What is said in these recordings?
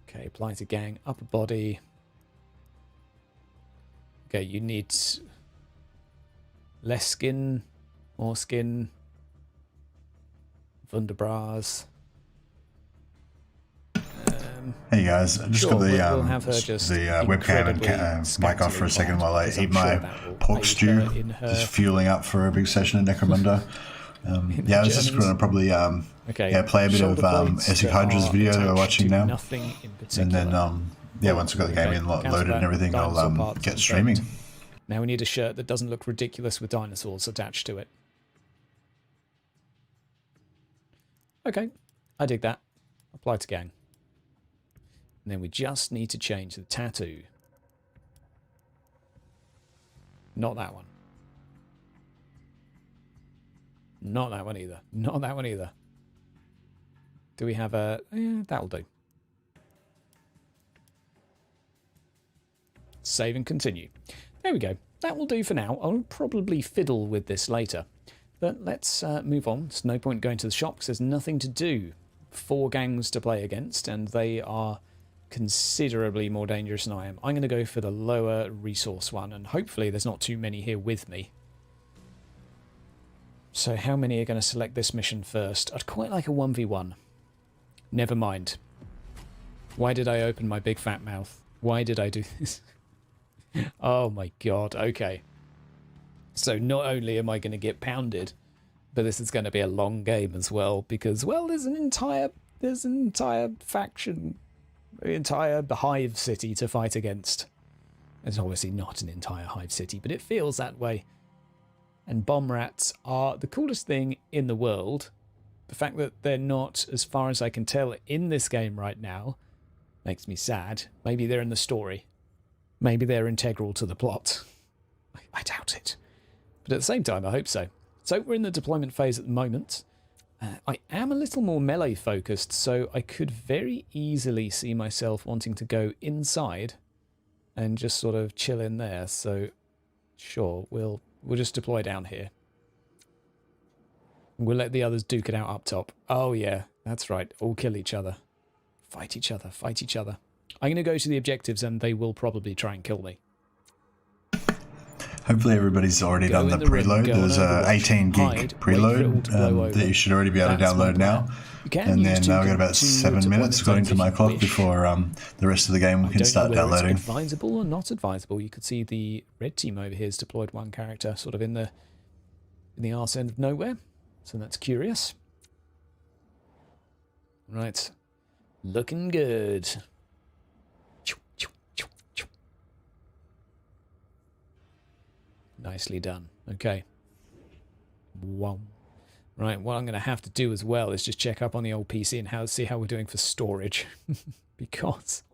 Okay, apply to gang, upper body. Okay, you need less skin, more skin, Wunderbras. Hey guys, I just sure, got the we'll have her just webcam and mic off for a second while I eat my pork stew. Just fueling up for a big session in Necromunda. Yeah, I was just going to probably play a bit of Essig Hydra's video that we're watching now. And then, yeah, once we've got the game in loaded and everything, I'll get streaming. Now we need a shirt that doesn't look ridiculous with dinosaurs attached to it. Okay, I dig that. Apply to gang. And then we just need to change the tattoo. Not that one. Not that one either. Not that one either. Do we have a... Yeah, that'll do. Save and continue. There we go. That will do for now. I'll probably fiddle with this later. But let's move on. There's no point going to the shop because there's nothing to do. 4 gangs to play against, and they are considerably more dangerous than I am. I'm going to go for the lower resource one, and hopefully there's not too many here with me. So how many are going to select this mission first? I'd quite like a 1v1. Never mind. Why did I open my big fat mouth? Why did I do this? Oh my god, okay. So not only am I going to get pounded, but this is going to be a long game as well, because, well, there's an entire faction, an entire hive city to fight against. It's obviously not an entire hive city, but it feels that way. And bomb rats are the coolest thing in the world. The fact that they're not, as far as I can tell, in this game right now makes me sad. Maybe they're in the story. Maybe they're integral to the plot. I doubt it. But at the same time, I hope so. So we're in the deployment phase at the moment. I am a little more melee focused, so I could very easily see myself wanting to go inside and just sort of chill in there. So sure, we'll just deploy down here. We'll let the others duke it out up top. Oh yeah, that's right. All kill each other. Fight each other. Fight each other. I'm going to go to the objectives and they will probably try and kill me. Hopefully everybody's already done the preload. There's a 18 gig preload that you should already be able to download now. And then we've got about 7 minutes according to my clock before the rest of the game can start downloading. It's advisable or not advisable. You could see the red team over here has deployed one character sort of in the arse end of nowhere. So that's curious. Right. Looking good. Nicely done. Okay. Wow. Right, what I'm going to have to do as well is just check up on the old PC and see how we're doing for storage. Because,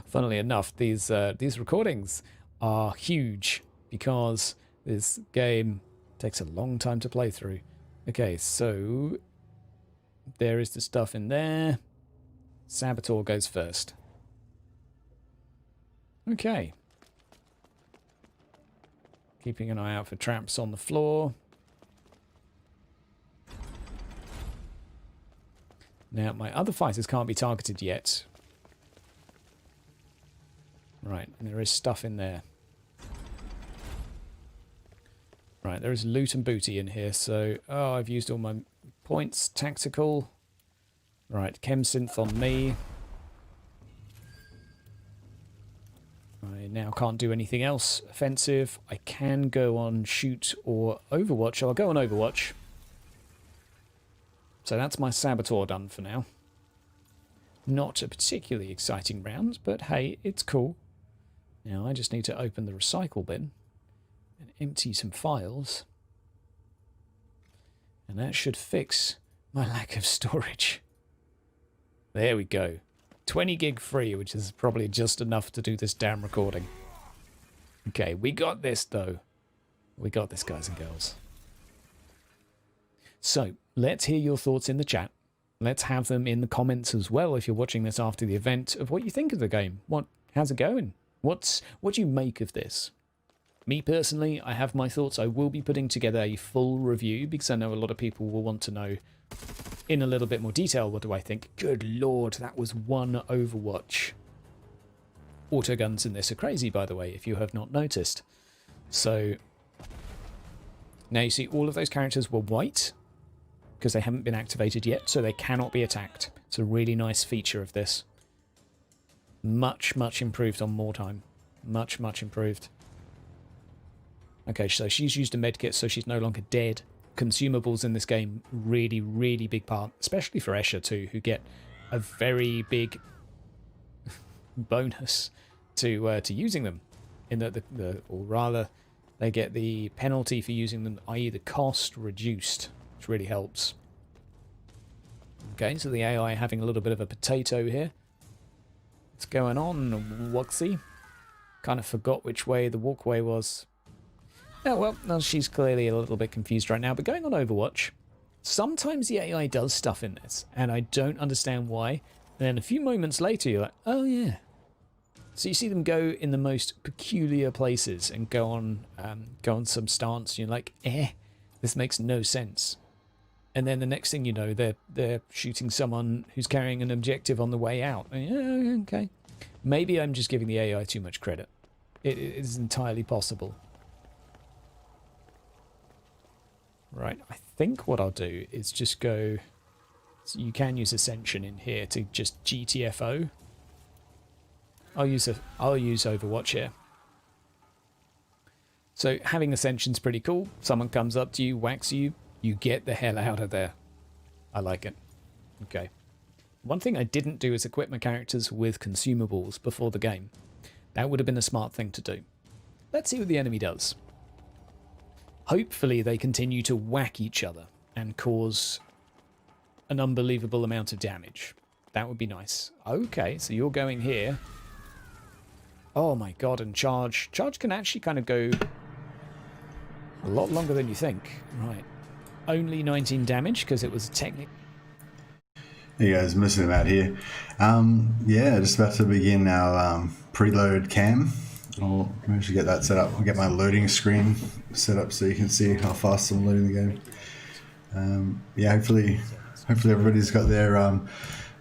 funnily enough, these recordings are huge because this game takes a long time to play through. Okay, so there is the stuff in there. Saboteur goes first. Okay. Keeping an eye out for traps on the floor. Now, my other fighters can't be targeted yet. Right, and there is stuff in there. Right, there is loot and booty in here, so... Oh, I've used all my points. Tactical. Right, chem synth on me. I now can't do anything else offensive. I can go on shoot or Overwatch. I'll go on Overwatch. So that's my Saboteur done for now. Not a particularly exciting round, but hey, it's cool. Now I just need to open the recycle bin and empty some files. And that should fix my lack of storage. There we go. 20 gig free, which is probably just enough to do this damn recording. Okay, we got this though. We got this, guys and girls. So, let's hear your thoughts in the chat. Let's have them in the comments as well if you're watching this after the event of what you think of the game. How's it going? What do you make of this? Me personally, I have my thoughts. I will be putting together a full review because I know a lot of people will want to know in a little bit more detail what do I think. Good lord, that was one Overwatch. Autoguns in this are crazy, by the way, if you have not noticed. So now you see all of those characters were white because they haven't been activated yet, so they cannot be attacked. It's a really nice feature of this. Much, much improved on more time. Much, much improved. Okay, so she's used a medkit, so she's no longer dead. Consumables in this game, really, really big part, especially for Escher too, who get a very big bonus to using them. In that, or rather, they get the penalty for using them, i.e. the cost reduced, which really helps. Okay, so the AI having a little bit of a potato here. What's going on, Wuxie? Kind of forgot which way the walkway was. Oh, well, no, she's clearly a little bit confused right now. But going on Overwatch, sometimes the AI does stuff in this, and I don't understand why. And then a few moments later, you're like, oh, yeah. So you see them go in the most peculiar places and go on some stance. And you're like, this makes no sense. And then the next thing you know, they're shooting someone who's carrying an objective on the way out. And, yeah, okay. Maybe I'm just giving the AI too much credit. It is entirely possible. Right, I think what I'll do is just go... So you can use Ascension in here to just GTFO. I'll use Overwatch here. So having Ascension's pretty cool. Someone comes up to you, whacks you, you get the hell out of there. I like it. Okay. One thing I didn't do is equip my characters with consumables before the game. That would have been a smart thing to do. Let's see what the enemy does. Hopefully they continue to whack each other and cause an unbelievable amount of damage. That would be nice. Okay, so you're going here. Oh my god, and charge. Charge can actually kind of go a lot longer than you think. Right. Only 19 damage because it was technically... Hey guys, missing them out here. Yeah, just about to begin our preload cam. I'll manage to get that set up. I'll get my loading screen set up so you can see how fast I'm loading the game. Yeah, hopefully everybody's got their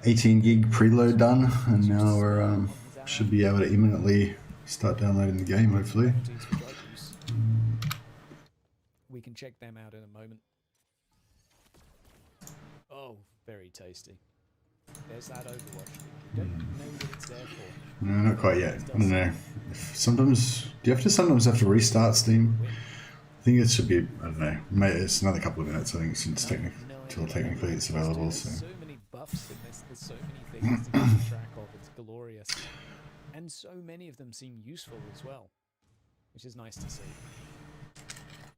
18 gig preload done, and now we're should be able to imminently start downloading the game. Hopefully. We can check them out in a moment. Oh, very tasty. There's that Overwatch. You don't know what it's there for. No, not quite yet. I don't know. Sometimes, do you sometimes have to restart Steam? I think it should be, I don't know, it's another couple of minutes, I think, since technically it's available. So. There's so many buffs in this, there's so many things to keep track of, it's glorious. And so many of them seem useful as well, which is nice to see.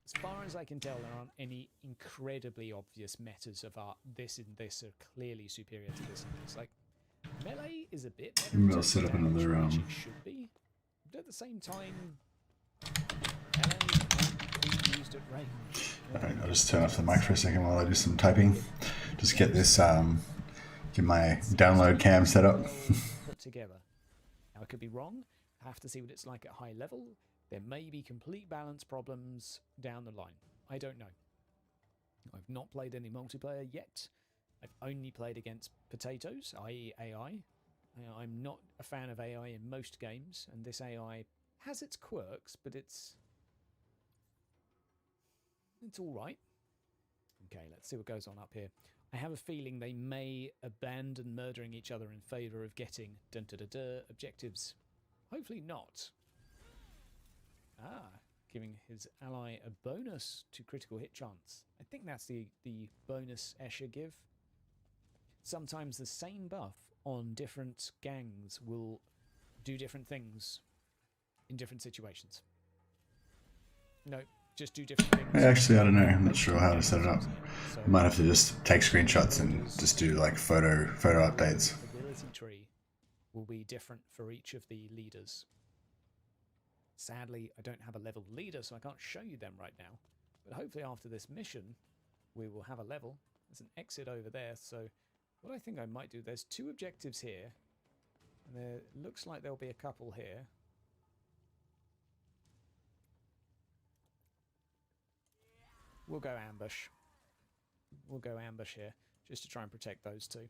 As far as I can tell, there aren't any incredibly obvious metas of this and this are clearly superior to this and this. Like, melee is a bit better. Maybe I'll set up another it should be. But at the same time, melee can't be used at range. Alright, I'll just turn off the mic for a second while I do some typing. Just get this, get my download cam set up. Put together. Now, I could be wrong. I have to see what it's like at high level. There may be complete balance problems down the line. I don't know. I've not played any multiplayer yet. I've only played against potatoes, i.e. AI. I'm not a fan of AI in most games, and this AI has its quirks, but it's all right. Okay, let's see what goes on up here. I have a feeling they may abandon murdering each other in favour of getting objectives. Hopefully not. Giving his ally a bonus to critical hit chance. I think that's the bonus Escher give. Sometimes the same buff on different gangs will do different things in different situations. No, just do different things. Actually, I don't know. I'm not sure how to set it up. I might have to just take screenshots and just do like photo updates. The ability tree will be different for each of the leaders. Sadly, I don't have a level leader, so I can't show you them right now. But hopefully after this mission, we will have a level. There's an exit over there, so what I think I might do, there's 2 objectives here. And there looks like there'll be a couple here. We'll go ambush. We'll go ambush here, just to try and protect those 2.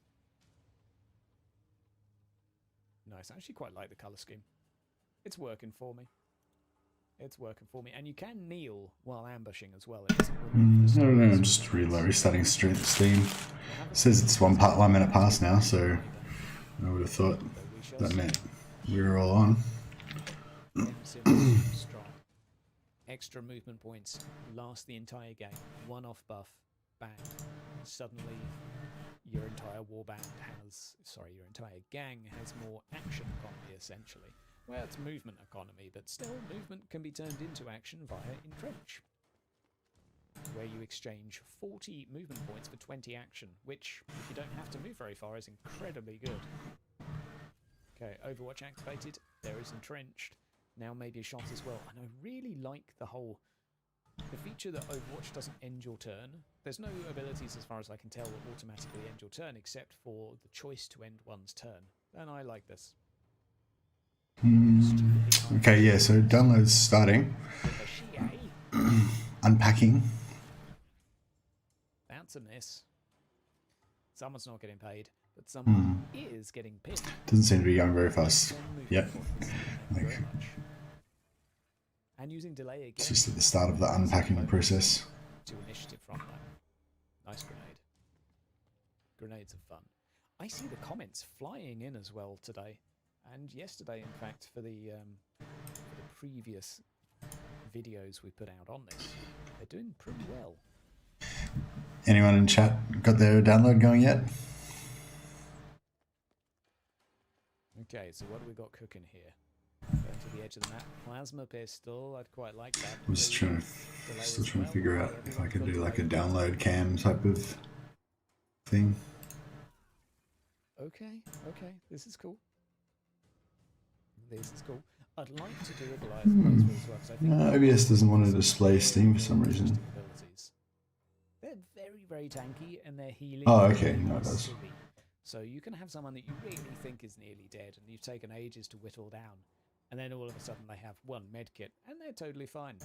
Nice, I actually quite like the colour scheme. It's working for me. It's working for me. And you can kneel while ambushing as well. It doesn't I don't know, I'm just restarting Steam. It says it's 1 minute past now, so I would have thought that meant we were all on. Extra movement points last the entire game. 1 off buff, bang. Suddenly your entire your entire gang has more action economy essentially. Well, it's movement economy, but still movement can be turned into action via Entrench, where you exchange 40 movement points for 20 action, which, if you don't have to move very far, is incredibly good. Okay, Overwatch activated. There is Entrenched. Now maybe a shot as well. And I really like the feature that Overwatch doesn't end your turn. There's no abilities, as far as I can tell, that automatically end your turn, except for the choice to end one's turn. And I like this. Okay, yeah, so download's starting. Unpacking. That's a miss. Someone's not getting paid, but someone is getting pinned. Doesn't seem to be going very fast. Yep. And using delay again. It's just at the start of the unpacking process. To initiative from that. Nice grenade. Grenades are fun. I see the comments flying in as well today. And yesterday, in fact, for the previous videos we put out on this. They're doing pretty well. Anyone in chat got their download going yet? Okay, so what do we got cooking here? Going to the edge of the map. Plasma pistol, I'd quite like that. I'm just still trying to figure out if I could do like a download cam type of thing. Okay, this is cool. This is cool. I'd like to do a Goliath as well, because I think AEST doesn't want to display Steam for some reason. They're very, very tanky, and they're healing. Oh, okay, no, it does. So you can have someone that you really think is nearly dead, and you've taken ages to whittle down, and then all of a sudden they have 1 medkit, and they're totally fine.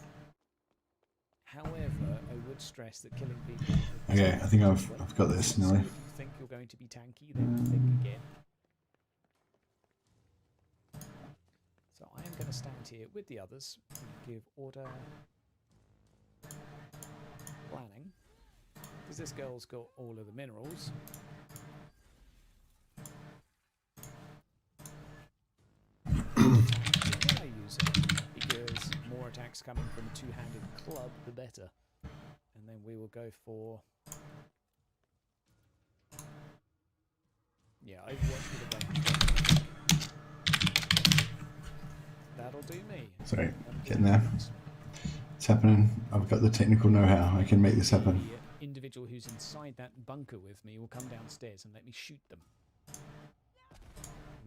However, I would stress that killing people... Okay, I think I've got this, Nelly. If you think you're going to be tanky, then think again. So I am going to stand here with the others and give order planning, because this girl's got all of the minerals. I use it because more attacks coming from a two-handed club, the better. And then we will go for... Yeah, Overwatch with a bunch. That'll do me. Sorry, getting there. It's happening. I've got the technical know-how. I can make this happen. The individual who's inside that bunker with me will come downstairs and let me shoot them.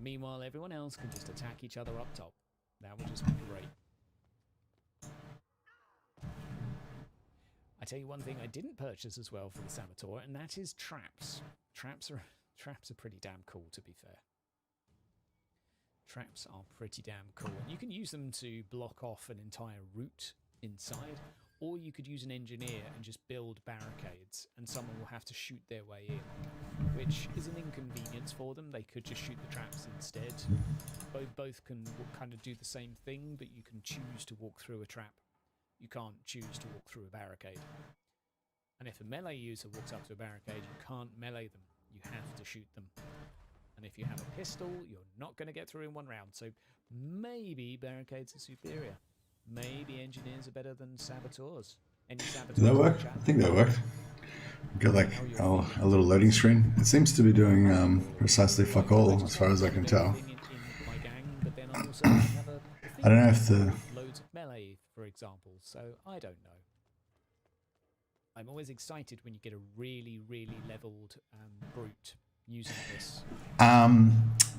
Meanwhile, everyone else can just attack each other up top. That would just be great. I tell you one thing I didn't purchase as well for the Saboteur, and that is traps. Traps are pretty damn cool, to be fair. Traps are pretty damn cool. And you can use them to block off an entire route inside, or you could use an engineer and just build barricades, and someone will have to shoot their way in, which is an inconvenience for them. They could just shoot the traps instead. Both can kind of do the same thing, but you can choose to walk through a trap. You can't choose to walk through a barricade. And if a melee user walks up to a barricade, you can't melee them. You have to shoot them. And if you have a pistol, you're not going to get through in 1 round. So maybe barricades are superior. Maybe engineers are better than saboteurs. Any saboteurs? Did that work? I think that worked. Got like a little loading screen. It seems to be doing precisely fuck all, as far as I can tell. I don't know if the... Loads of melee, for example, so I don't know. I'm always excited when you get a really, really leveled brute using this.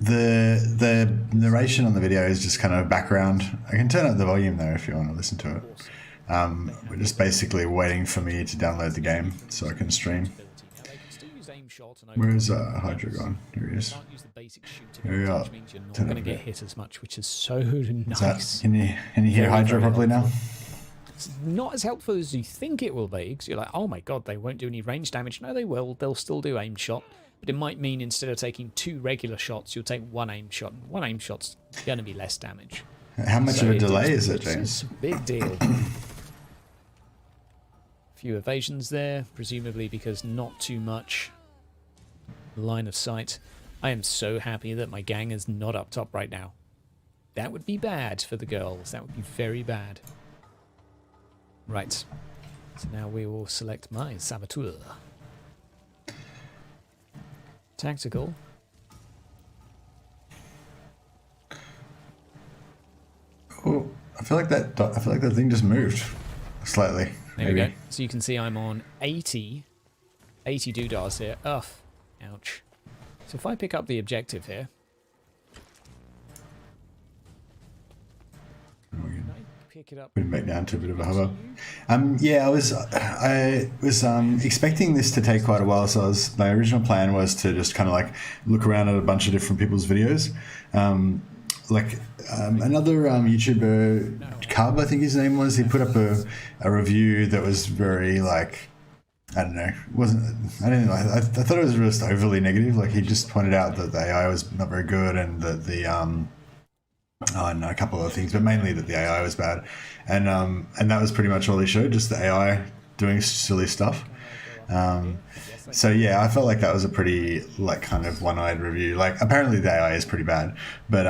The narration on the video is just kind of background. I can turn up the volume there if you want to listen to it. We're just basically waiting for me to download the game so I can stream. Where is Hydra gone? Here he is. Here we are. You're not going to get hit as much, which is so nice. Can you hear Hydra properly now? It's not as helpful as you think it will be, because you're like, oh my god, they won't do any range damage. No, they will. They'll still do aim shot. But it might mean instead of taking 2 regular shots, you'll take 1 aim shot. 1 aim shot's going to be less damage. How much of a delay is it, James? Big deal. Few evasions there, presumably because not too much line of sight. I am so happy that my gang is not up top right now. That would be bad for the girls. That would be very bad. Right. So now we will select my saboteur. Tactical. Oh, I feel like that thing just moved slightly. There we go. So you can see I'm on 80 doodahs here. Ugh. Ouch. So if I pick up the objective here. Pick it up. Put it back down to a bit of a hover. Yeah, I was expecting this to take quite a while. So my original plan was to just kind of like look around at a bunch of different people's videos. Another YouTuber, Cub, I think his name was, he put up a review that was very like, I don't know, I thought it was just overly negative. Like he just pointed out that the AI was not very good and that the a couple of other things, but mainly that the AI was bad, and that was pretty much all he showed, just the AI doing silly stuff. So yeah, I felt like that was a pretty like kind of one-eyed review. Like apparently the AI is pretty bad, but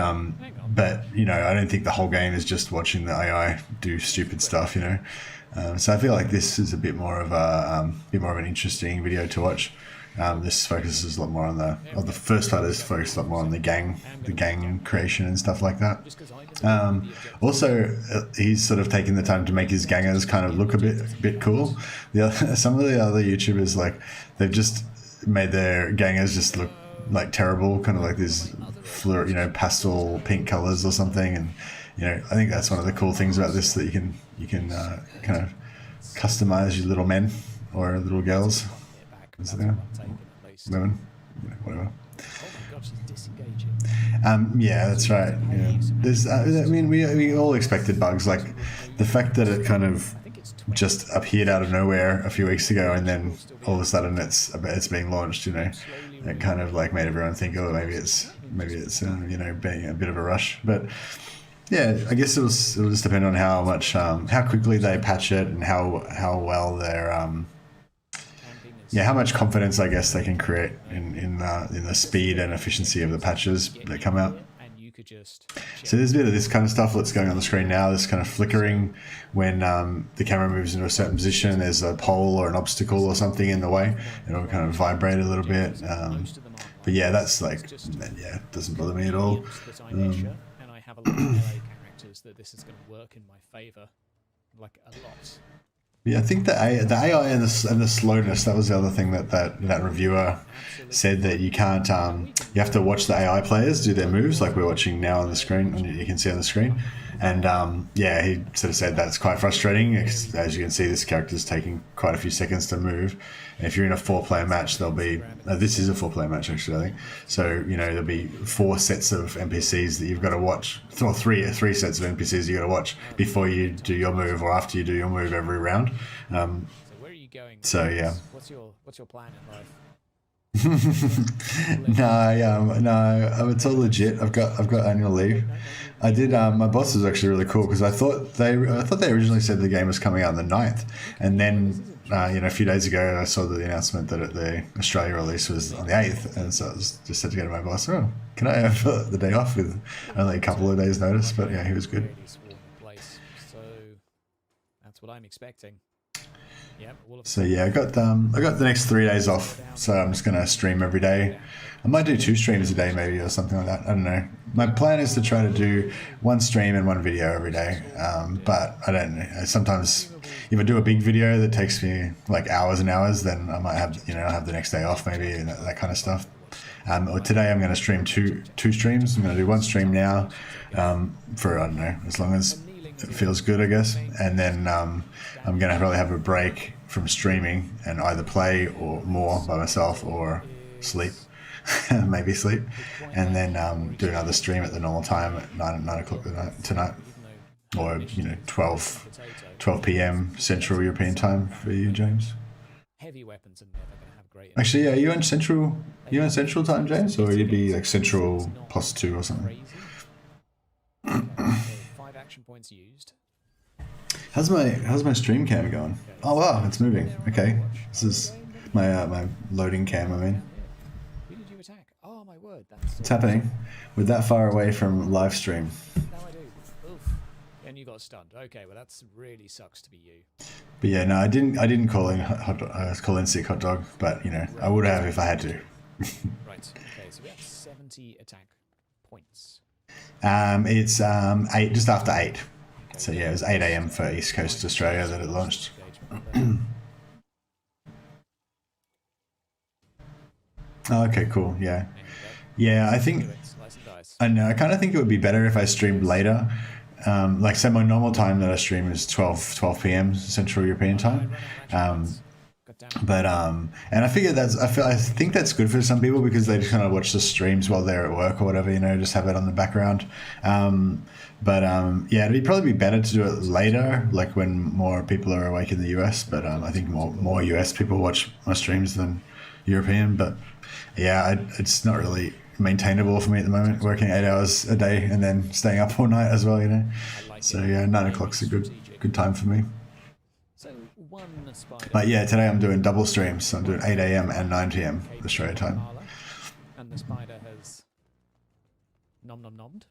you know, I don't think the whole game is just watching the AI do stupid stuff, you know. So I feel like this is a bit more of an interesting video to watch. This focuses a lot more on the first part is focused a lot more on the gang creation and stuff like that. Also, he's sort of taking the time to make his gangers kind of look a bit cool. Some of the other YouTubers, like they've just made their gangers just look like terrible, kind of like these pastel pink colors or something. And you know, I think that's one of the cool things about this, that you can kind of customize your little men or little girls. Is there? Women, whatever. Yeah, that's right. Yeah. There's, I mean, we all expected bugs. Like the fact that it kind of just appeared out of nowhere a few weeks ago, and then all of a sudden it's being launched. You know, it kind of like made everyone think, oh, maybe it's being a bit of a rush. But yeah, I guess it'll just depend on how quickly they patch it and how well they're how much confidence I guess they can create in the speed and efficiency of the patches that come out. So there's a bit of this kind of stuff that's going on the screen now, this kind of flickering when the camera moves into a certain position. There's a pole or an obstacle or something in the way. It'll kind of vibrate a little bit. But yeah, that's like, it doesn't bother me at all. And I have a lot of LA characters that this is going to work in my favor, like a lot. Yeah, I think the AI and the slowness, that was the other thing that reviewer said, that you can't, you have to watch the AI players do their moves like we're watching now on the screen, you can see on the screen. And he sort of said that's quite frustrating. As you can see, this character's taking quite a few seconds to move. And if you're in a 4-player match, there'll be, this is a 4-player match actually, I think. So, you know, there'll be 4 sets of NPCs that you've got to watch, or three sets of NPCs you've got to watch before you do your move or after you do your move every round. So where are you going? So yeah. What's your plan in life? No, it's all legit. I've got annual leave. I did. My boss was actually really cool because I thought they originally said the game was coming out on the 9th, and then a few days ago I saw the announcement that the Australia release was on the 8th, and so I just said to go to my boss, "Oh, can I have the day off with only a couple of days' notice?" But yeah, he was good. So that's what I'm expecting. So yeah, I got the next 3 days off, so I'm just gonna stream every day. I might do 2 streams a day maybe, or something like that. I don't know. My plan is to try to do 1 stream and 1 video every day. But I don't know. Sometimes if I do a big video that takes me like hours and hours, then I might have the next day off maybe, and that kind of stuff. Or today I'm going to stream two streams. I'm going to do 1 stream now for, I don't know, as long as it feels good, I guess. And then I'm going to probably have a break from streaming and either play or more by myself or sleep, maybe sleep, and then do another stream at the normal time at 9 o'clock tonight, or 12 p.m. Central European time for you, James. Heavy weapons are never going to have great. Actually, yeah, you on Central time, James, or you'd be like Central +2 or something. action points used. How's my stream cam going? Oh wow, it's moving. Okay, this is my my loading cam. I mean, who did you attack? Oh my word, that's it's happening. We're that far away from live stream. Now I do. Oof. And you got stunned. Okay, well that's really sucks to be you. But yeah, no, I didn't call in call in sick hot dog, but you know, I would have if I had to. Right. Okay, so we have 70 attack points. It's 8, just after 8. So yeah, it was 8 AM for East Coast Australia that it launched. Oh, okay, cool. Yeah, yeah. I think I know. I kind of think it would be better if I streamed later. Like say my normal time that I stream is 12 p.m. Central European time. But and I figure I think that's good for some people because they just kind of watch the streams while they're at work or whatever, you know, just have it on the background. Yeah, it'd probably be better to do it later, like when more people are awake in the US. But I think more US people watch my streams than European. But yeah, it's not really maintainable for me at the moment, working 8 hours a day and then staying up all night as well, you know. So yeah, 9 o'clock's a good time for me. But yeah, today I'm doing double streams. So I'm doing 8 AM and 9 PM Australia time. And the spider has nommed.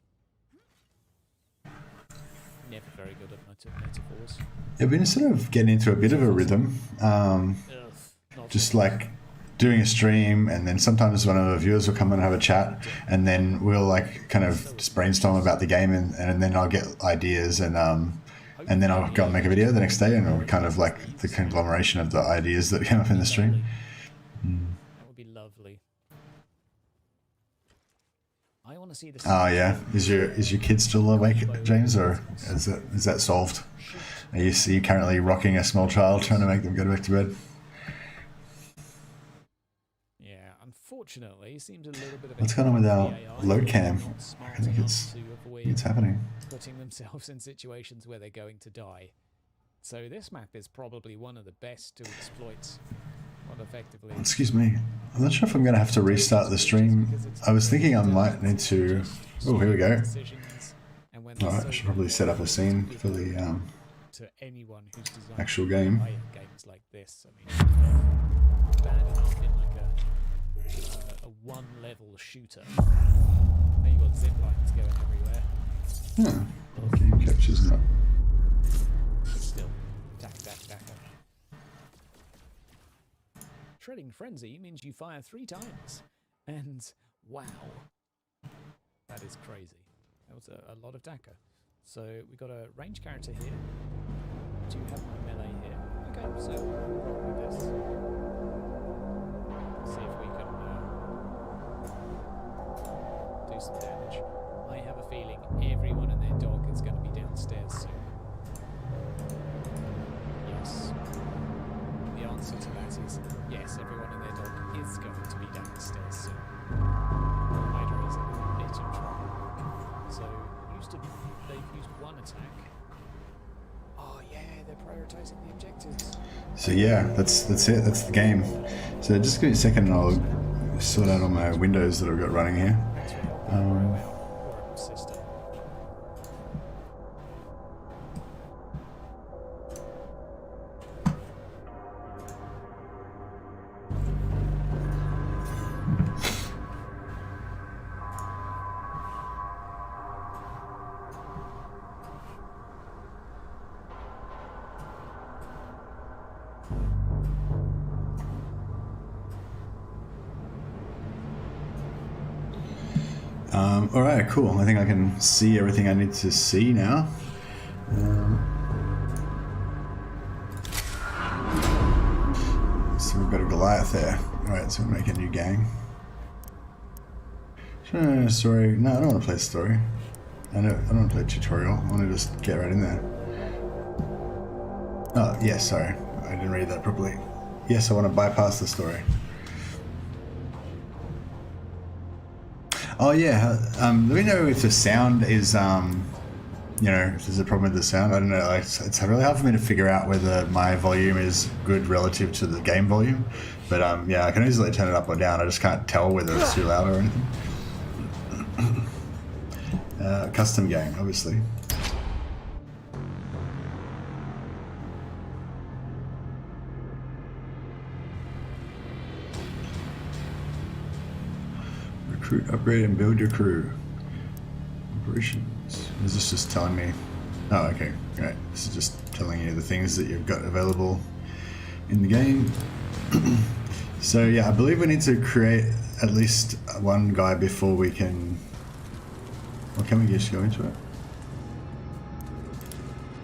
Never very good at metaphors. I've been sort of getting into a bit of a rhythm. Just like doing a stream, and then sometimes one of the viewers will come and have a chat, and then we'll like kind of just brainstorm about the game, and then I'll get ideas, and then I'll go and make a video the next day, and it'll be kind of like the conglomeration of the ideas that came up in the stream. That would be lovely. I want to see this. Oh yeah, is your kid still awake, James, or is that solved? Are you currently rocking a small child, trying to make them go back to bed? Yeah, unfortunately, it seems a little bit of. What's going on with our load cam? I think it's happening. Putting themselves in situations where they're going to die. So this map is probably one of the best to exploit. Effectively. Excuse me. I'm not sure if I'm going to have to restart the stream. I was thinking I might need to... Oh, here we go. Alright, I should probably set up a scene for the actual game. Games like this, I mean, bad enough in like a one-level shooter. Now you've got zip lines going everywhere. Huh. Game capture's not... Still, tack. Shredding Frenzy means you fire 3 times. And wow. That is crazy. That was a lot of Dakar. So we got a range character here. Do you have my melee here? Okay, so we'll rock with this. See if we can do some damage. I have a feeling everyone and their dog is going to be downstairs soon. Yes. The answer to that is yes, everyone and their dog is going to be downstairs soon. Hydra is in a bit of trouble. So, they've used one attack. Oh yeah, they're prioritizing the objectives. So yeah, that's it, that's the game. So just give me a second and I'll sort out all my windows that I've got running here. System. Alright, cool. I think I can see everything I need to see now. So we've got a Goliath there. Alright, so we'll make a new gang. Story. No, I don't want to play a story. I don't want to play a tutorial. I want to just get right in there. Oh, yes, sorry. I didn't read that properly. Yes, I want to bypass the story. Oh yeah, let me know if the sound is, you know, if there's a problem with the sound. I don't know, like, it's really hard for me to figure out whether my volume is good relative to the game volume. But yeah, I can easily turn it up or down. I just can't tell whether it's too loud or anything. Custom game, obviously. Recruit, upgrade, and build your crew. Operations. Is this just telling me? Oh, okay, great. This is just telling you the things that you've got available in the game. So yeah, I believe we need to create at least one guy before we can... Well, can we just go into it?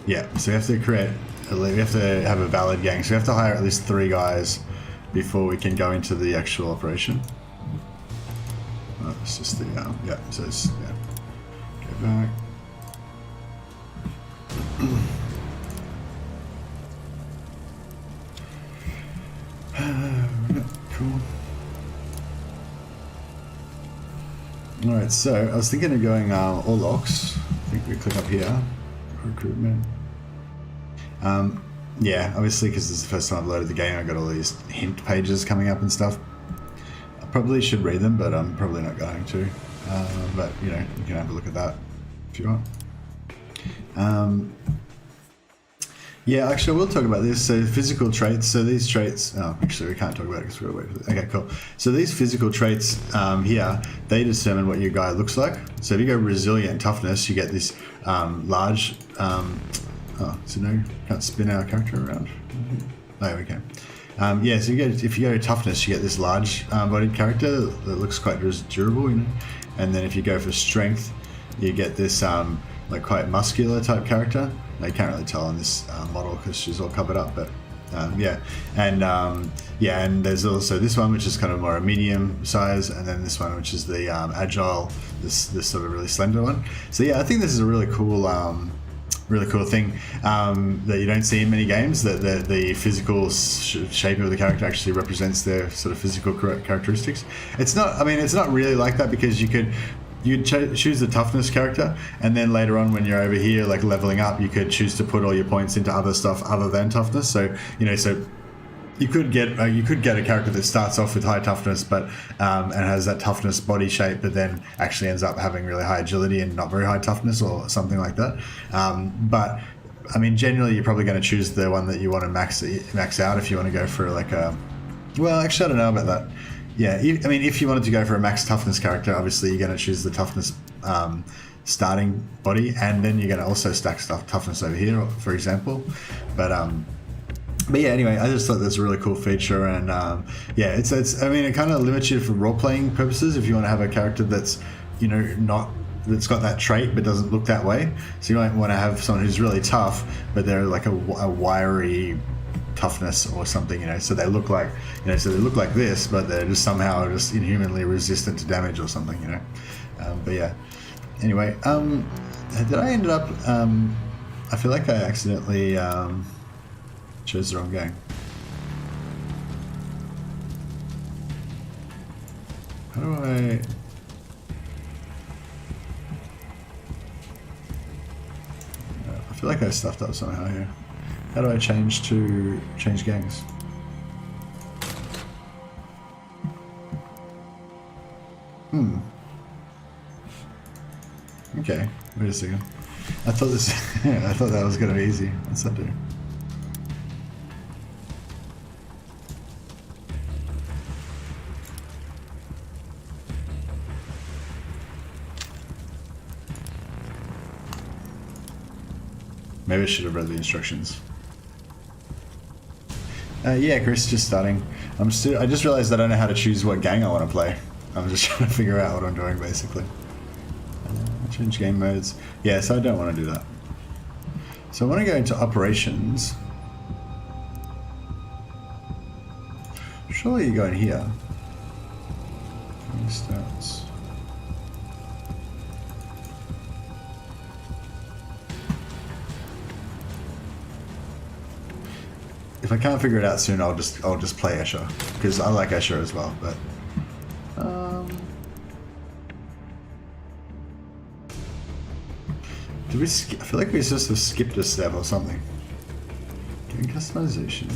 Yeah, so we have to create... We have to have a valid gang, so we have to hire at least 3 guys before we can go into the actual operation. Oh, it's just the... yeah, so it's... Yeah. Go back. Cool. Alright, so I was thinking of going all Ox. I think we click up here. Recruitment. Yeah, obviously because this is the first time I've loaded the game, I've got all these hint pages coming up and stuff. I probably should read them, but I'm probably not going to. But, you know, you can have a look at that if you want. Yeah, actually, we'll talk about this. So physical traits. So these traits. Oh, actually, we can't talk about it because we're going to wait for it. Okay, cool. So these physical traits here, they determine what your guy looks like. So if you go resilient toughness, you get this large. Oh, so no, can't spin our character around. Oh, we can. Yeah, so if you go to toughness, you get this large bodied character that looks quite durable, you know. And then if you go for strength, you get this like quite muscular type character. You can't really tell on this model because she's all covered up, but yeah. And yeah, and there's also this one which is kind of more a medium size, and then this one which is the agile, this sort of really slender one. So yeah, I think this is a really cool thing that you don't see in many games, that the physical shape of the character actually represents their sort of physical characteristics. It's not, I mean, it's not really like that because you'd choose the toughness character, and then later on when you're over here like leveling up, you could choose to put all your points into other stuff other than toughness. So, you know, so you could get a character that starts off with high toughness, but and has that toughness body shape, but then actually ends up having really high agility and not very high toughness or something like that. But I mean, generally, you're probably going to choose the one that you want to max out if you want to go for like a. Well, actually, I don't know about that. Yeah, I mean, if you wanted to go for a max toughness character, obviously you're going to choose the toughness starting body, and then you're going to also stack toughness over here, for example. But yeah, anyway, I just thought that's a really cool feature, and yeah, it's I mean, it kind of limits you for role-playing purposes if you want to have a character that's, you know, that's got that trait but doesn't look that way. So you might want to have someone who's really tough, but they're like a wiry toughness or something, you know, so they look like, you know, so they look like this, but they're just somehow just inhumanly resistant to damage or something, you know. But yeah, anyway, did I end up I feel like I accidentally chose the wrong gang. How do I feel like I stuffed up somehow here. How do I change gangs? Okay, wait a second. I thought I thought that was gonna be easy. What's that do? Maybe I should have read the instructions. Yeah, Chris, just starting. I just realized I don't know how to choose what gang I want to play. I'm just trying to figure out what I'm doing, basically. Change game modes. Yeah, so I don't want to do that. So I want to go into operations. Surely you go in here. Stats. If I can't figure it out soon, I'll just play Escher, because I like Escher as well. But did we skip? I feel like we just have skipped a step or something. Game customization.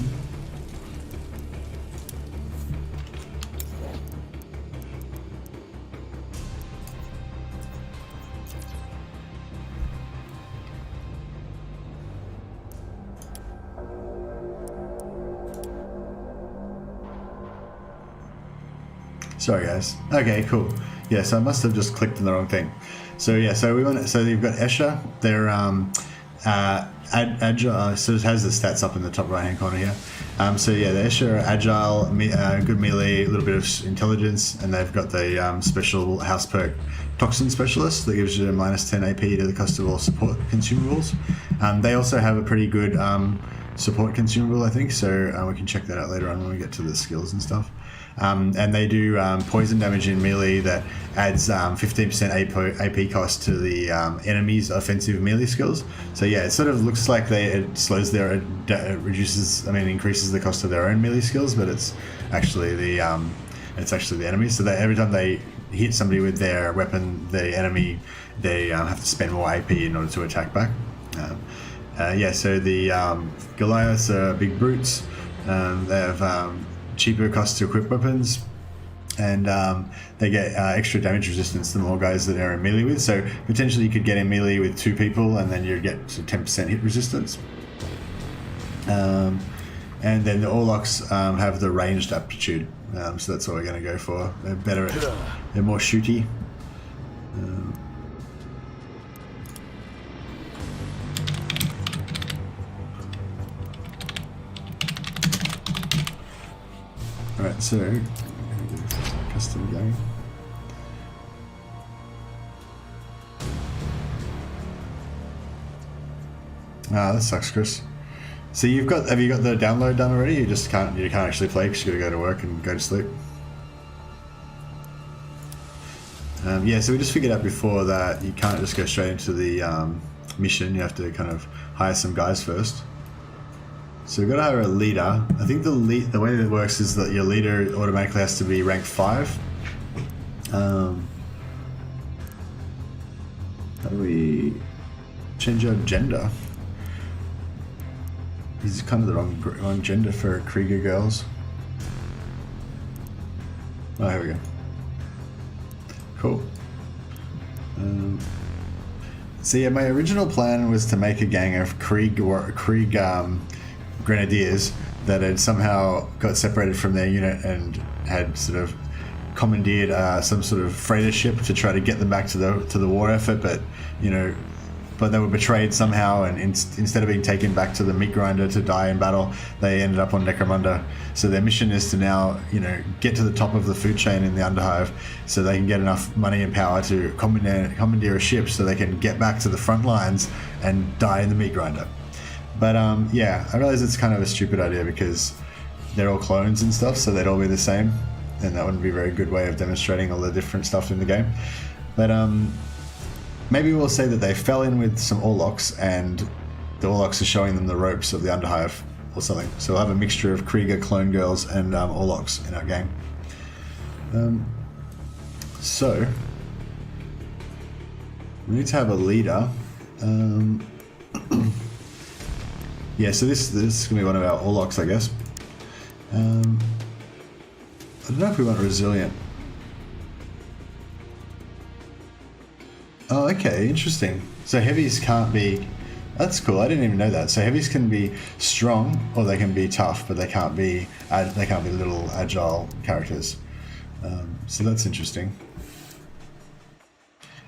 Sorry guys. Okay, cool. Yeah, so I must have just clicked on the wrong thing. So yeah, so you've got Escher. They're agile. So it has the stats up in the top right hand corner here. So yeah, the Escher are agile, good melee, a little bit of intelligence, and they've got the special house perk Toxin Specialist that gives you a -10 AP to the cost of all support consumables. They also have a pretty good support consumable, I think, so we can check that out later on when we get to the skills and stuff. And they do poison damage in melee that adds 15% AP cost to the enemy's offensive melee skills. So yeah, it sort of looks like it slows their, increases the cost of their own melee skills, but it's actually the enemy. So that every time they hit somebody with their weapon, the enemy, they have to spend more AP in order to attack back. So the Goliaths are big brutes. They have cheaper cost to equip weapons, and they get extra damage resistance the more guys that are in melee with. So potentially you could get in melee with 2 people, and then you get to 10% hit resistance. And then the Orlocks have the ranged aptitude, so that's what we're going to go for. They're better they're more shooty. Alright, so custom game. That sucks, Chris. So have you got the download done already? You can't actually play because you got to go to work and go to sleep. So we just figured out before that you can't just go straight into the mission. You have to kind of hire some guys first. So we've got to hire a leader. I think the way that it works is that your leader automatically has to be rank 5. How do we change our gender? He's kind of the wrong gender for Krieger girls. Oh, here we go. Cool. So yeah, my original plan was to make a gang of Krieg Grenadiers that had somehow got separated from their unit and had sort of commandeered some sort of freighter ship to try to get them back to the war effort, but they were betrayed somehow, and instead of being taken back to the meat grinder to die in battle, they ended up on Necromunda. So their mission is to now, get to the top of the food chain in the Underhive, so they can get enough money and power to commandeer a ship, so they can get back to the front lines and die in the meat grinder. But I realize it's kind of a stupid idea because they're all clones and stuff, so they'd all be the same, and that wouldn't be a very good way of demonstrating all the different stuff in the game. But maybe we'll say that they fell in with some Orlocks, and the Orlocks are showing them the ropes of the Underhive or something. So we'll have a mixture of Krieger clone girls and Orlocks in our game. So we need to have a leader. So this is going to be one of our Orlocks, I guess. I don't know if we want resilient. Oh, okay, interesting. So heavies can't be... That's cool, I didn't even know that. So heavies can be strong, or they can be tough, but they can't be little agile characters. So that's interesting.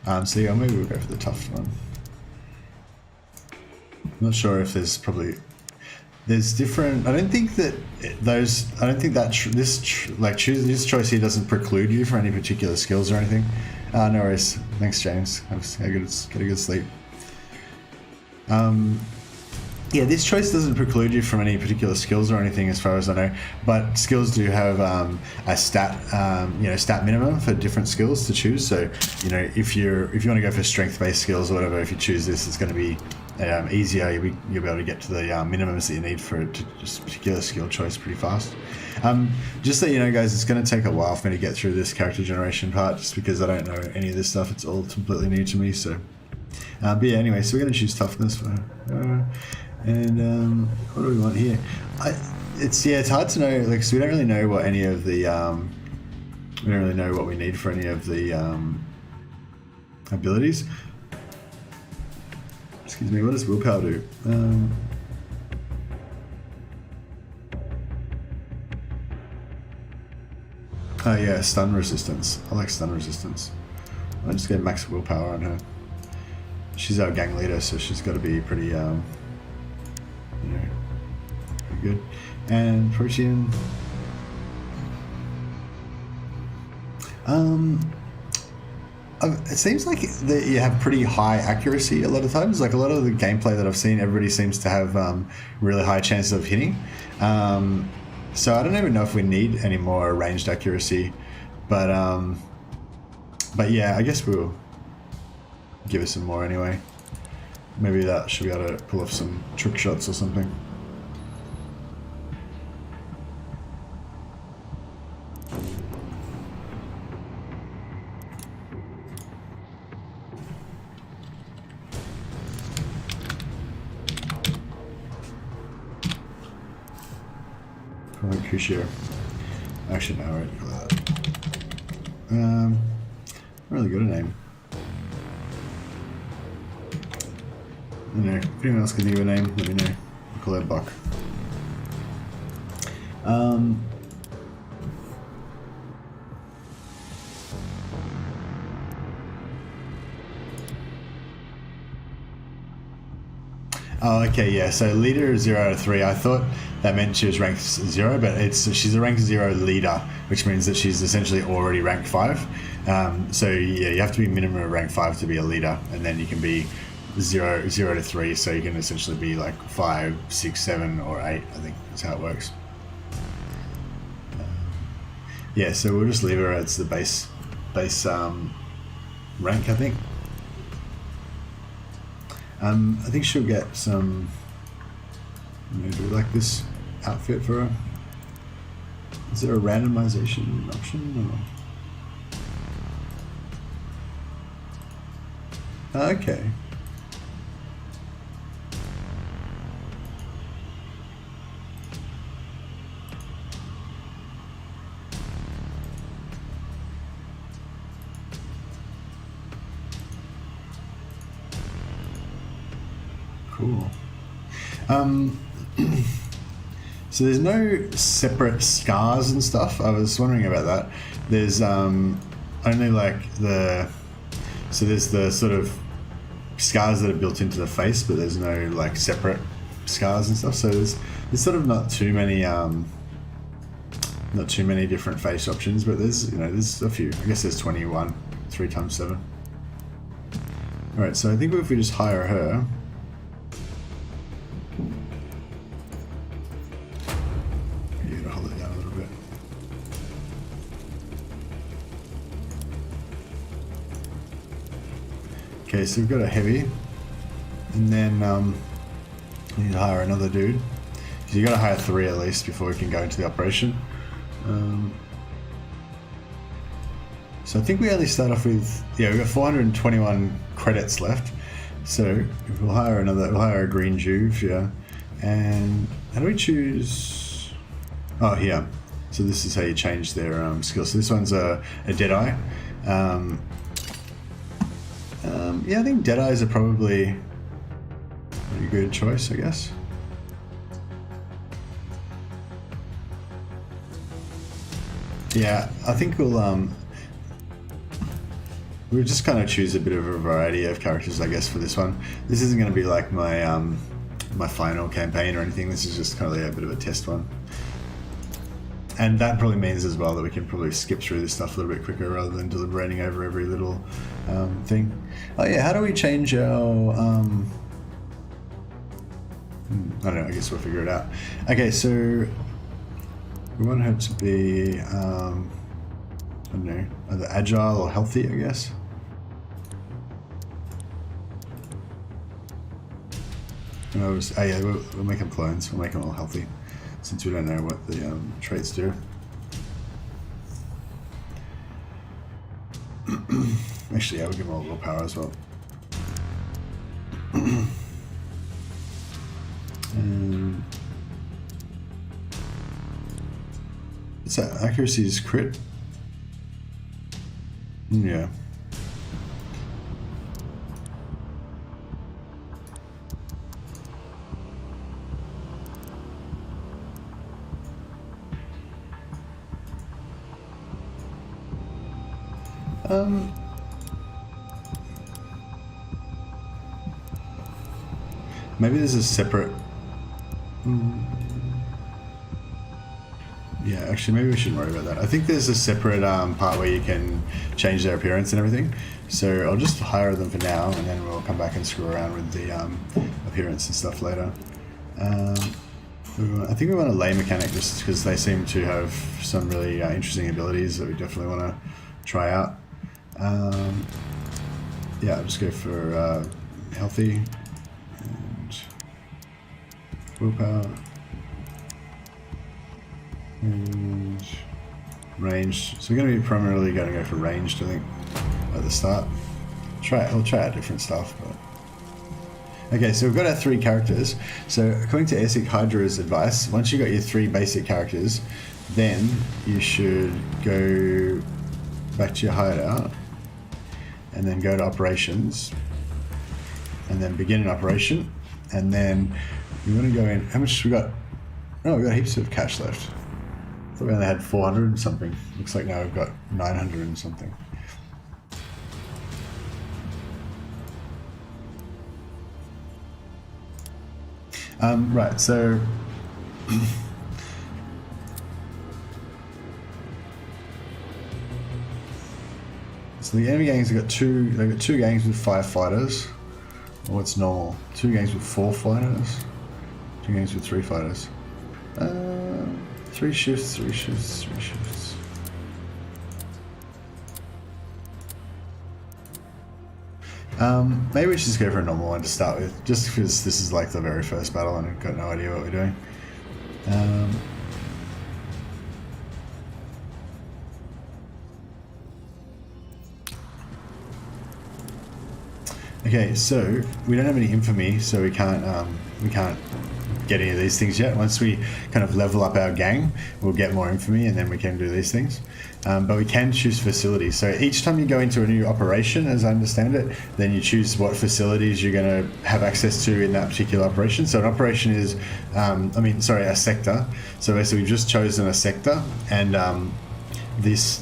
Maybe we'll go for the tough one. I'm not sure if there's different. I don't think that this choice here doesn't preclude you for any particular skills or anything. No worries. Thanks, James. Get a good sleep. This choice doesn't preclude you from any particular skills or anything, as far as I know. But skills do have a stat minimum for different skills to choose. So, if you want to go for strength-based skills or whatever, if you choose this, it's going to be easier. You'll be able to get to the minimums that you need for just a particular skill choice pretty fast. Just so you know, guys, it's going to take a while for me to get through this character generation part, just because I don't know any of this stuff. It's all completely new to me. So, anyway, so we're going to choose toughness for her. And what do we want here? It's hard to know, because we don't really know what any of the we don't really know what we need for any of the abilities. Excuse me, what does willpower do? Oh yeah, stun resistance. I like stun resistance. I'll just get max willpower on her. She's our gang leader, so she's got to be pretty, you know, pretty good. And protein. It seems like that you have pretty high accuracy a lot of times. Like a lot of the gameplay that I've seen, everybody seems to have really high chances of hitting. So I don't even know if we need any more ranged accuracy, but yeah, I guess we'll give it some more anyway. Maybe that should be able to pull off some trick shots or something. Crucial. Actually, no, right. Really good a name. I don't know. If anyone else can think of a name, let me know. I'll call that Buck. Oh, okay, yeah. So leader is 0 out of 3. I thought that meant she was ranked 0, but she's a rank 0 leader, which means that she's essentially already ranked 5. So yeah, you have to be minimum of rank 5 to be a leader, and then you can be 0 to 3. So you can essentially be like 5, 6, 7, or 8. I think that's how it works. Yeah, so we'll just leave her as the base rank, I think. I think she'll get some. Do we like this outfit for her? Is there a randomization option? Or? Okay. Cool. So there's no separate scars and stuff. I was wondering about that. There's only like so there's the sort of scars that are built into the face, but there's no like separate scars and stuff. So there's sort of not too many different face options, but there's a few. I guess there's 21, 3 times 7. All right, so I think if we just hire her. Okay, so we've got a heavy, and then we need to hire another dude. So you got to hire 3 at least before we can go into the operation. So I think we only start off with we've got 421 credits left. So we'll hire a green juve, yeah. And how do we choose? Oh, here. So this is how you change their skills. So this one's a Deadeye. Yeah, I think Deadeyes are probably a pretty good choice, I guess. Yeah, I think we'll just kind of choose a bit of a variety of characters, I guess, for this one. This isn't going to be like my my final campaign or anything. This is just kind of like a bit of a test one. And that probably means as well that we can probably skip through this stuff a little bit quicker rather than deliberating over every little thing. Oh yeah, how do we change our... I don't know, I guess we'll figure it out. Okay, so we want her to be, I don't know, either agile or healthy, I guess. Yeah, we'll make them clones. We'll make them all healthy, since we don't know what the traits do. Actually, yeah, we'll give them all willpower as well. What's that? Accuracy is crit? Yeah. Maybe there's a separate... Yeah, actually, maybe we shouldn't worry about that. I think there's a separate part where you can change their appearance and everything. So I'll just hire them for now, and then we'll come back and screw around with the appearance and stuff later. I think we want a lay mechanic just because they seem to have some really interesting abilities that we definitely want to try out. Yeah, I'll just go for healthy and willpower and ranged. So we're going to be primarily going to go for ranged, I think, at the start. We'll try out different stuff, but... Okay, so we've got our 3 characters. So according to AEST Hydra's advice, once you've got your 3 basic characters, then you should go back to your hideout and then go to operations and then begin an operation, and then you want to go in. How much we got? Oh, we got heaps of cash left. I thought we only had 400 and something. Looks like now we've got 900 and something. Right, so so the enemy gangs have got they've got 2 gangs with 5 fighters. Or what's normal? 2 gangs with 4 fighters. 2 gangs with 3 fighters. 3 shifts, 3 shifts, 3 shifts. Maybe we should just go for a normal one to start with, just because this is like the very first battle and I've got no idea what we're doing. Okay, so we don't have any infamy, so we can't get any of these things yet. Once we kind of level up our gang, we'll get more infamy, and then we can do these things. But we can choose facilities. So each time you go into a new operation, as I understand it, then you choose what facilities you're going to have access to in that particular operation. So an operation is, a sector. So basically we've just chosen a sector, and these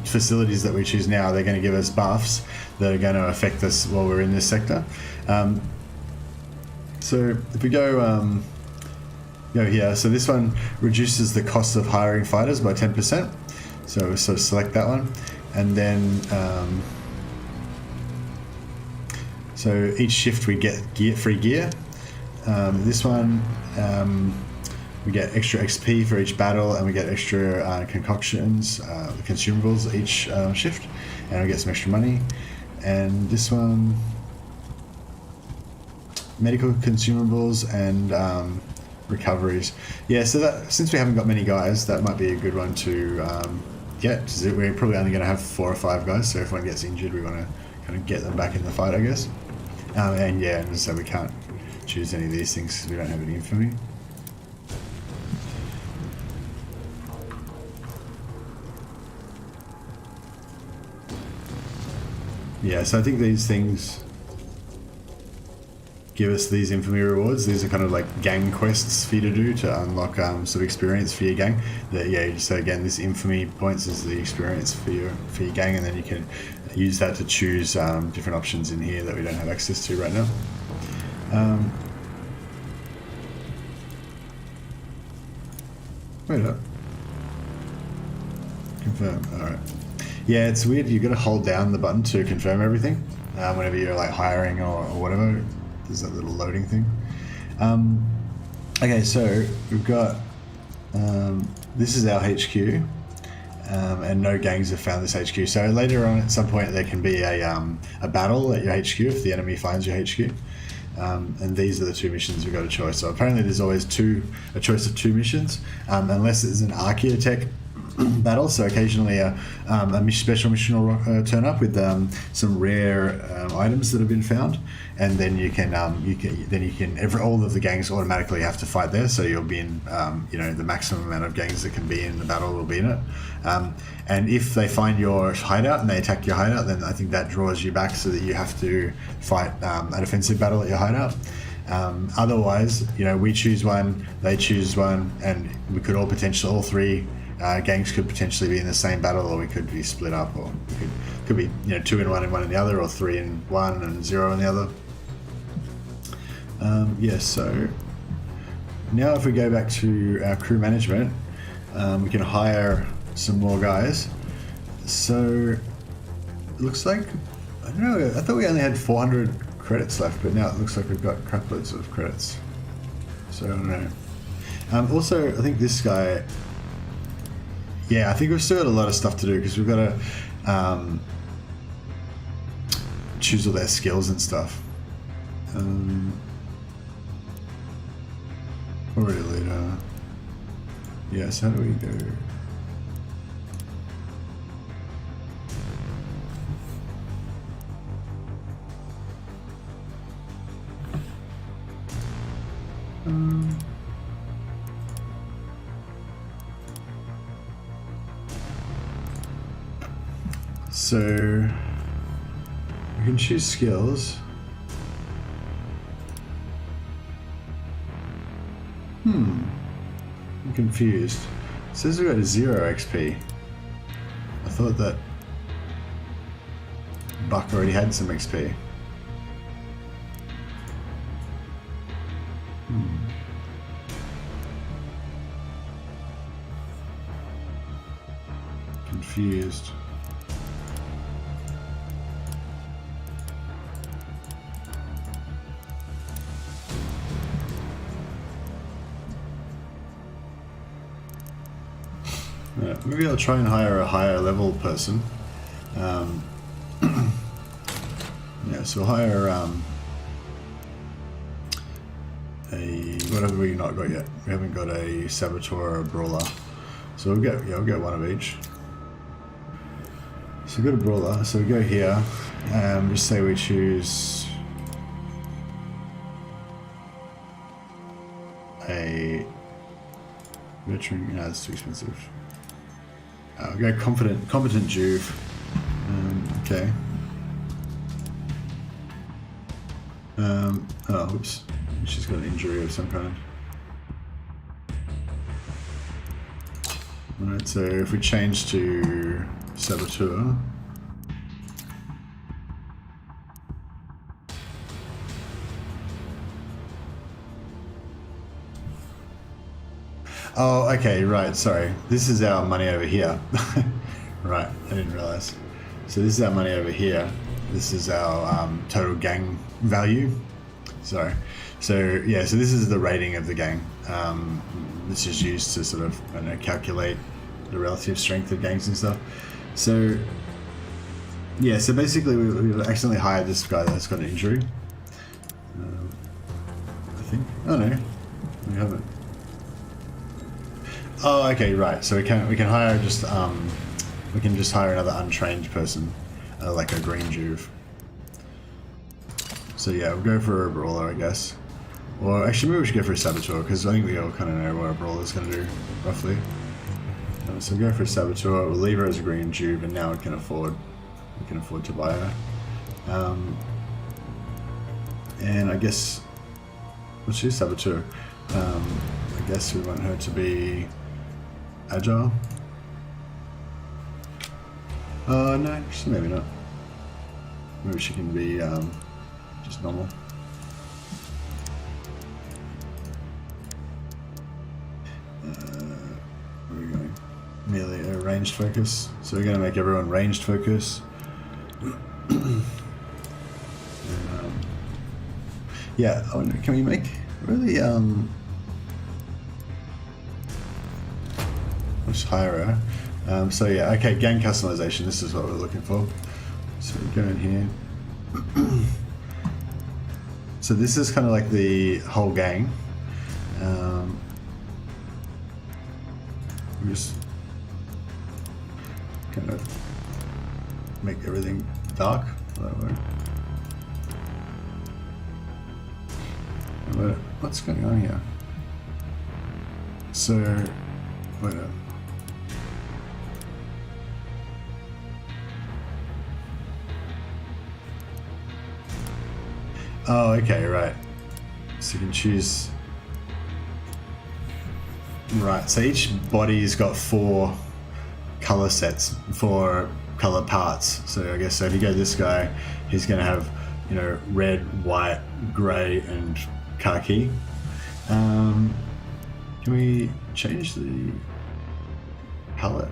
facilities that we choose now, they're going to give us buffs that are going to affect us while we're in this sector. So if we go here, so this one reduces the cost of hiring fighters by 10%. So select that one, and then so each shift we get free gear. This one we get extra XP for each battle, and we get extra concoctions, consumables each shift, and we get some extra money. And this one, medical consumables and recoveries. Yeah, so that, since we haven't got many guys, that might be a good one to get. We're probably only going to have 4 or 5 guys, so if one gets injured, we want to kind of get them back in the fight, I guess. And so we can't choose any of these things because we don't have any infamy. Yeah, so I think these things give us these infamy rewards. These are kind of like gang quests for you to do to unlock sort of experience for your gang. So again, this infamy points is the experience for your gang, and then you can use that to choose different options in here that we don't have access to right now. Wait up. Confirm. All right. Yeah, it's weird. You've got to hold down the button to confirm everything whenever you're like hiring or whatever. There's that little loading thing. Okay, so we've got this is our HQ, and no gangs have found this HQ. So later on, at some point, there can be a battle at your HQ if the enemy finds your HQ. And these are the 2 missions we've got a choice. So apparently, there's always a choice of 2 missions, unless it's an archaeotech battle. So occasionally a special mission will turn up with some rare items that have been found, and then you can all of the gangs automatically have to fight there. So you'll be in the maximum amount of gangs that can be in the battle will be in it. And if they find your hideout and they attack your hideout, then I think that draws you back so that you have to fight a defensive battle at your hideout. Otherwise, we choose one, they choose one, and we could all 3 gangs could potentially be in the same battle, or we could be split up, or we could Could be 2 in one and 1 in the other, or 3 in one and 0 in the other. Yeah, so now if we go back to our crew management, we can hire some more guys. So it looks like, I don't know, I thought we only had 400 credits left, but now it looks like we've got craploads of credits. So I don't know. Also, I think this guy, yeah, I think we've still got a lot of stuff to do, because we've got to choose all their skills and stuff. Already later. Yes, how do we go? So we can choose skills. I'm confused. It says we got 0 XP. I thought that Buck already had some XP. Confused. Maybe I'll try and hire a higher level person. Yeah, so we'll hire what have we not got yet? We haven't got a saboteur or a brawler. So we'll get one of each. So we've got a brawler, so we go here, just say we choose a veteran. No, that's too expensive. We'll go competent Juve. Okay. Oh, oops. She's got an injury of some kind. Alright, so if we change to Saboteur. Oh, okay, right, sorry. This is our money over here. Right, I didn't realize. So this is our money over here. This is our total gang value. Sorry. So, yeah, so this is the rating of the gang. This is used to sort of, I don't know, calculate the relative strength of gangs and stuff. So, yeah, so basically we accidentally hired this guy that's got an injury. I think. Oh, no. We haven't. Oh, okay, right. So we can hire just we can just hire another untrained person, like a green Juve. So yeah, we'll go for a brawler, I guess. Or actually, maybe we should go for a saboteur, because I think we all kind of know what a brawler's going to do, roughly. So we'll go for a saboteur. We'll leave her as a green Juve, and now we can afford to buy her. And I guess let's choose saboteur. I guess we want her to be agile. No, actually maybe not. Maybe she can be just normal. Where are we going? Merely a ranged focus. So we're going to make everyone ranged focus. Yeah, I wonder, can we make really let's hire her. So yeah, okay, gang customization, this is what we're looking for. So we go in here. So this is kind of like the whole gang. We just kind of make everything dark. What's going on here? So, wait up. Oh, okay, right. So you can choose. Right, so each body's got 4 color sets, 4 color parts. So I guess so if you go this guy, he's going to have, you know, red, white, grey, and khaki. Can we change the palette?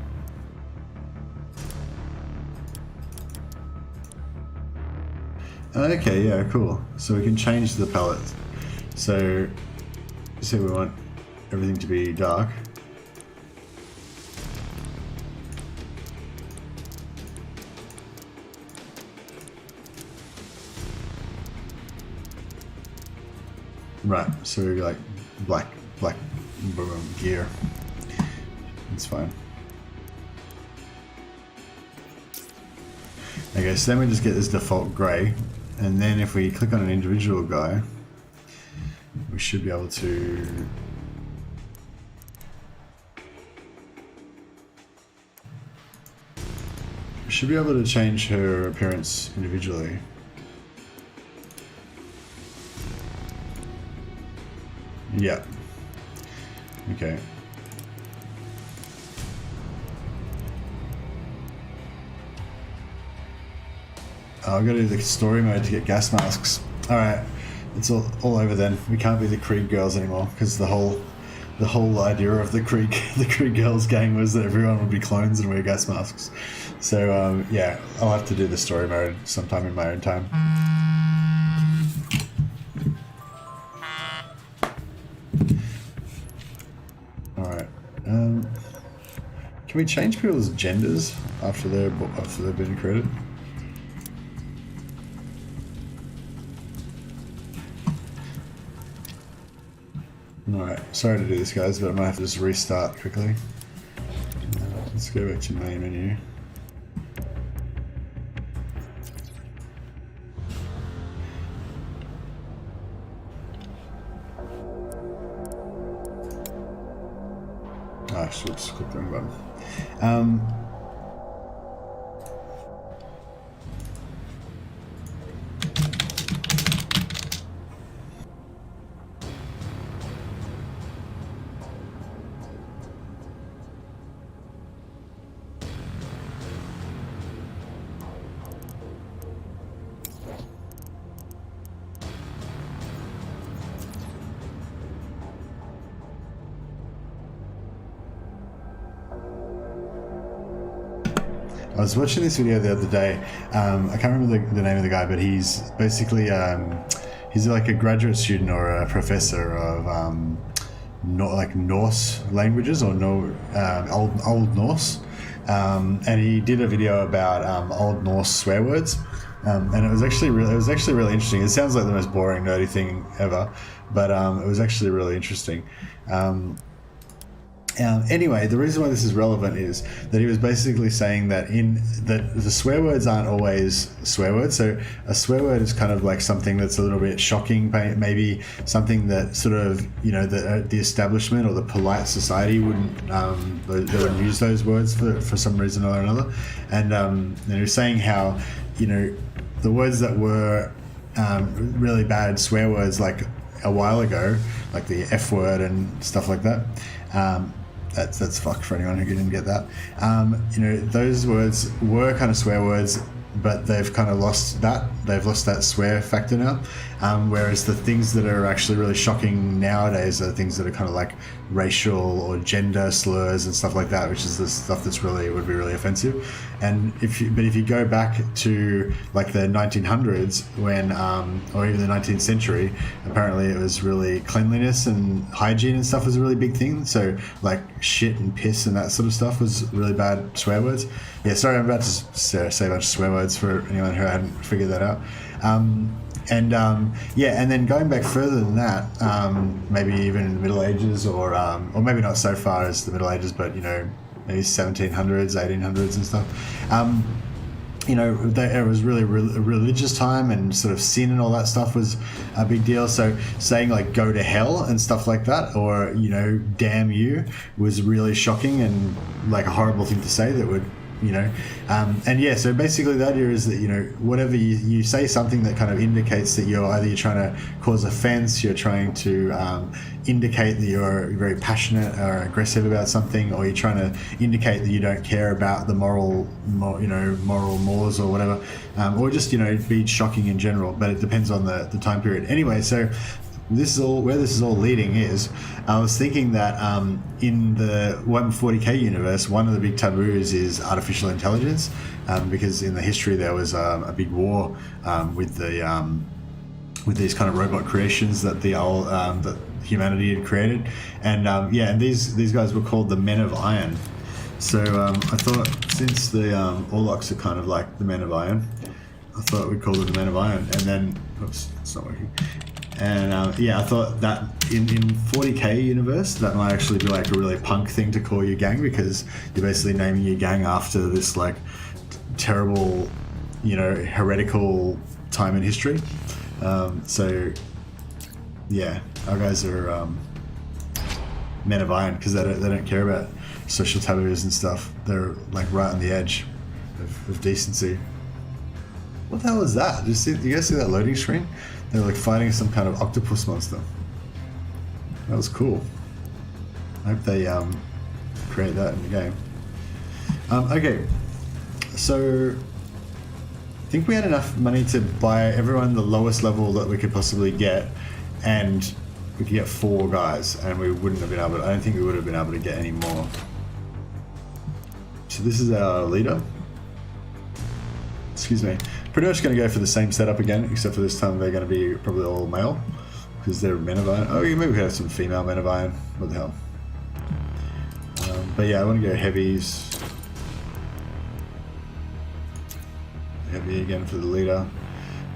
Okay, yeah, cool. So we can change the palette. So say we want everything to be dark. Right, so we like black gear. It's fine. Okay, so then we just get this default grey, and then if we click on an individual guy, we should be able to change her appearance individually. Yeah. Okay. I'll go to the story mode to get gas masks. Alright, it's all over then. We can't be the Krieg girls anymore, because the whole idea of the Krieg girls gang was that everyone would be clones and wear gas masks. So yeah, I'll have to do the story mode sometime in my own time. Alright. Can we change people's genders after they've been created? Alright, sorry to do this guys, but I might have to just restart quickly. Let's go back to main menu. Ah, just click the wrong button. I was watching this video the other day. I can't remember the name of the guy, but he's basically he's like a graduate student or a professor of like Norse languages or Old Norse, and he did a video about Old Norse swear words, and it was actually really interesting. It sounds like the most boring, nerdy thing ever, but it was actually really interesting. Anyway, the reason why this is relevant is that he was basically saying that the swear words aren't always swear words. So a swear word is kind of like something that's a little bit shocking, maybe something that sort of, you know, the establishment or the polite society wouldn't they wouldn't use those words for some reason or another. And he was saying how, you know, the words that were really bad swear words like a while ago, like the F word and stuff like that. That's fuck for anyone who didn't get that. You know, those words were kind of swear words, but they've kind of lost that. They've lost that swear factor now. Whereas the things that are actually really shocking nowadays are things that are kind of like racial or gender slurs and stuff like that, which is the stuff that's would be really offensive. And if you go back to like the 1900s when, or even the 19th century, apparently it was really cleanliness and hygiene and stuff was a really big thing. So like shit and piss and that sort of stuff was really bad swear words. Yeah, sorry, I'm about to say a bunch of swear words for anyone who hadn't figured that out. Yeah, and then going back further than that, maybe even in the Middle Ages, or maybe not so far as the Middle Ages, but you know, maybe 1700s, 1800s, and stuff. You know, it was really a religious time, and sort of sin and all that stuff was a big deal. So saying like "go to hell" and stuff like that, or you know, "damn you," was really shocking and like a horrible thing to say that would you know. And yeah, so basically the idea is that, you know, whatever you say something that kind of indicates that you're trying to cause offense, you're trying to indicate that you're very passionate or aggressive about something, or you're trying to indicate that you don't care about the moral mores or whatever, or just, you know, be shocking in general, but it depends on the time period. Anyway, so this is all leading is, I was thinking that in the 140k universe, one of the big taboos is artificial intelligence, because in the history there was a big war with these kind of robot creations that that humanity had created, and and these guys were called the Men of Iron. So I thought, since the Orlocks are kind of like the Men of Iron, I thought we'd call them the Men of Iron, and then oops, it's not working. And I thought that in 40k universe, that might actually be like a really punk thing to call your gang, because you're basically naming your gang after this like terrible, you know, heretical time in history. So yeah, our guys are Men of Iron, because they don't care about social taboos and stuff. They're like right on the edge of decency. What the hell is that? Do you guys see that loading screen? They're like fighting some kind of octopus monster. That was cool. I hope they create that in the game. Okay, so I think we had enough money to buy everyone the lowest level that we could possibly get, and we could get 4 guys, and we wouldn't have been able to, I don't think we would have been able to get any more. So this is our leader. Excuse me. Pretty much going to go for the same setup again, except for this time they're going to be probably all male, because they're Men of Iron. Oh, maybe we could have some female Men of Iron. What the hell? But yeah, I want to go heavies. Heavy again for the leader.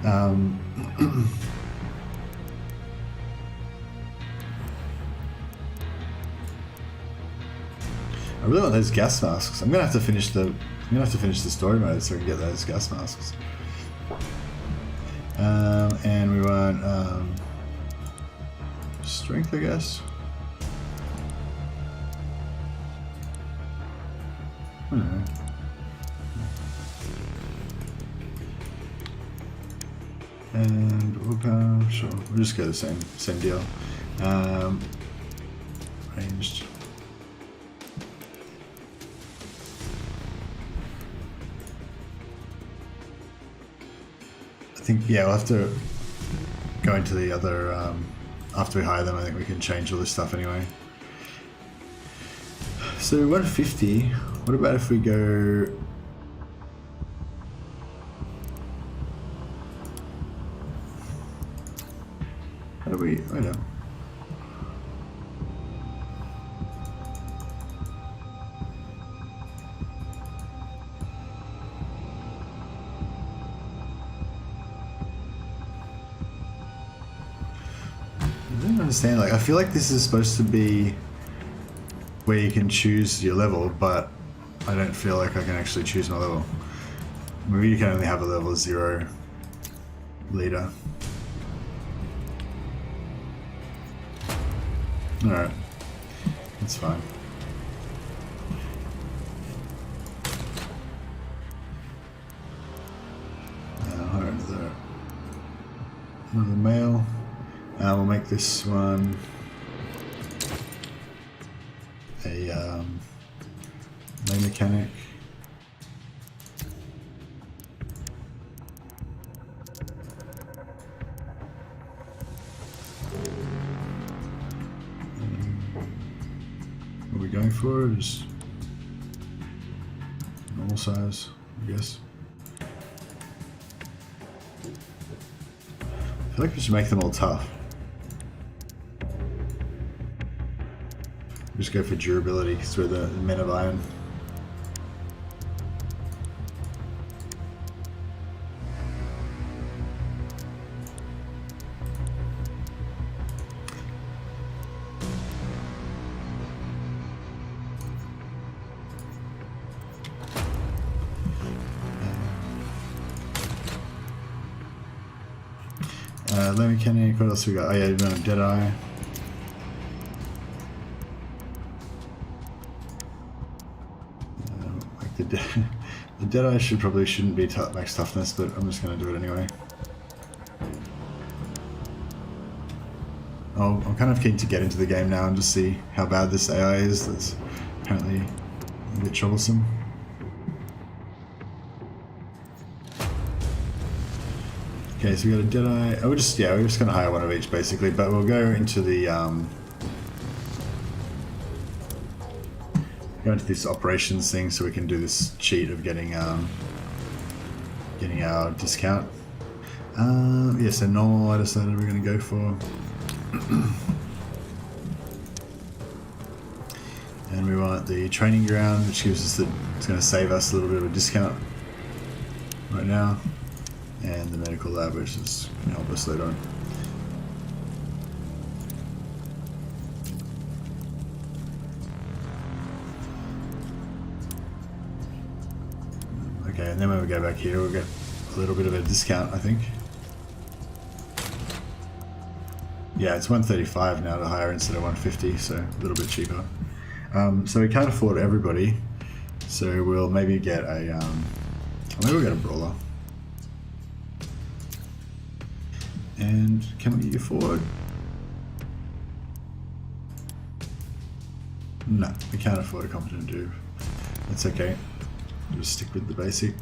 I really want those gas masks. I'm gonna have to finish the story mode so we can get those gas masks. And we want strength, I guess. And willpower, sure. We'll just go the same deal. Ranged. I think, yeah, we'll have to go into the other, after we hire them. I think we can change all this stuff anyway. So 150, what about if we go... How do we, I know. I don't understand, like, I feel like this is supposed to be where you can choose your level, but I don't feel like I can actually choose my level. Maybe you can only have a level 0 leader. Alright, that's fine. Another male. We'll make this one a main mechanic. What are we going for? Just normal size, I guess. I feel like we should make them all tough. Just go for durability because we're the Men of Iron. Let mechanic, what else we got? Oh yeah, we've got a Deadeye. the Deadeye shouldn't be max toughness, but I'm just going to do it anyway. Oh, I'm kind of keen to get into the game now and just see how bad this AI is. That's apparently a bit troublesome. Okay, so we got a Deadeye. Oh, we're just going to hire one of each basically, but we'll go into the go into this operations thing so we can do this cheat of getting our discount. Yeah, so normal I decided we're going to go for. And we want the training ground, which gives us it's going to save us a little bit of a discount right now. And the medical lab, which is going to help us later on. Okay, and then when we go back here, we'll get a little bit of a discount, I think. Yeah, it's 135 now to hire instead of 150, so a little bit cheaper. So we can't afford everybody, so we'll maybe get a maybe we'll get a brawler. And can we afford? No, we can't afford a competent dude. That's okay. Just stick with the basic.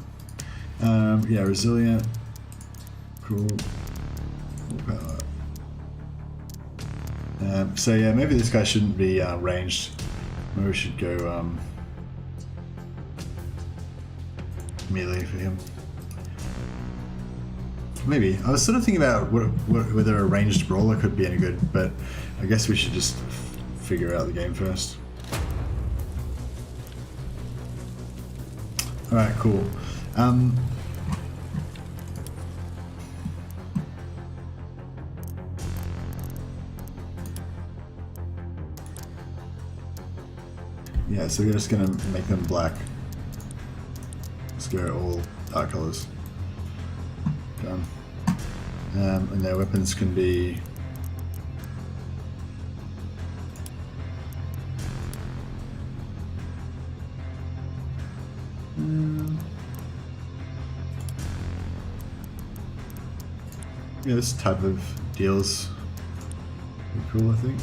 Yeah, resilient. Cool. So yeah, maybe this guy shouldn't be ranged. Maybe we should go melee for him. Maybe. I was sort of thinking about whether a ranged brawler could be any good, but I guess we should just figure out the game first. Alright, cool. Yeah, so we're just gonna make them black. Let's go all dark colors. Done. And their weapons can be yeah, this type of deals pretty cool, I think.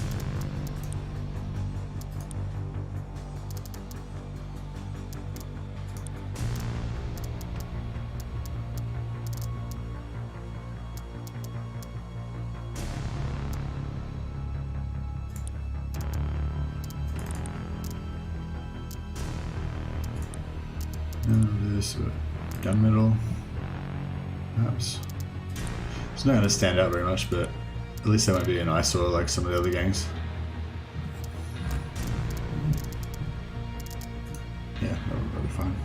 This gunmetal, perhaps. It's not going to stand out very much, but at least that won't be an eyesore like some of the other gangs. Yeah, that'll be fine.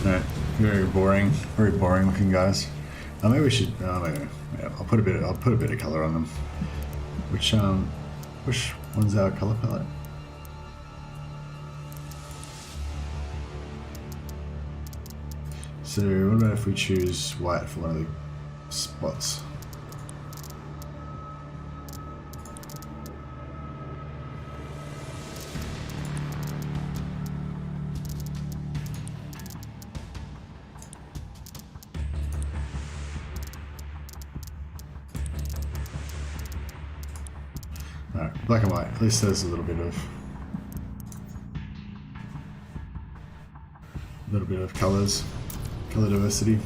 Alright, very boring looking guys. Maybe we should. Maybe, yeah, I'll put a bit of color on them. Which one's our color palette? So what about if we choose white for one of the spots? Alright, black and white. At least there's a little bit of colors, color diversity.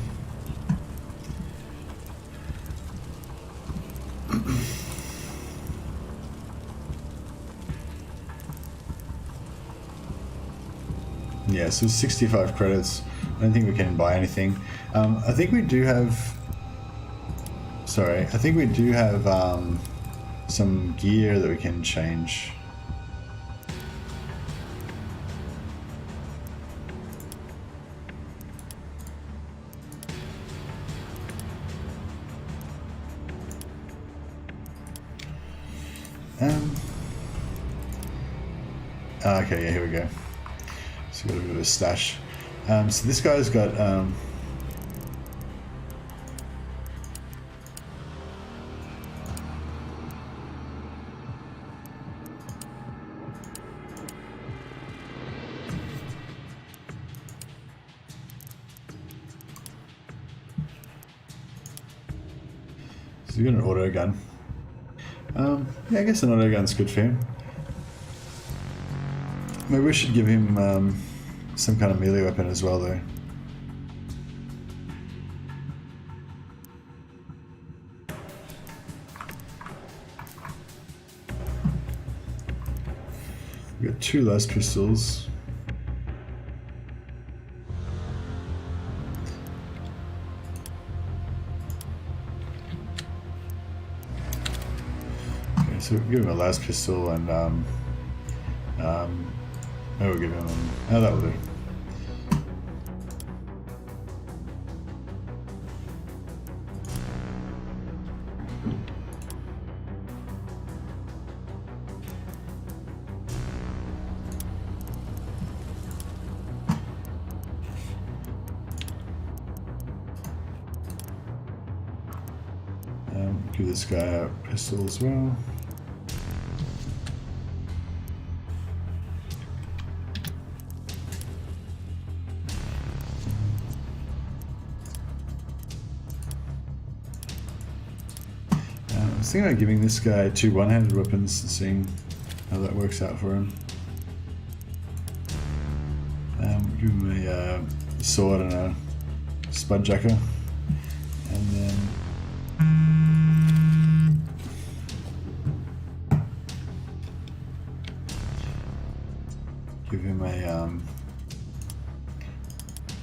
Yeah, so 65 credits. I don't think we can buy anything. I think we do have. Sorry, I think we do have some gear that we can change. Okay, yeah, here we go. So we got a bit of a stash. So this guy's got so he's got an auto gun. Yeah, I guess an auto gun's good for him. Maybe we should give him some kind of melee weapon as well, though. We've got 2 last pistols. Okay, so we'll give him a last pistol and maybe we'll give him oh, that will do. Give this guy a pistol as well. I was thinking about giving this guy 2 one-handed weapons and seeing how that works out for him. Give him a sword and a spudjacker, and then give him a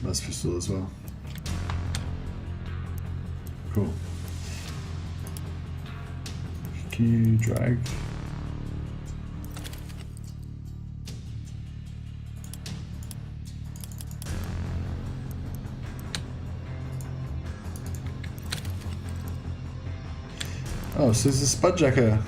last pistol as well. Cool. Can you drag? Oh, so there's a spudjacker.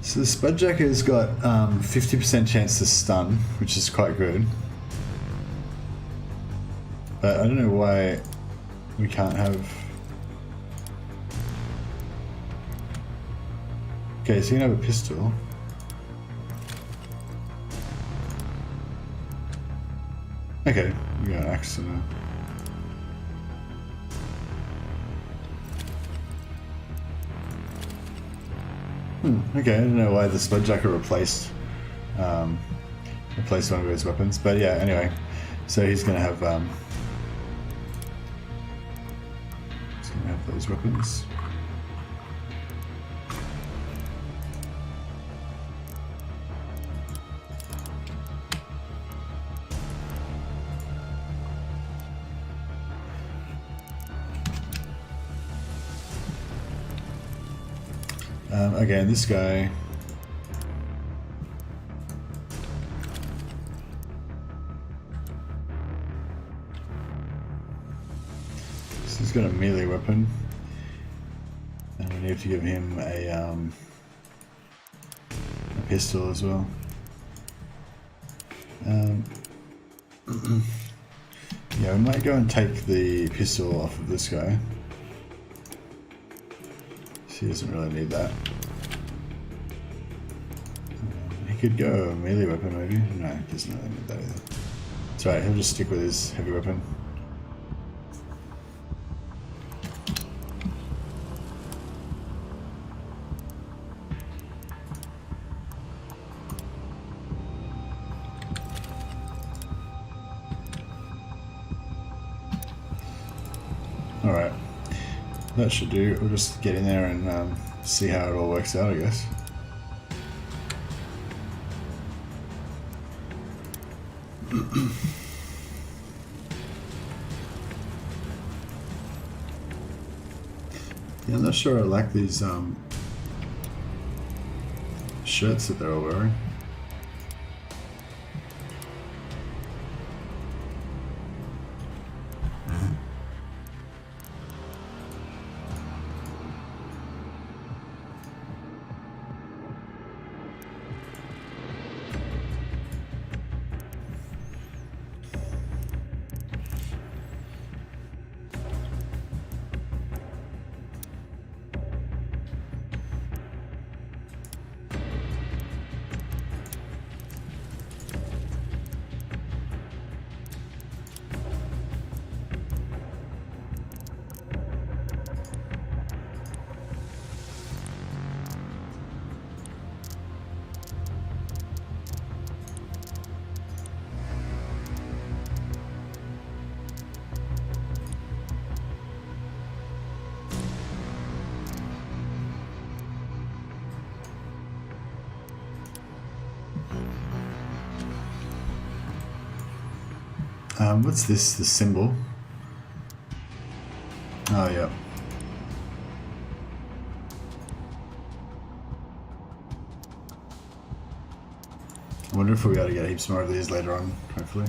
So the spudjacker's got 50% chance to stun, which is quite good. But I don't know why we can't have... Okay, so you can have a pistol. Okay, we got an axe and a... Okay, I don't know why the spudjacker replaced one of his weapons, but yeah, anyway, so he's gonna have those weapons. Again, this guy. So he's got a melee weapon, and we need to give him a pistol as well. Yeah, we might go and take the pistol off of this guy. He doesn't really need that. He could go a melee weapon maybe. No, he doesn't really need that either. It's alright, he'll just stick with his heavy weapon. Alright. That should do. We'll just get in there and see how it all works out, I guess. Yeah, I'm not sure I like these shirts that they're all wearing. What's this? The symbol? Oh, yeah. I wonder if we'll be able to get heaps more of these later on, hopefully.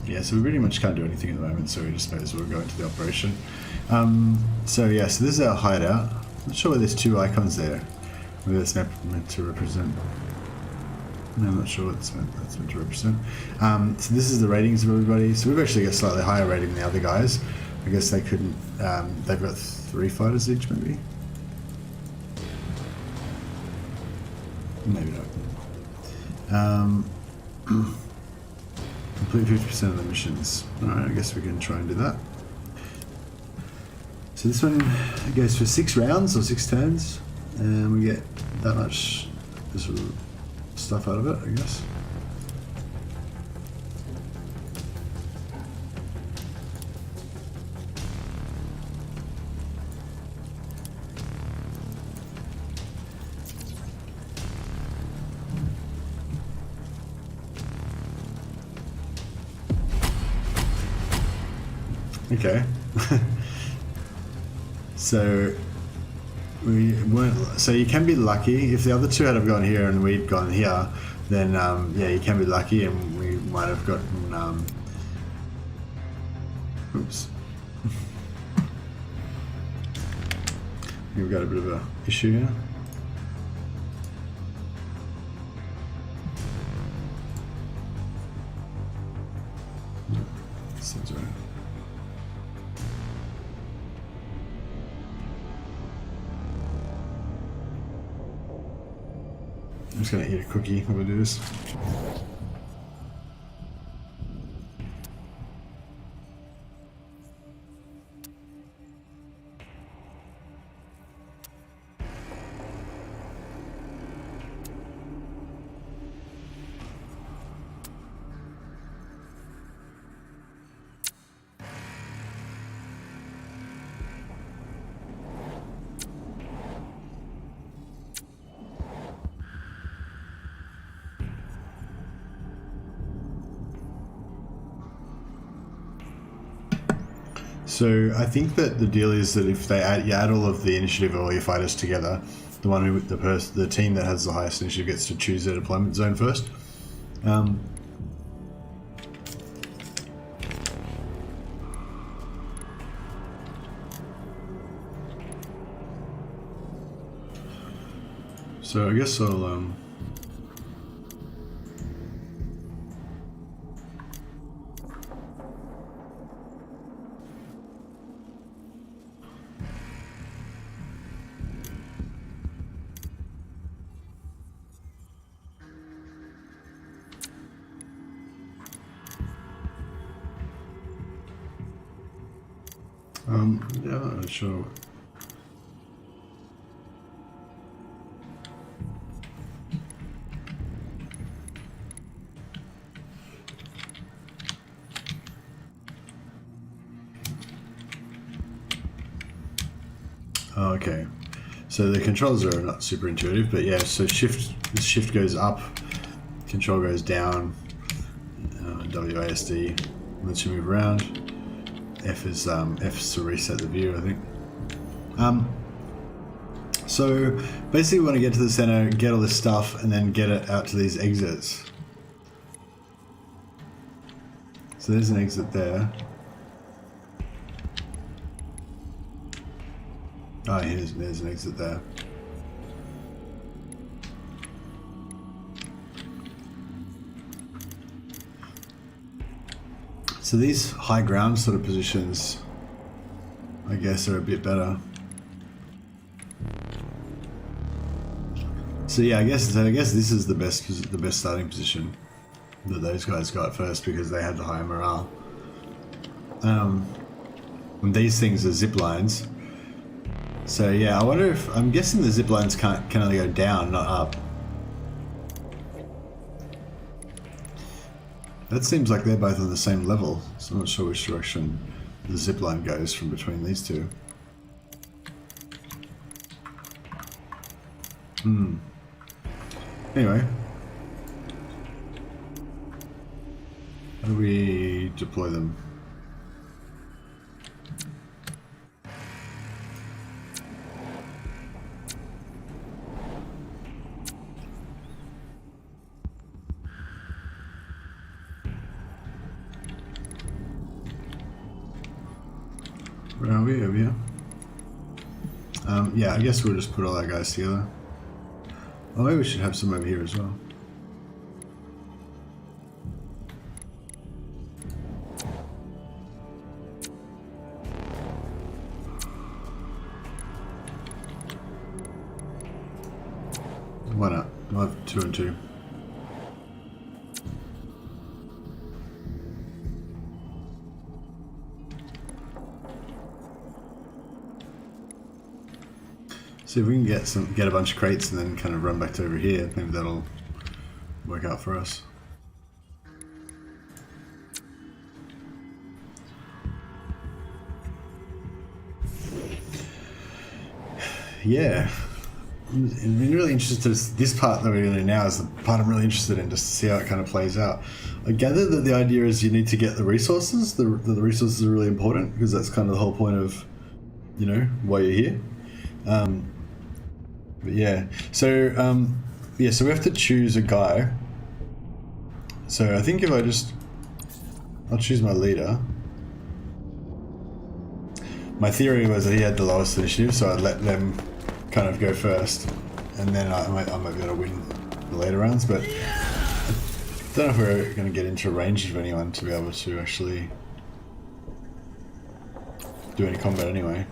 Yeah, so we pretty much can't do anything at the moment, so we just may as well go into the operation. So yeah, so this is our hideout. I'm not sure why there's two icons there. Maybe that's meant to represent... No, I'm not sure what that's meant to represent. So this is the ratings of everybody. So we've actually got a slightly higher rating than the other guys. I guess they couldn't... they've got 3 fighters each, maybe? Maybe not. Complete 50% of the missions. Alright, I guess we can try and do that. So this one goes for 6 rounds or 6 turns, and we get that much sort of stuff out of it, I guess. Okay. So we weren't. So you can be lucky if the other two had have gone here and we'd gone here. Then yeah, you can be lucky, and we might have gotten. Oops. We've got a bit of a issue here. Seems right. I'm just gonna eat a cookie while we do this. So I think that the deal is that if they you add all of the initiative or all your fighters together, the one who the team that has the highest initiative gets to choose their deployment zone first. So I guess I'll yeah, I'm not sure. Oh, okay. So the controls are not super intuitive, but yeah, so the shift goes up, control goes down, WASD lets you move around. F is to reset the view, I think. So basically we want to get to the center, get all this stuff, and then get it out to these exits. So there's an exit there. Oh, there's an exit there. So these high ground sort of positions I guess, are a bit better. So yeah, I guess this is the best starting position that those guys got first because they had the higher morale. And these things are zip lines. So yeah, I wonder if I'm guessing the zip lines can only go down, not up. That seems like they're both on the same level, so I'm not sure which direction the zip line goes from between these two. Anyway. How do we deploy them? Where are we? Over here? Yeah, I guess we'll just put all our guys together. Oh, maybe we should have some over here as well. Why not? We'll have 2 and 2. See if we can get a bunch of crates and then kind of run back to over here. Maybe that'll work out for us. Yeah, I'm really interested. This part that we're going to do now is the part I'm really interested in, just to see how it kind of plays out. I gather that the idea is you need to get the resources. The resources are really important because that's kind of the whole point of, you know, why you're here. But yeah, so so we have to choose a guy. So I think if I'll choose my leader. My theory was that he had the lowest initiative, so I'd let them kind of go first, and then I might be able to win the later rounds. But I don't know if we're going to get into range of anyone to be able to actually do any combat anyway.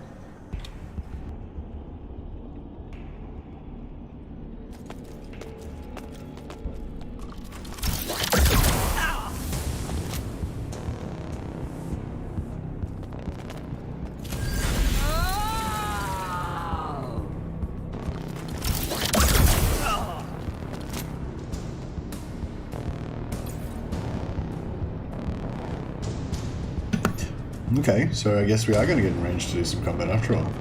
Okay, so I guess we are going to get in range to do some combat after all.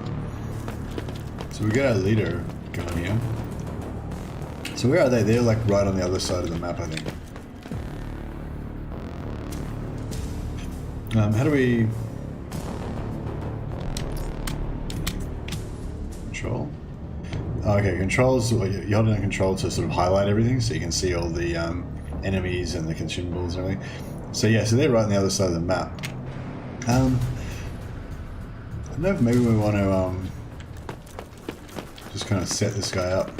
So we got our leader going here. So where are they? They're like right on the other side of the map, I think. How do we... Control? Oh, okay, controls, you're holding on control to sort of highlight everything so you can see all the enemies and the consumables and everything. So yeah, so they're right on the other side of the map. I don't know if maybe we want to just kind of set this guy up.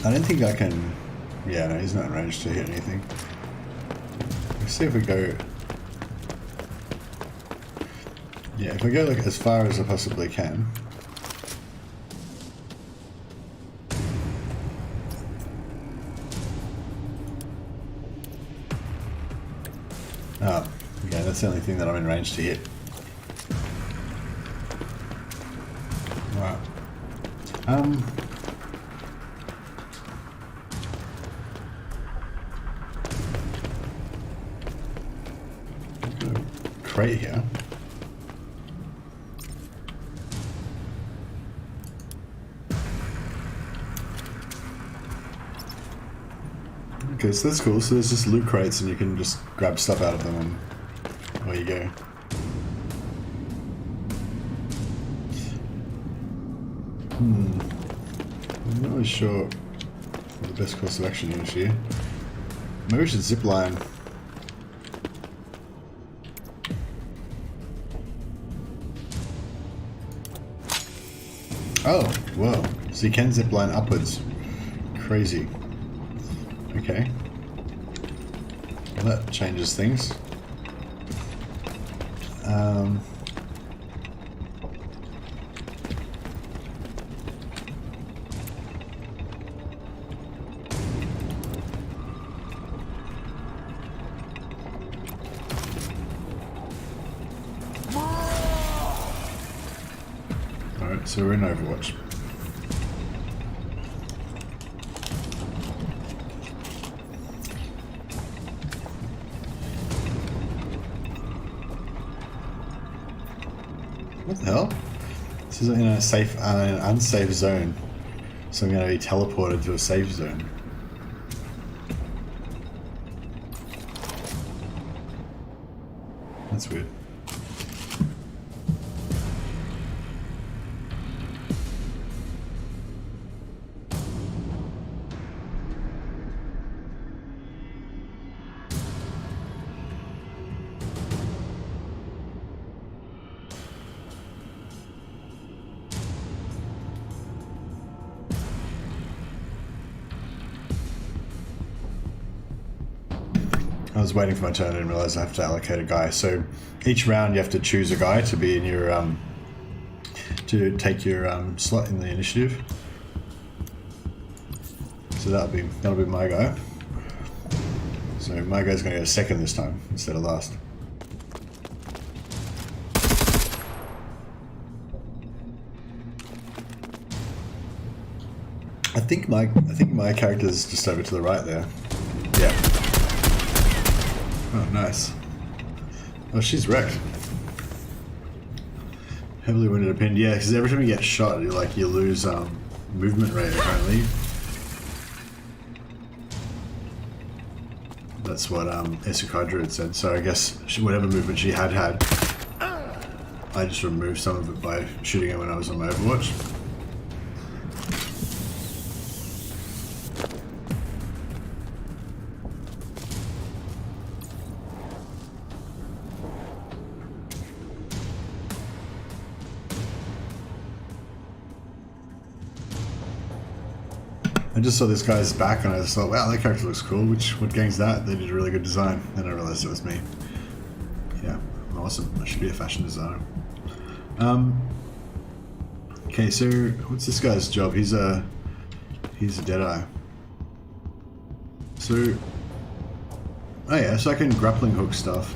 I don't think I can... Yeah, no, he's not in range to hit anything. Let's see if we go... Yeah, if I go like as far as I possibly can. Oh, yeah, that's the only thing that I'm in range to hit. Right. Got a crate here. Okay, so that's cool. So there's just loot crates and you can just grab stuff out of them and away you go. I'm not really sure what the best course of action is here. Maybe we should zip line. Oh, whoa. So you can zip line upwards. Crazy. Okay. that changes things. Alright, so we're in Overwatch. What the hell? This is in a safe, an unsafe zone. So I'm going to be teleported to a safe zone. That's weird. I was waiting for my turn and didn't realize I have to allocate a guy. So each round you have to choose a guy to be in your to take your slot in the initiative. So that'll be my guy. So my guy's going to go second this time instead of last. I think my character's just over to the right there. Yeah. Oh, nice. Oh, she's wrecked. Heavily wounded or pinned. Yeah, because every time you get shot, you lose movement rate, apparently. That's what Esukadra had said. So I guess whatever movement she had, I just removed some of it by shooting her when I was on my Overwatch. I just saw this guy's back and I just thought, wow, that character looks cool. What gang's that? They did a really good design. Then I realized it was me. Yeah, awesome. I should be a fashion designer. Okay, so what's this guy's job? He's a Deadeye. So, oh yeah, so I can grappling hook stuff.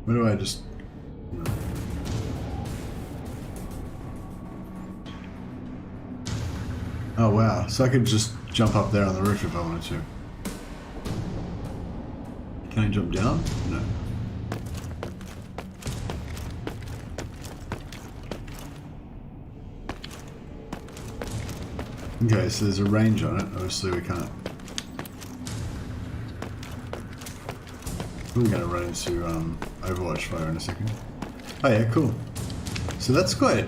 Where do I just... No. Oh wow, so I could just jump up there on the roof if I wanted to. Can I jump down? No. Okay, so there's a range on it. Obviously we can't. We're going to run into Overwatch fire in a second. Oh yeah, cool. So that's quite...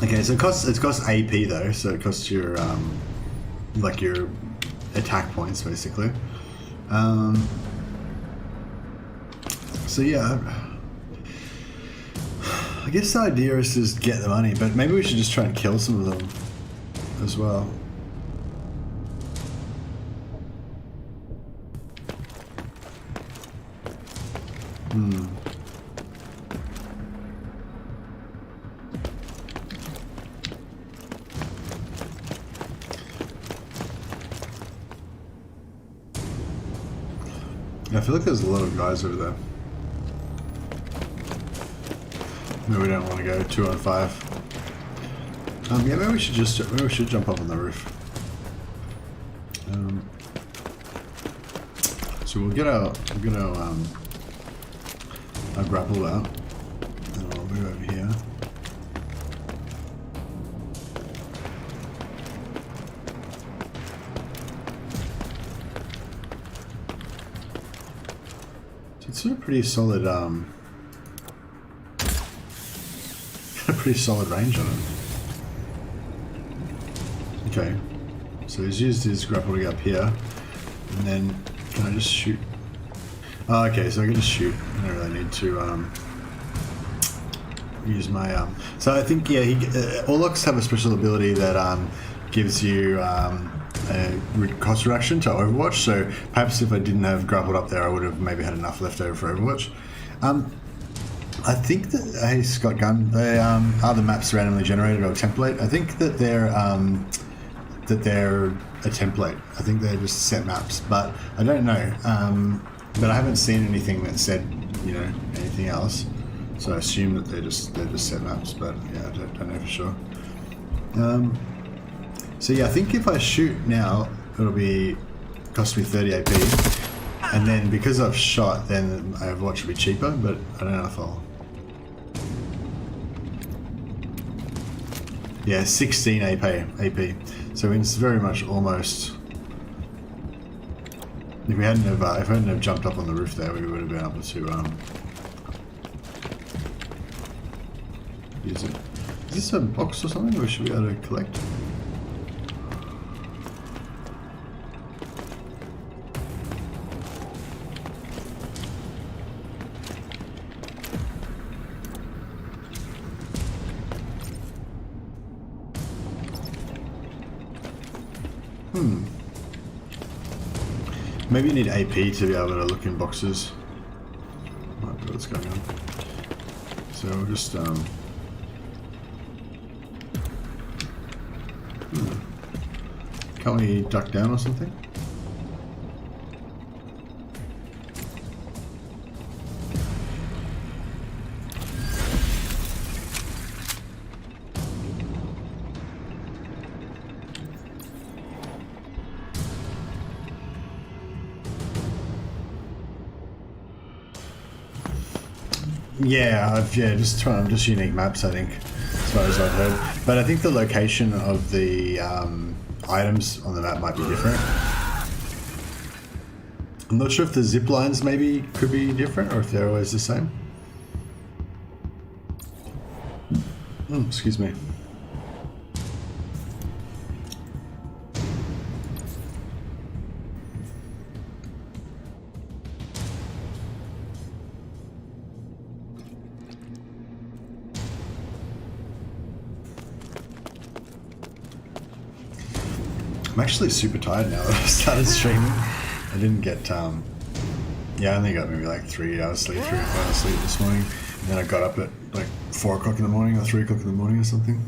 Okay, so it costs AP though, so it costs your like your attack points basically. So yeah, I guess the idea is to just get the money, but maybe we should just try and kill some of them as well. I feel like there's a lot of guys over there. Maybe we don't want to go 2 on 5. Yeah, maybe we should jump up on the roof. So we'll get our grapple out, and we'll move over here. It's a pretty solid, pretty solid range on it. Okay, so he's used his grapple to get up here, and then can I just shoot? Oh, okay, so I can just shoot. I don't really need to use my so I think yeah, Orlocks have a special ability that gives you cost reduction to Overwatch. So perhaps if I didn't have grappled up there, I would have maybe had enough left over for Overwatch. I think that, hey Scott Gunn, they are the maps randomly generated or template. I think that they're a template. I think they're just set maps, but I don't know. But I haven't seen anything that said, you know, anything else. So I assume that they're just set maps, but yeah, I don't know for sure. So yeah, I think if I shoot now, it'll cost me 30 AP, and then because I've shot, then Overwatch will be cheaper. But I don't know if I'll. Yeah, 16 AP. So it's very much almost. If I hadn't have jumped up on the roof there, we would have been able to use it. Is this a box or something, or should we be able to collect? Maybe you need AP to be able to look in boxes. Might be what's going on. So we'll just Can't we duck down or something? Yeah, I'm just unique maps, I think, as far as I've heard. But I think the location of the items on the map might be different. I'm not sure if the zip lines maybe could be different, or if they're always the same. Oh, excuse me. I'm actually super tired now that I started streaming. I didn't get, yeah, I only got maybe like 3 hours sleep, 3 or 4 hours sleep this morning. And then I got up at like 4 o'clock in the morning or 3 o'clock in the morning or something.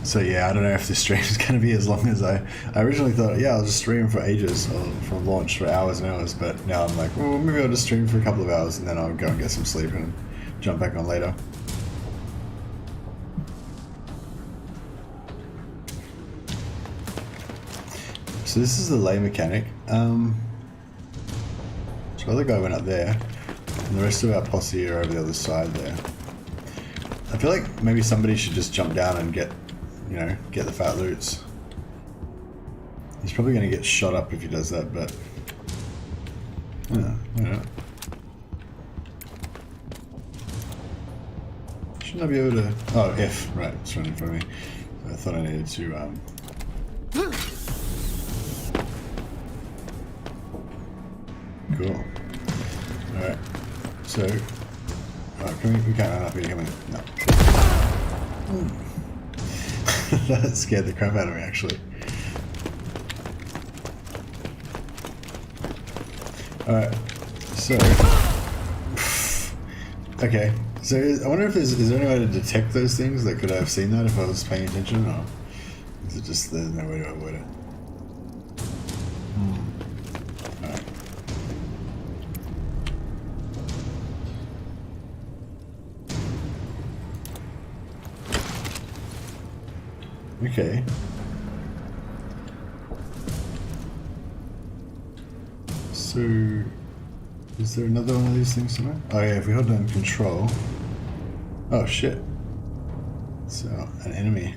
So yeah, I don't know if this stream is going to be as long as I originally thought. Yeah, I'll just stream for ages, or from launch for hours and hours. But now I'm like, well, maybe I'll just stream for a couple of hours and then I'll go and get some sleep and jump back on later. So this is the lay mechanic. So the other guy went up there, and the rest of our posse are over the other side there. I feel like maybe somebody should just jump down and get the fat loots. He's probably going to get shot up if he does that, but yeah. Shouldn't I be able to... Oh, F, right, it's right in front of me. I thought I needed to, Cool. Alright, so... Alright, we can't run up here, can we? No. That scared the crap out of me, actually. Alright, so... Okay. So I wonder if is there any way to detect those things? Like, could I have seen that if I was paying attention, or is it just there's no way to avoid it? Alright. Okay. So is there another one of these things somewhere? Oh yeah, if we hold down control. Oh shit. So, an enemy.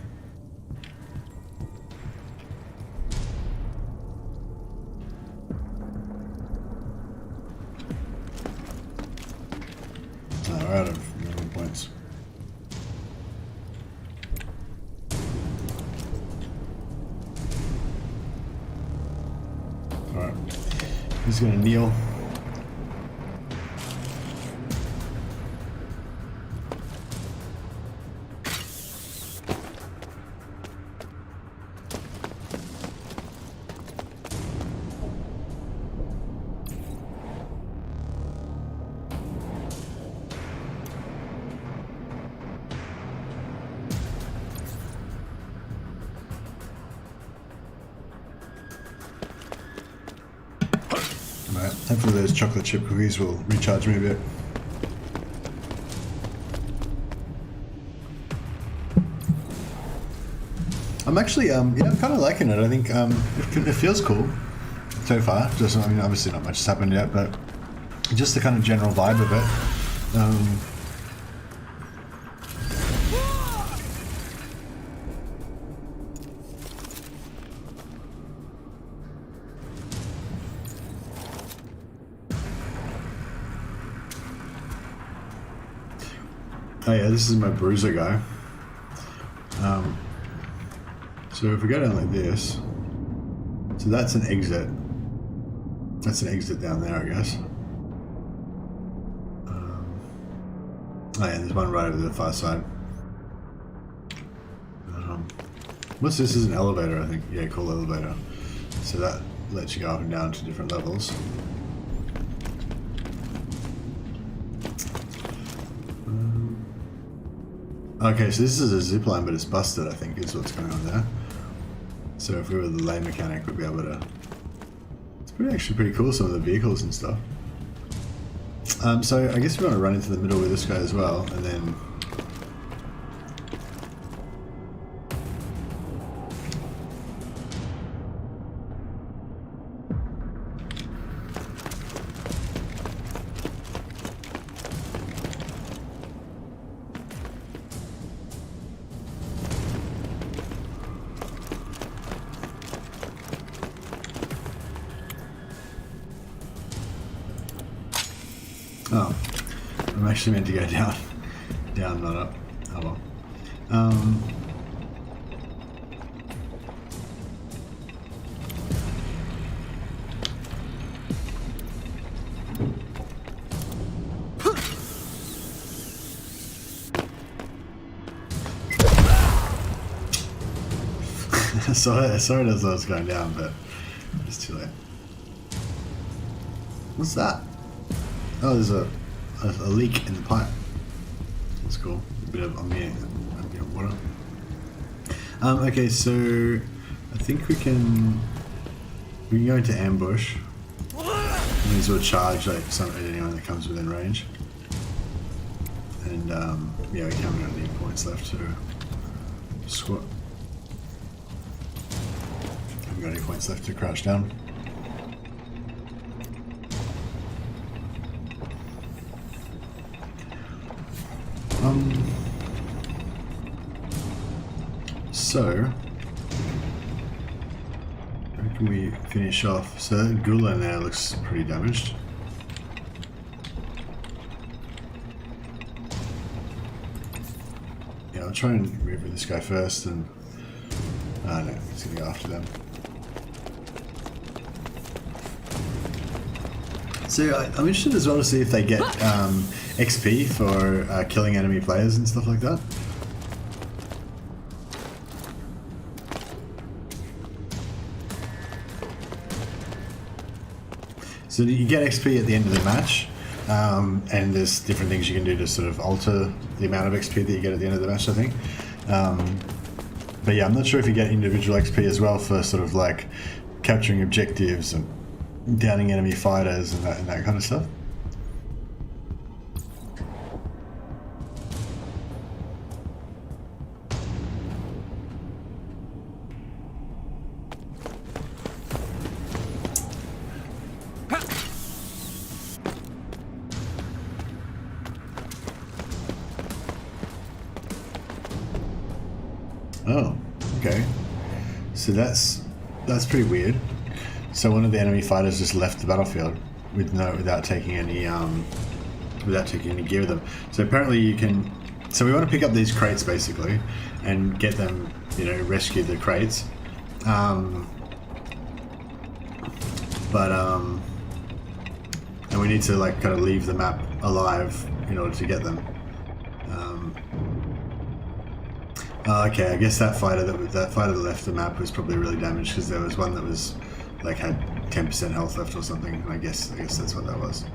Oh, we're out of movement points. Alright. He's gonna kneel. Right. Hopefully those chocolate chip cookies will recharge me a bit. I'm actually, I'm kind of liking it. I think it feels cool so far. Just, I mean, obviously not much has happened yet, but just the kind of general vibe of it. Oh yeah, this is my bruiser guy. So if we go down like this, so that's an exit. That's an exit down there, I guess. Oh yeah, there's one right over the far side. What's this? Is an elevator, I think. Yeah, cool elevator. So that lets you go up and down to different levels. Okay, so this is a zip line, but it's busted, I think, is what's going on there. So if we were the lay mechanic, we'd be able to... It's actually pretty cool, some of the vehicles and stuff. So I guess we want to run into the middle with this guy as well, and then... Oh, I'm actually meant to go down. Down, not up. Oh well. Sorry that's what's going down, but it's too late. What's that? Oh, there's a leak in the pipe. That's cool. A bit of water. Okay, so I think we can go into ambush. And these will charge like anyone that comes within range. And yeah, we haven't got any points left to squat. Haven't got any points left to crouch down. So, how can we finish off? So that Gula now looks pretty damaged. Yeah, I'll try and move with this guy first and... no, he's gonna go after them. So I'm interested as well to see if they get XP for killing enemy players and stuff like that. So you get XP at the end of the match, and there's different things you can do to sort of alter the amount of XP that you get at the end of the match, I think. But yeah, I'm not sure if you get individual XP as well for sort of like capturing objectives and downing enemy fighters and that kind of stuff. Oh, okay. So that's pretty weird. So one of the enemy fighters just left the battlefield without taking any gear with them. So apparently you can. So we want to pick up these crates basically, and get them, rescue the crates. And we need to like kind of leave the map alive in order to get them. Okay, I guess that fighter that left the map was probably really damaged because there was one that was like had 10% health left or something. I guess that's what that was.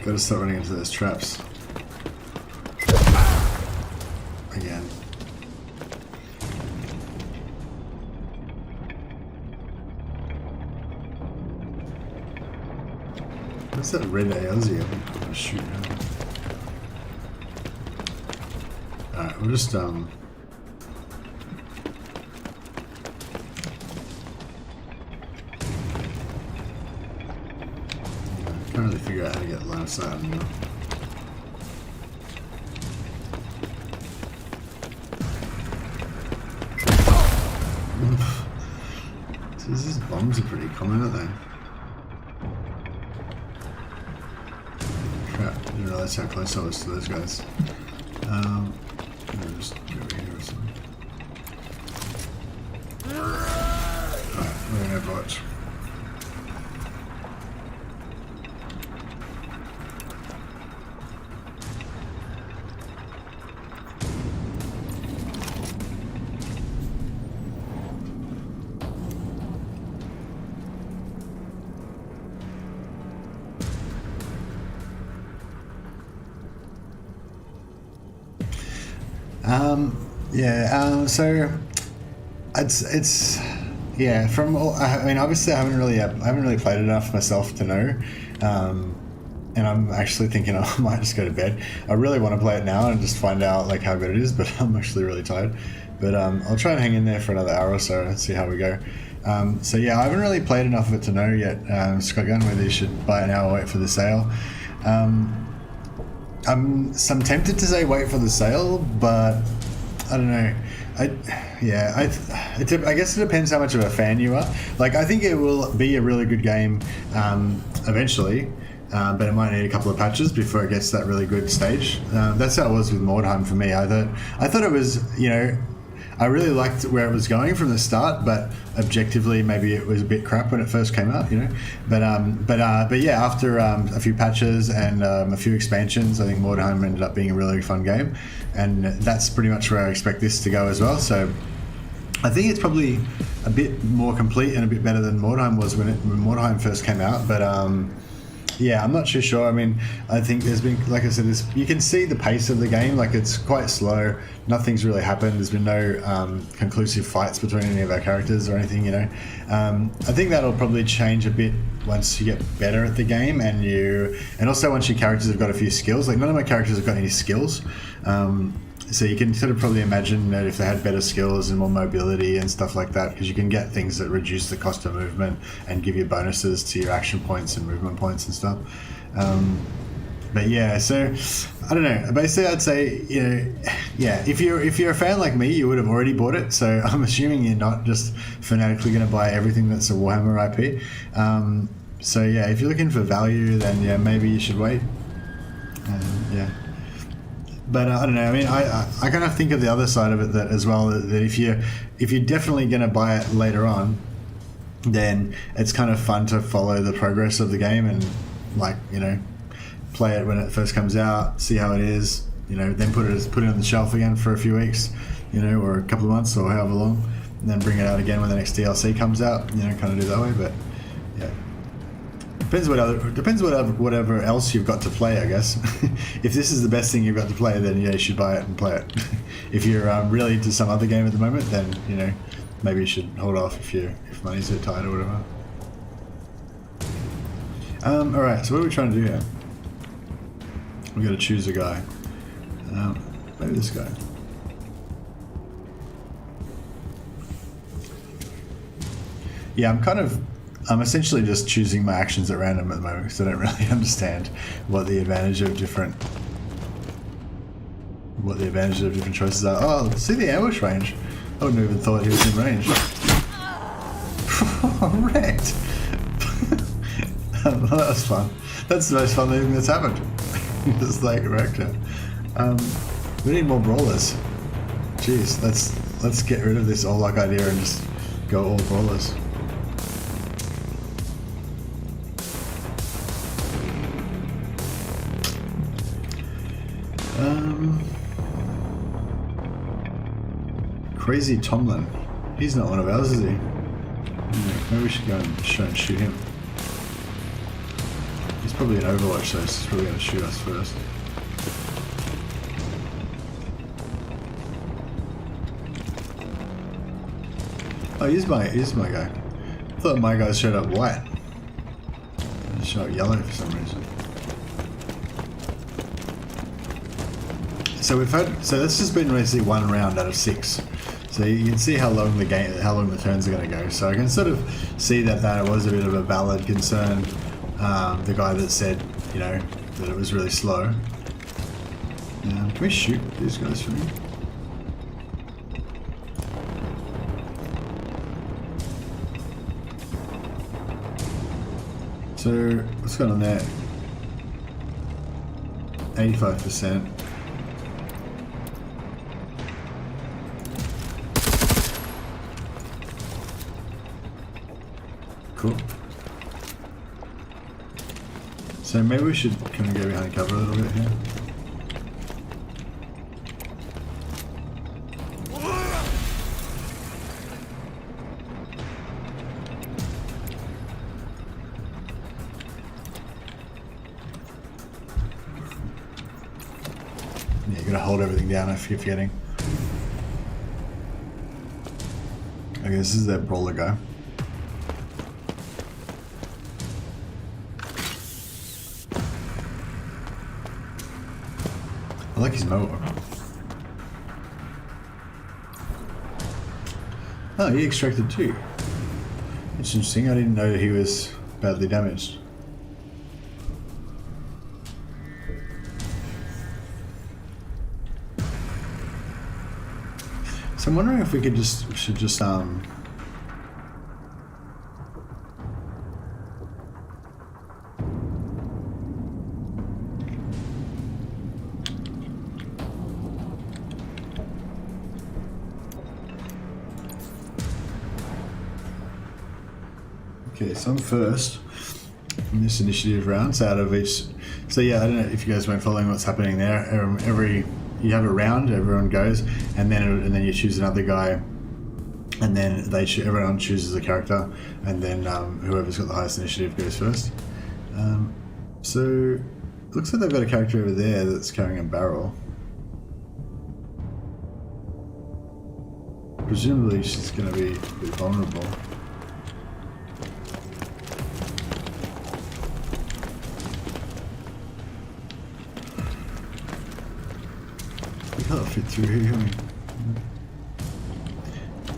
Gotta start running into those traps. Again. What's that red ALZ? I'm gonna shoot now. Alright, we'll just can't really figure out how to get line of sight anymore. These bombs are pretty common, aren't they? Crap, I didn't realize how close I was to those guys. Just go over here or something. Alright, we're in Overwatch. So it's yeah. From all, I mean, obviously, I haven't really played enough myself to know, and I'm actually thinking I might just go to bed. I really want to play it now and just find out like how good it is, but I'm actually really tired. But I'll try and hang in there for another hour or so and see how we go. So yeah, I haven't really played enough of it to know yet, Scott Gunn, whether you should buy it now or wait for the sale. I'm tempted to say wait for the sale, but I don't know. I guess it depends how much of a fan you are. Like, I think it will be a really good game eventually, but it might need a couple of patches before it gets to that really good stage. That's how it was with Mordheim for me. I thought it was, I really liked where it was going from the start, but objectively maybe it was a bit crap when it first came out, But yeah, after a few patches and a few expansions, I think Mordheim ended up being a really fun game, and that's pretty much where I expect this to go as well. So I think it's probably a bit more complete and a bit better than Mordheim was when Mordheim first came out, but yeah, I'm not too sure. I mean, I think there's been, like I said, you can see the pace of the game. Like, it's quite slow. Nothing's really happened. There's been no conclusive fights between any of our characters or anything, I think that'll probably change a bit once you get better at the game, and also once your characters have got a few skills. Like, none of my characters have got any skills. So you can sort of probably imagine that if they had better skills and more mobility and stuff like that, because you can get things that reduce the cost of movement and give you bonuses to your action points and movement points and stuff. But yeah, so I don't know. Basically, I'd say, yeah, if you're a fan like me, you would have already bought it. So I'm assuming you're not just fanatically going to buy everything that's a Warhammer IP. So yeah, if you're looking for value, then yeah, maybe you should wait. Yeah. But I don't know. I mean, I kind of think of the other side of it that as well. That if you're definitely going to buy it later on, then it's kind of fun to follow the progress of the game and, like, play it when it first comes out, see how it is. Then put it on the shelf again for a few weeks, or a couple of months or however long, and then bring it out again when the next DLC comes out. Kind of do that way. But yeah. Depends whatever else you've got to play, I guess. If this is the best thing you've got to play, then yeah, you should buy it and play it. If you're really into some other game at the moment, then maybe you should hold off if money's a bit tight or whatever. All right, so what are we trying to do here? We got to choose a guy. Maybe this guy. Yeah, I'm essentially just choosing my actions at random at the moment because I don't really understand what the advantage of different choices are. Oh, see the ambush range. I wouldn't have even thought he was in range. Wrecked. Well, that was fun. That's the most fun thing that's happened. Just like wrecked him. We need more brawlers. Jeez, let's get rid of this all luck idea and just go all brawlers. Crazy Tomlin. He's not one of ours, is he? Maybe we should go and try and shoot him. He's probably in Overwatch, so he's probably going to shoot us first. Oh, here's my guy. I thought my guy showed up white. He showed up yellow for some reason. So this has been basically 1 round out of 6. So you can see how long the turns are going to go. So I can sort of see that was a bit of a valid concern. The guy that said, you know, that it was really slow. Can we shoot these guys for me? So what's going on there? 85%. Cool. So maybe we should kind of go behind cover a little bit here. Yeah, you gotta hold everything down if you're forgetting. Okay, this is that brawler guy. I like his motor. Oh, he extracted too. It's interesting, I didn't know that he was badly damaged. So I'm wondering if we should just okay, so I'm first in this initiative round. So out of each, so yeah, I don't know if you guys weren't following what's happening there. You have a round, everyone goes, and then you choose another guy, and then everyone chooses a character, and then whoever's got the highest initiative goes first. So it looks like they've got a character over there that's carrying a barrel. Presumably she's going to be a bit vulnerable. Fit through here.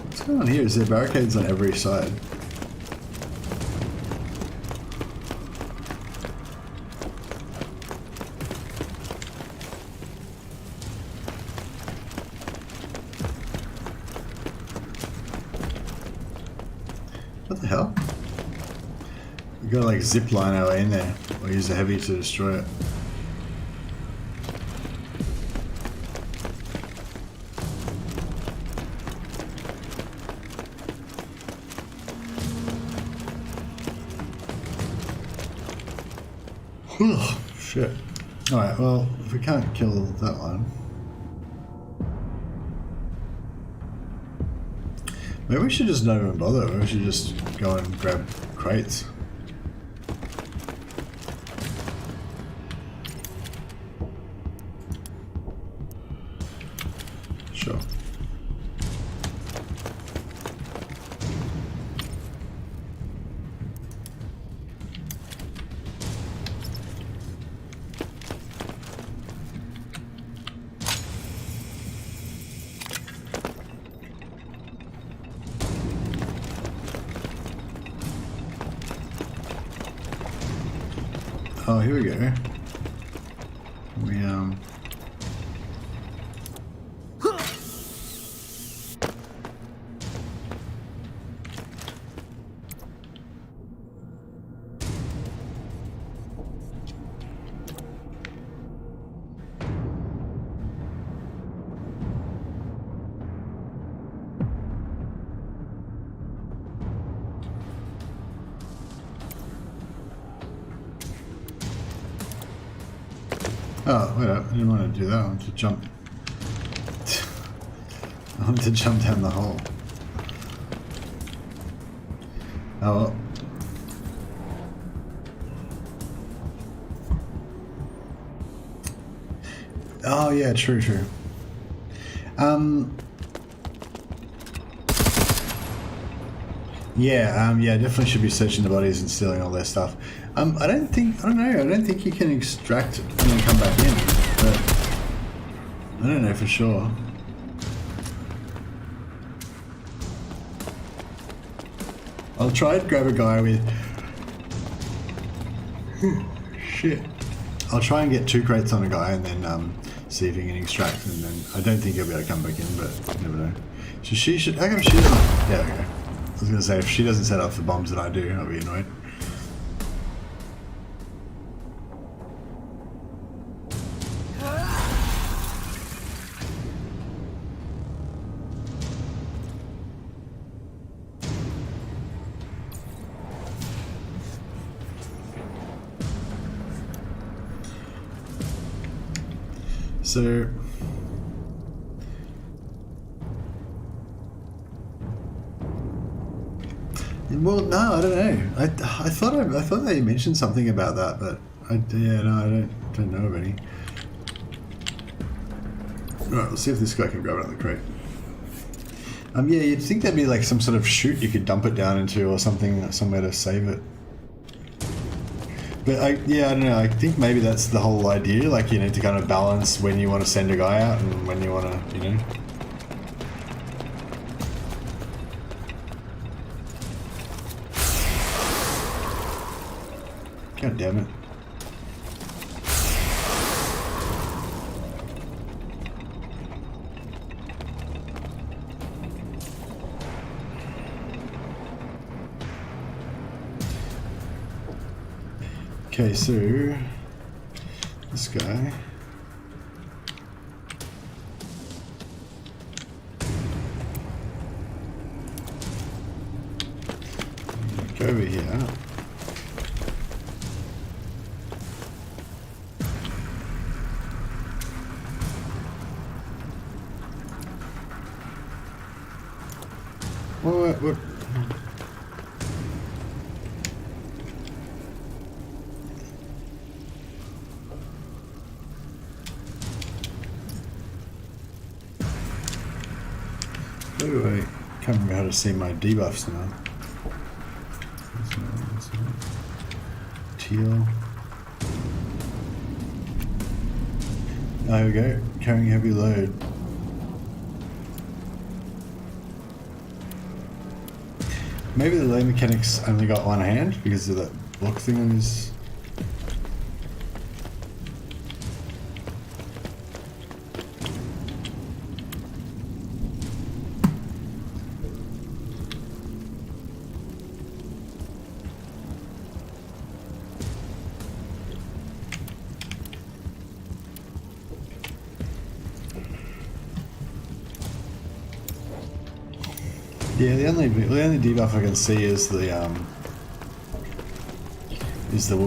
What's going on here? Is there barricades on every side? What the hell? We gotta like zip line our way in there, or use a heavy to destroy it. Shit. Alright, well, if we can't kill that one, maybe we should just not even bother. Maybe we should just go and grab crates. Sure. Oh, here we go. Oh, wait up. I didn't want to do that. I wanted to jump. I wanted to jump down the hole. Oh well. Oh yeah, true. Yeah, definitely should be searching the bodies and stealing all their stuff. I don't think you can extract and then come back in, but I don't know for sure. I'll try and grab a guy with... Shit. I'll try and get 2 crates on a guy and then see if he can extract, and then I don't think he'll be able to come back in, but you never know. So she should... How come she doesn't... Yeah, okay. I was going to say, if she doesn't set off the bombs that I do, I'll be annoyed. So... Well, no, I don't know. I thought they mentioned something about that, but I don't know of any. Alright, let's see if this guy can grab another crate. Yeah, you'd think there'd be like some sort of chute you could dump it down into or something, somewhere to save it. But I don't know. I think maybe that's the whole idea. Like, you need to kind of balance when you want to send a guy out and when you want to, you know. God damn it. Okay, so this guy. Go over here. What? I can't remember how to see my debuffs now. Teal. There we go. Carrying heavy load. Maybe the load mechanic's only got one hand because of that block thing on his... Yeah, the only debuff I can see is the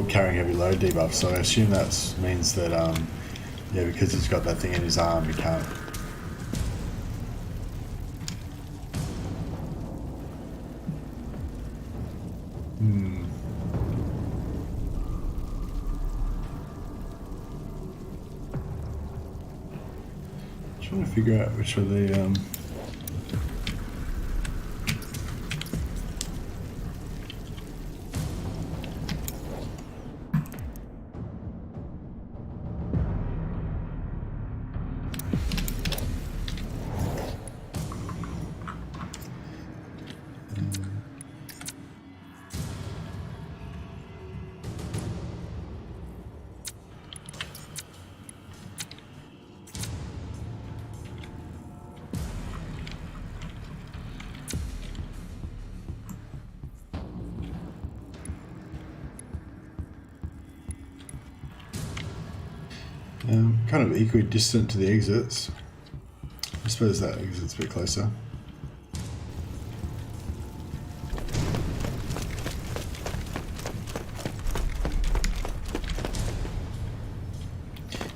carrying heavy load debuff. So I assume that means that yeah, because he's got that thing in his arm, he can't. Trying to figure out which are the kind of equidistant to the exits. I suppose that exit's a bit closer.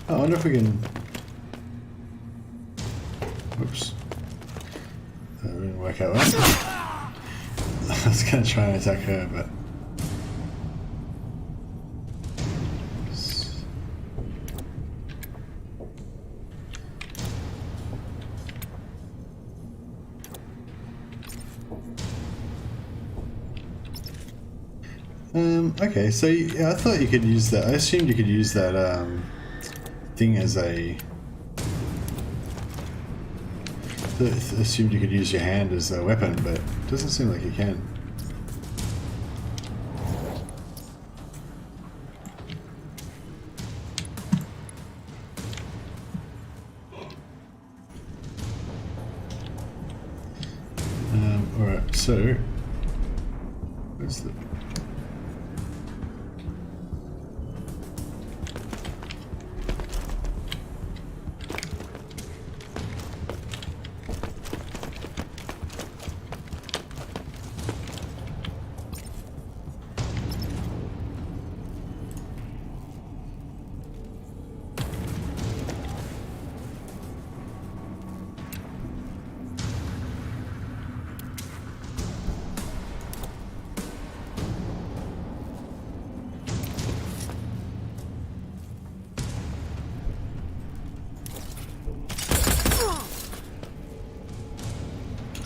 I wonder if we can... Whoops. That didn't work out well. I was going to try and attack her, but... Okay, so yeah, I thought you could use that. I assumed you could use that thing as a. I assumed you could use your hand as a weapon, but it doesn't seem like you can. Alright, so where's the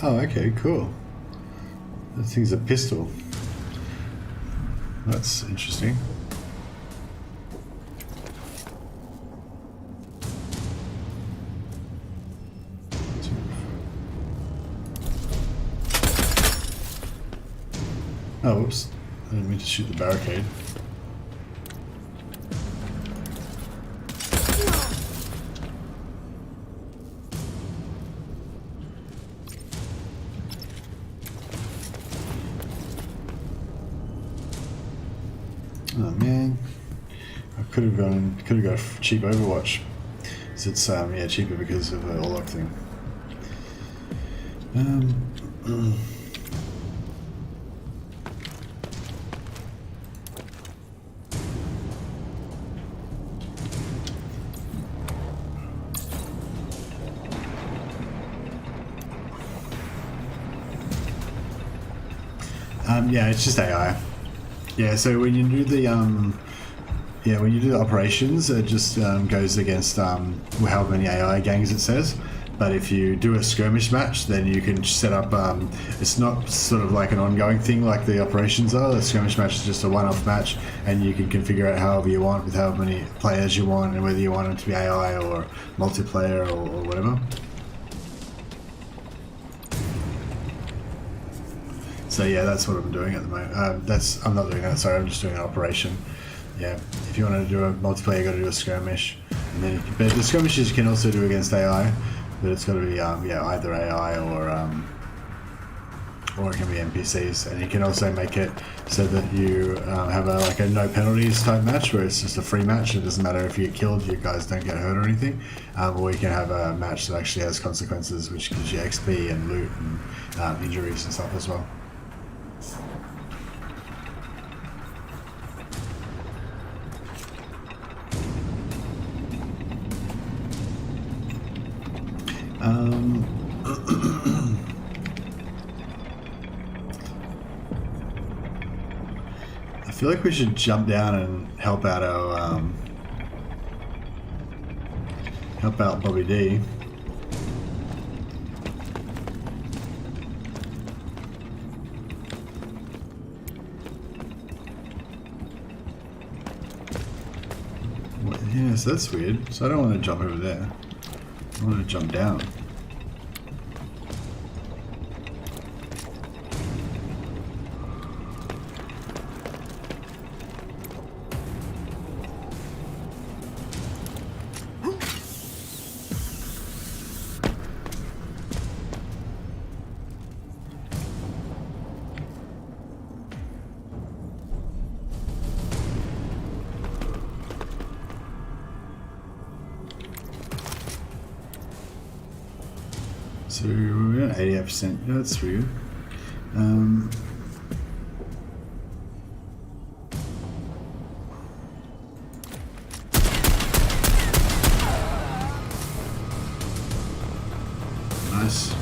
Oh, okay, cool. That thing's a pistol. That's interesting. Oh, whoops. I didn't mean to shoot the barricade. Oh man, I could have got a cheap Overwatch. So it's yeah, cheaper because of the all-lock thing. Yeah, it's just AI. Yeah, so when you do the when you do the operations, it just goes against how many AI gangs it says. But if you do a skirmish match, then you can set up. It's not sort of like an ongoing thing like the operations are. The skirmish match is just a one-off match, and you can configure it however you want with how many players you want, and whether you want it to be AI or multiplayer or whatever. So yeah, that's what I'm doing at the moment. I'm not doing that. Sorry, I'm just doing an operation. Yeah, if you want to do a multiplayer, you got to do a skirmish, and then but the skirmishes you can also do against AI, but it's got to be either AI or it can be NPCs, and you can also make it so that you have a no penalties type match where it's just a free match. It doesn't matter if you get killed, you guys don't get hurt or anything, or you can have a match that actually has consequences, which gives you XP and loot and injuries and stuff as well. I feel like we should jump down and help out our Bobby D. Yeah, so that's weird. So I don't want to jump over there. I want to jump down. So we're at 88%. Yeah, that's weird. Nice.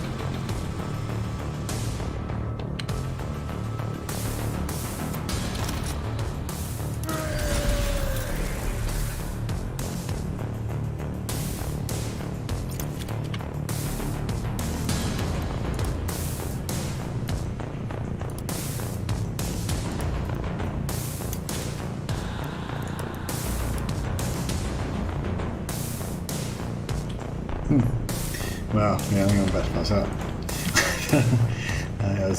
wow. Yeah, I think I'm about to pass out.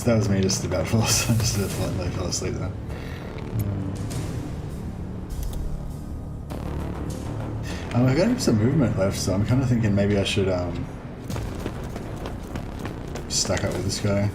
That was me just about to fall asleep there. I've got some movement left, so I'm kind of thinking maybe I should stack up with this guy.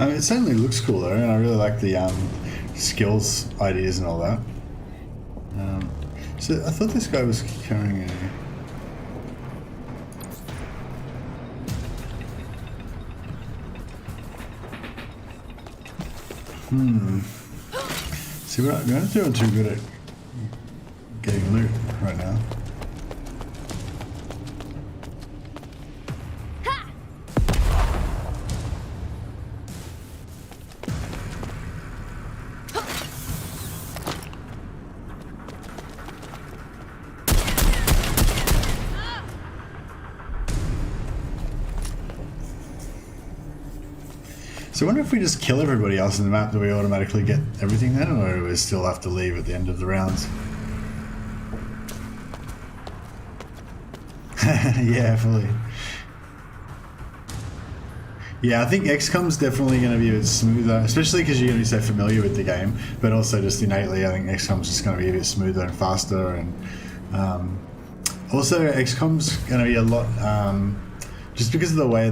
It certainly looks cool though, and I really like the skills ideas and all that. So I thought this guy was carrying a... See, we're not doing too good at getting loot right now. So I wonder if we just kill everybody else in the map, do we automatically get everything then, or do we still have to leave at the end of the rounds? Yeah, fully. Yeah, I think XCOM's definitely going to be a bit smoother, especially because you're going to be so familiar with the game, but also just innately I think XCOM's just going to be a bit smoother and faster, and also XCOM's going to be a lot... just because of the way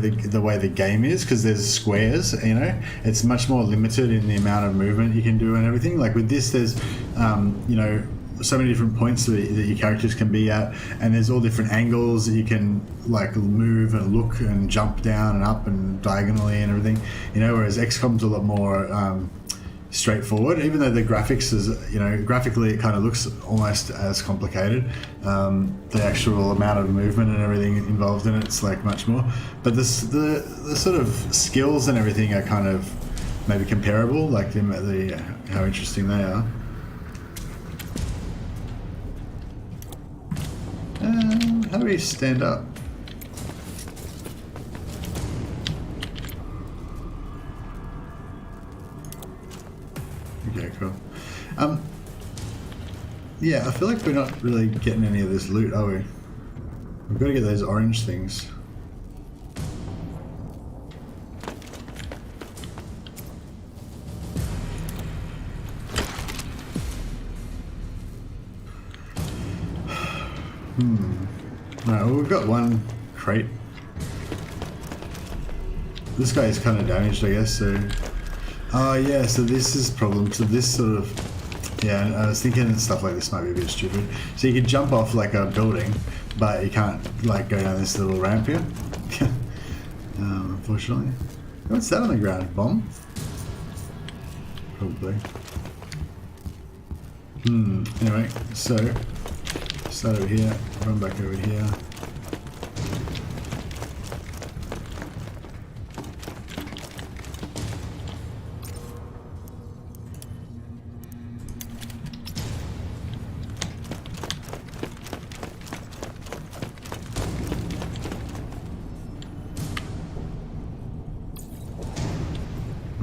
the game is, because there's squares, you know, it's much more limited in the amount of movement you can do and everything. Like with this, there's, you know, so many different points that your characters can be at, and there's all different angles that you can like move and look and jump down and up and diagonally and everything, you know. Whereas XCOM's a lot more straightforward, even though the graphics is, you know, graphically it kind of looks almost as complicated. The actual amount of movement and everything involved in it's like much more, but the sort of skills and everything are kind of maybe comparable, like the how interesting they are. How do we stand up? Okay, cool. Yeah, I feel like we're not really getting any of this loot, are we? We've got to get those orange things. Alright, well, we've got one crate. This guy is kind of damaged, I guess, so... Oh yeah, so this is problem. So this sort of... Yeah, I was thinking that stuff like this might be a bit stupid. So you can jump off like a building, but you can't like go down this little ramp here. Unfortunately. What's that on the ground? Bomb? Probably. Anyway, so... Start over here, run back over here.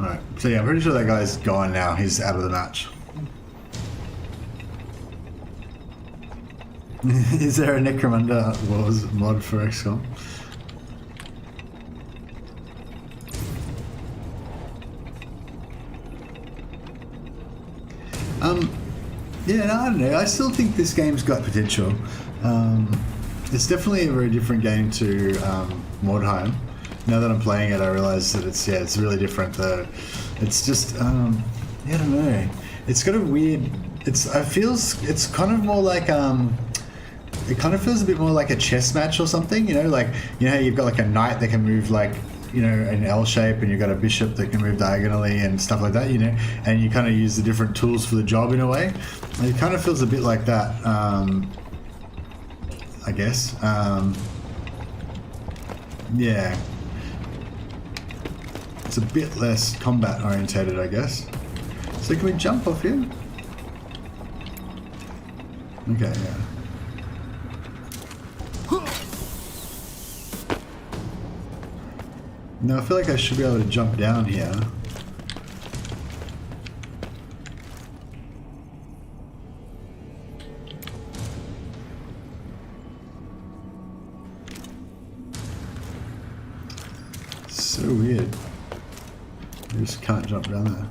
Alright, so yeah, I'm pretty sure that guy's gone now. He's out of the match. Is there a Necromunda Wars mod for XCOM? Yeah, no, I don't know. I still think this game's got potential. It's definitely a very different game to Mordheim. Now that I'm playing it, I realise that it's really different. It's just yeah, I don't know. It's got a weird. It's kind of more like it kind of feels a bit more like a chess match or something. You know, like you know how you've got like a knight that can move like you know, an L shape, and you've got a bishop that can move diagonally and stuff like that, you know, and you kind of use the different tools for the job in a way. And it kind of feels a bit like that, I guess. Yeah. It's a bit less combat orientated, I guess. So can we jump off here? Okay, yeah. Now I feel like I should be able to jump down here. So weird. I just can't jump down there.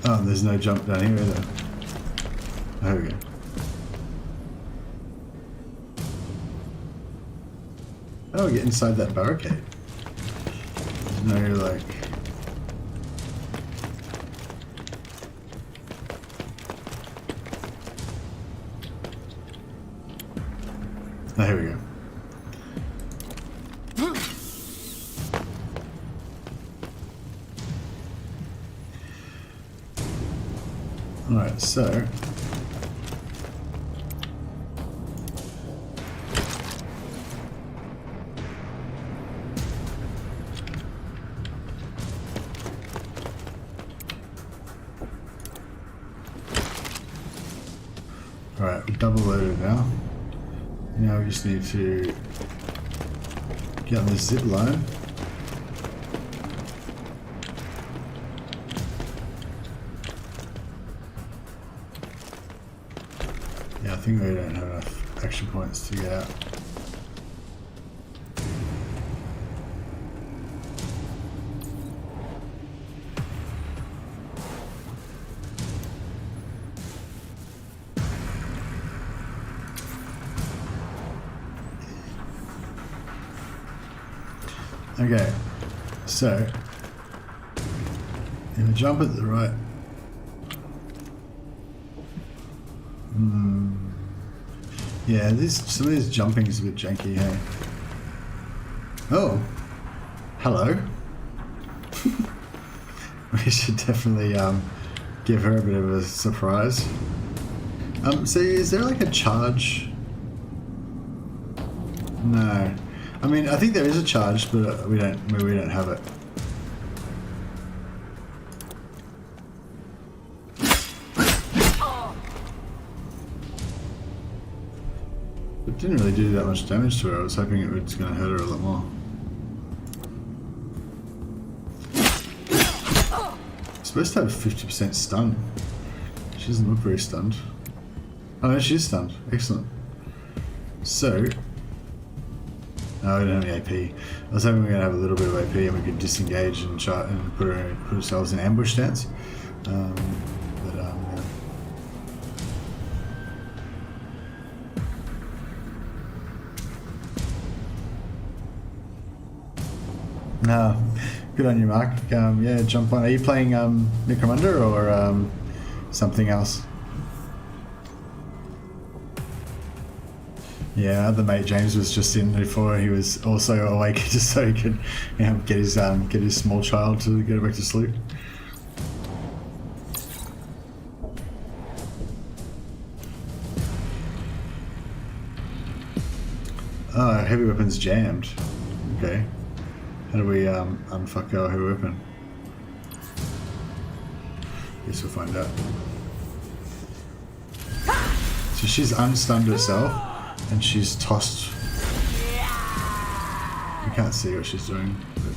Oh, there's no jump down here either. There we go. Oh, get inside that barricade. There's no, like... Oh, here we go. Alright, so... Alright, we're double loaded now. Now we just need to get on this zip line. Yeah, I think we don't have enough action points to get out. Okay, so if I jump at the right, yeah, some of this jumping is a bit janky, hey? Oh, hello. We should definitely give her a bit of a surprise. So is there like a charge? No. I mean, I think there is a charge, but we don't have it. It didn't really do that much damage to her. I was hoping it was going to hurt her a lot more. It's supposed to have 50% stun. She doesn't look very stunned. Oh no, she is stunned. Excellent. So... No, we don't have any AP. I was hoping we were going to have a little bit of AP and we could disengage and put ourselves in ambush stance. Yeah. No, good on you, Mark. Yeah, jump on. Are you playing Necromunda or something else? Yeah, other mate James was just in before. He was also awake just so he could, you know, get his small child to go back to sleep. Oh, heavy weapons jammed. Okay. How do we unfuck our heavy weapon? Guess we'll find out. So she's unstunned herself. And she's tossed. We can't see what she's doing. But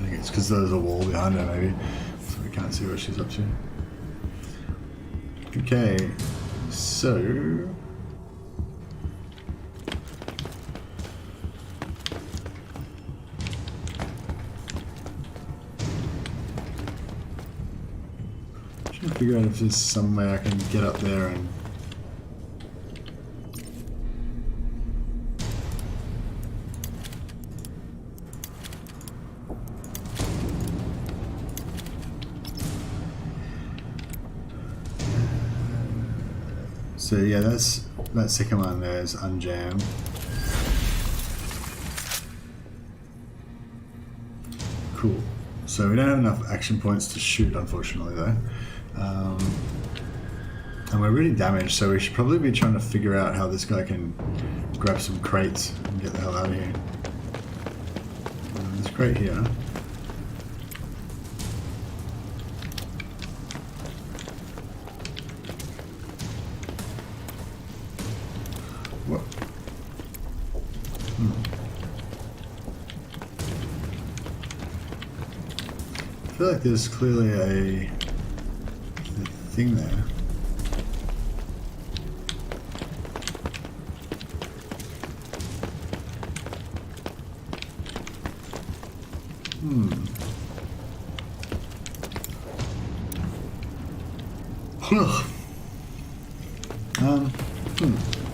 I think it's because there's a wall behind her, maybe. So we can't see what she's up to. Okay, so. I'm trying to figure out if there's some way I can get up there and. So yeah, that second one there is unjam. Cool. So we don't have enough action points to shoot, unfortunately, though. And we're really damaged, so we should probably be trying to figure out how this guy can grab some crates and get the hell out of here. There's a crate here. What? I feel like there's clearly a thing there.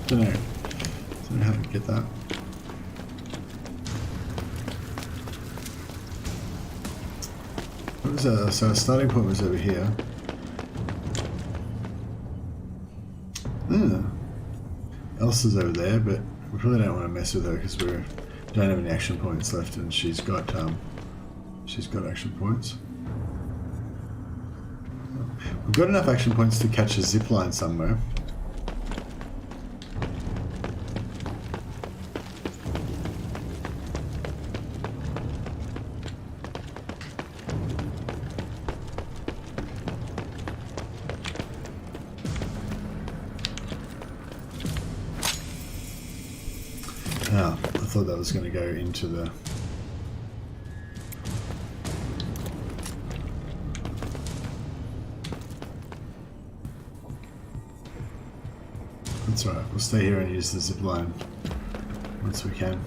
Don't know how to get that. What was that? So our starting point was over here. Elsa's over there, but we probably don't want to mess with her because we don't have any action points left, and she's got action points. We've got enough action points to catch a zip line somewhere. Ah, I thought that was going to go into the... That's alright, we'll stay here and use the zip line once we can.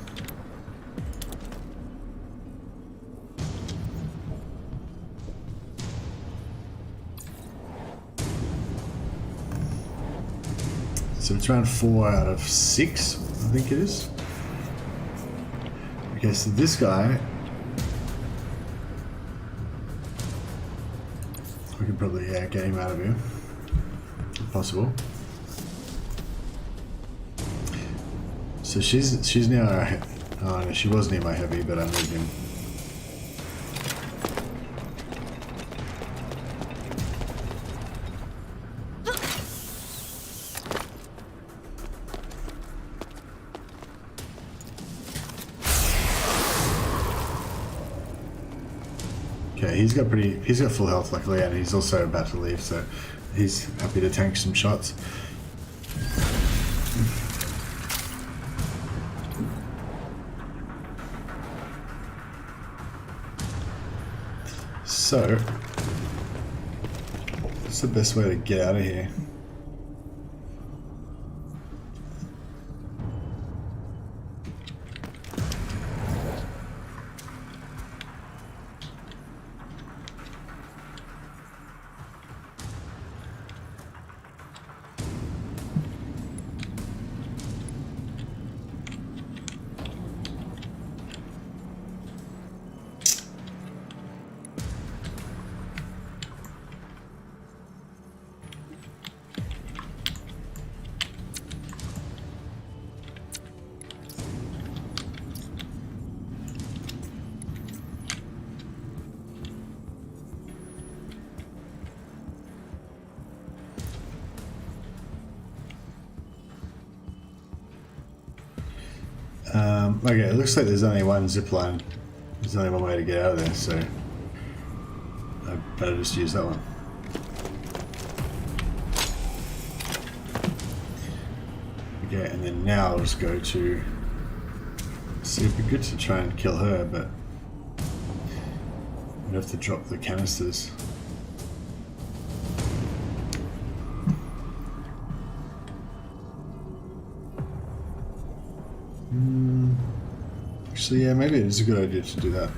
So it's around 4 out of 6, I think it is. Okay, so this guy, we can probably get him out of here, if possible. So she's near our, oh no, she was near my heavy, but I moved him. Okay, he's got full health luckily, and he's also about to leave, so he's happy to tank some shots. So, what's the best way to get out of here? Okay, it looks like there's only one zip line. There's only one way to get out of there, so I better just use that one. Okay, and then now I'll just go to... See, it'd be good to try and kill her, but we'd have to drop the canisters. Actually, yeah, maybe it is a good idea to do that.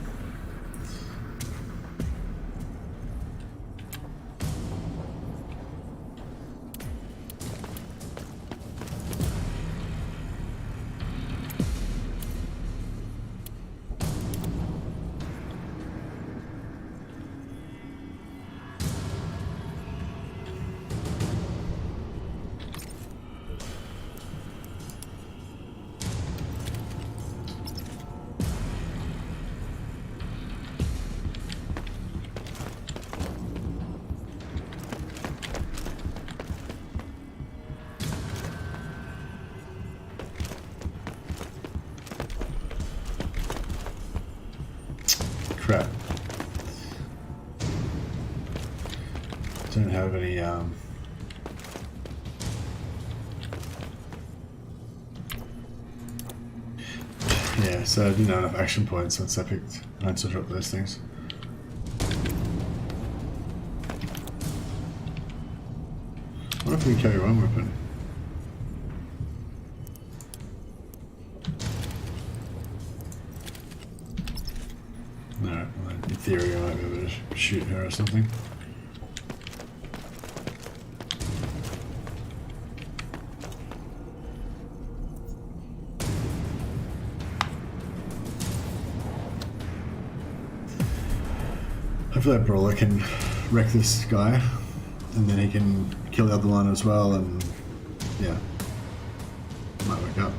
crap. Don't have any, yeah, so I didn't have enough action points once I dropped those things. What if we carry one weapon? No, well, in theory I might be able to shoot her or something. Hopefully that brawler can wreck this guy, and then he can kill the other one as well, and yeah, might work out.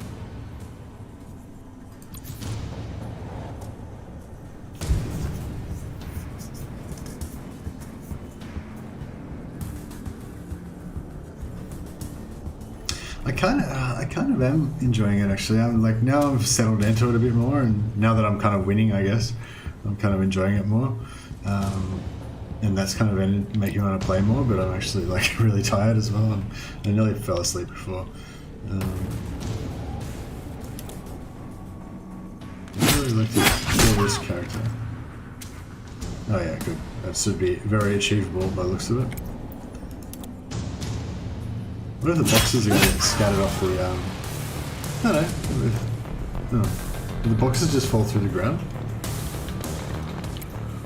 I kind of am enjoying it actually. I'm like, now I've settled into it a bit more, and now that I'm kind of winning, I guess, I'm kind of enjoying it more. And that's kind of making me want to play more, but I'm actually like really tired as well. I nearly fell asleep before. I really like to kill this character. Oh yeah, good. That should be very achievable by the looks of it. What if the boxes are going to get scattered off the, I don't know. Do the boxes just fall through the ground?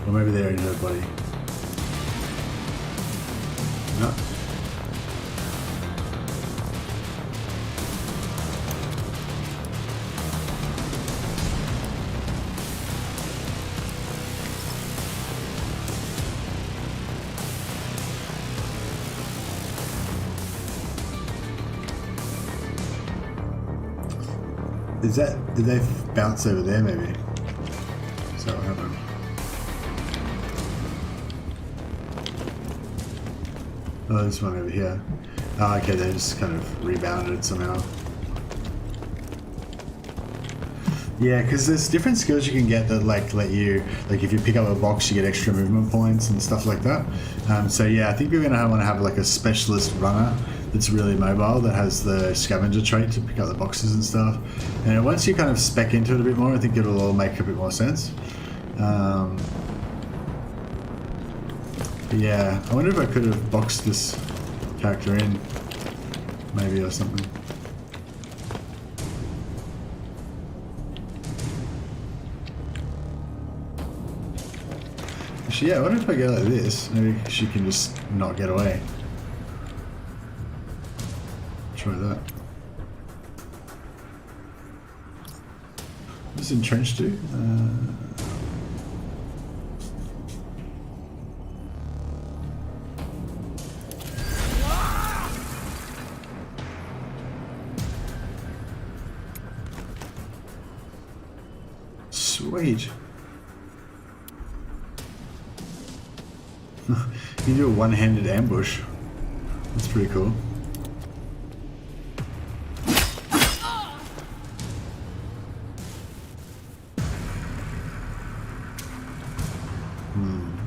Or maybe they're in her body. No. Did they bounce over there maybe? Is that what happened? Oh, this one over here. Oh, okay, they just kind of rebounded somehow. Yeah, because there's different skills you can get that like let you, like if you pick up a box you get extra movement points and stuff like that. So yeah, I think we're going to want to have like a specialist runner that's really mobile that has the scavenger trait to pick up the boxes and stuff. And once you kind of spec into it a bit more, I think it'll all make a bit more sense. Yeah, I wonder if I could have boxed this character in, maybe, or something. Actually, yeah, what if I go like this? Maybe she can just not get away. Try that. What does entrench do? Sweet. You do a one-handed ambush. That's pretty cool.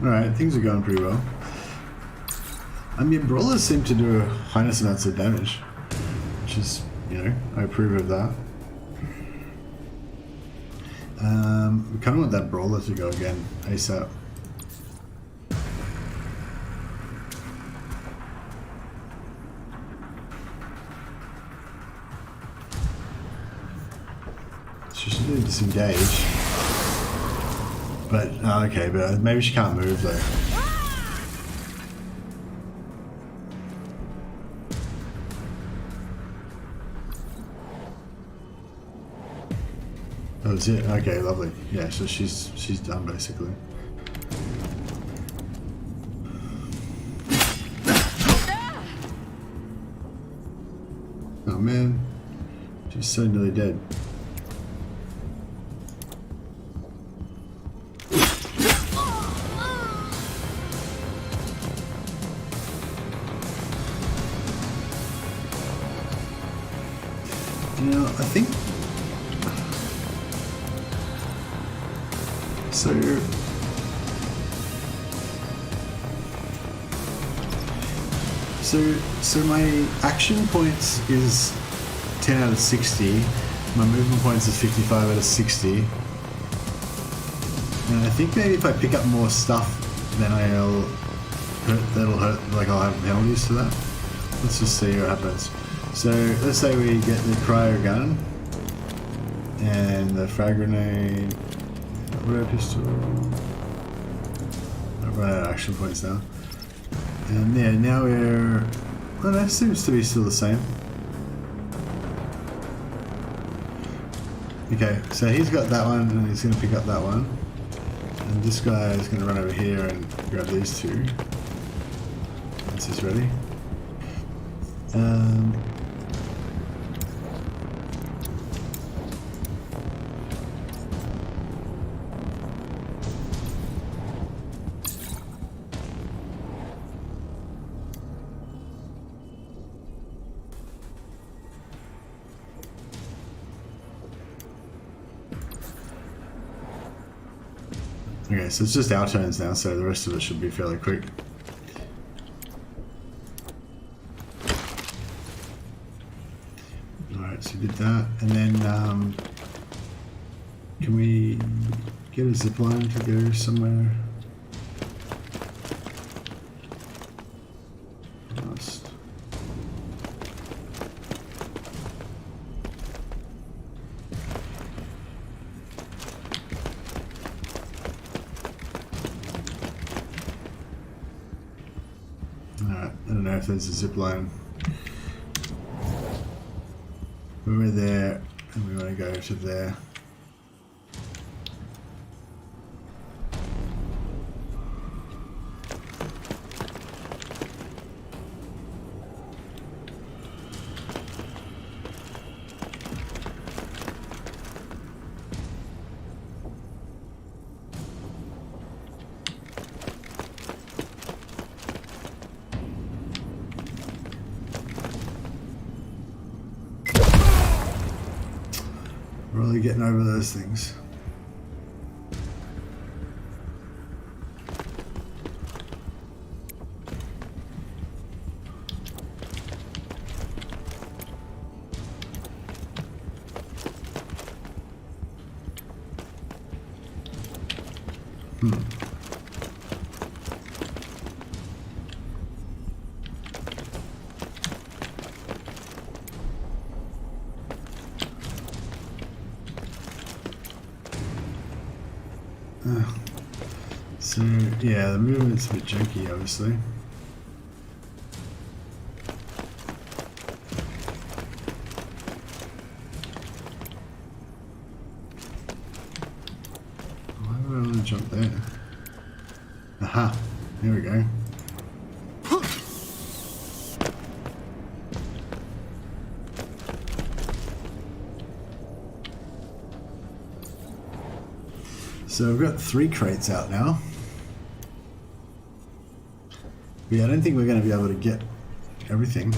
Alright, things are going pretty well. I mean, brawlers seem to do a highness amounts of damage, which is, you know, I approve of that. We kind of want that brawler to go again, ASAP. She should do disengage. But, okay, but maybe she can't move though. That was it? Okay, lovely. Yeah, so she's done basically. Oh man, she's so nearly dead. You know, I think so. So my action points is 10 out of 60. My movement points is 55 out of 60. And I think maybe if I pick up more stuff, then that'll hurt, like I'll have penalties to that. Let's just see what happens. So let's say we get the cryo gun and the frag grenade, auto pistol. I've run out of action points now. And yeah, now we're... Well, that seems to be still the same. Okay, so he's got that one and he's going to pick up that one. And this guy is going to run over here and grab these two. Once he's ready. Okay, so it's just our turns now, so the rest of it should be fairly quick. Alright, so we did that, and then can we get a zipline to go somewhere? Lost. Alright, I don't know if there's a zip line. We're there, and we want to go to there. Really getting over those things. So, yeah, the movement's a bit janky, obviously. Why would I want to jump there? Aha, there we go. So we've got 3 crates out now. But yeah, I don't think we're going to be able to get everything.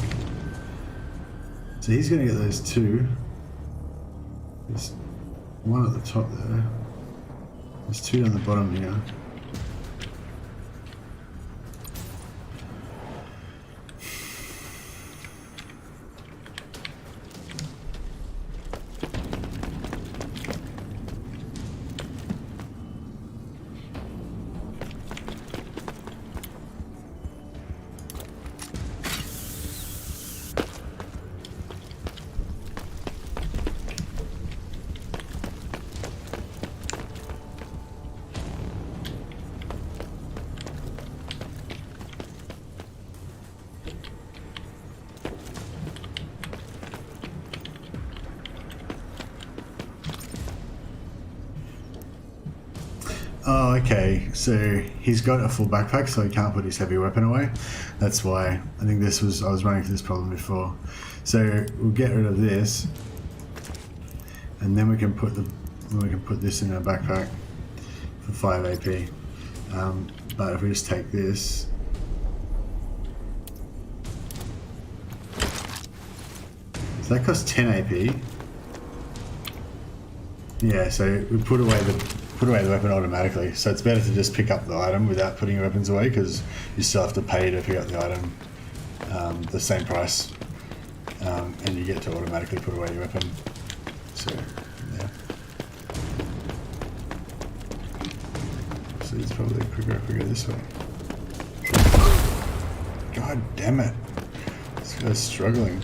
So he's going to get those 2. There's 1 at the top there. There's 2 down the bottom here. Oh, okay. So he's got a full backpack, so he can't put his heavy weapon away. That's why. I think I was running into this problem before. So we'll get rid of this, and then we can put this in our backpack for 5 AP. But if we just take this, so that costs 10 AP. Yeah. So we put away the weapon automatically, so it's better to just pick up the item without putting your weapons away, because you still have to pay to pick up the item the same price, and you get to automatically put away your weapon. So, yeah. So it's probably quicker if we go this way. God damn it. This guy's struggling.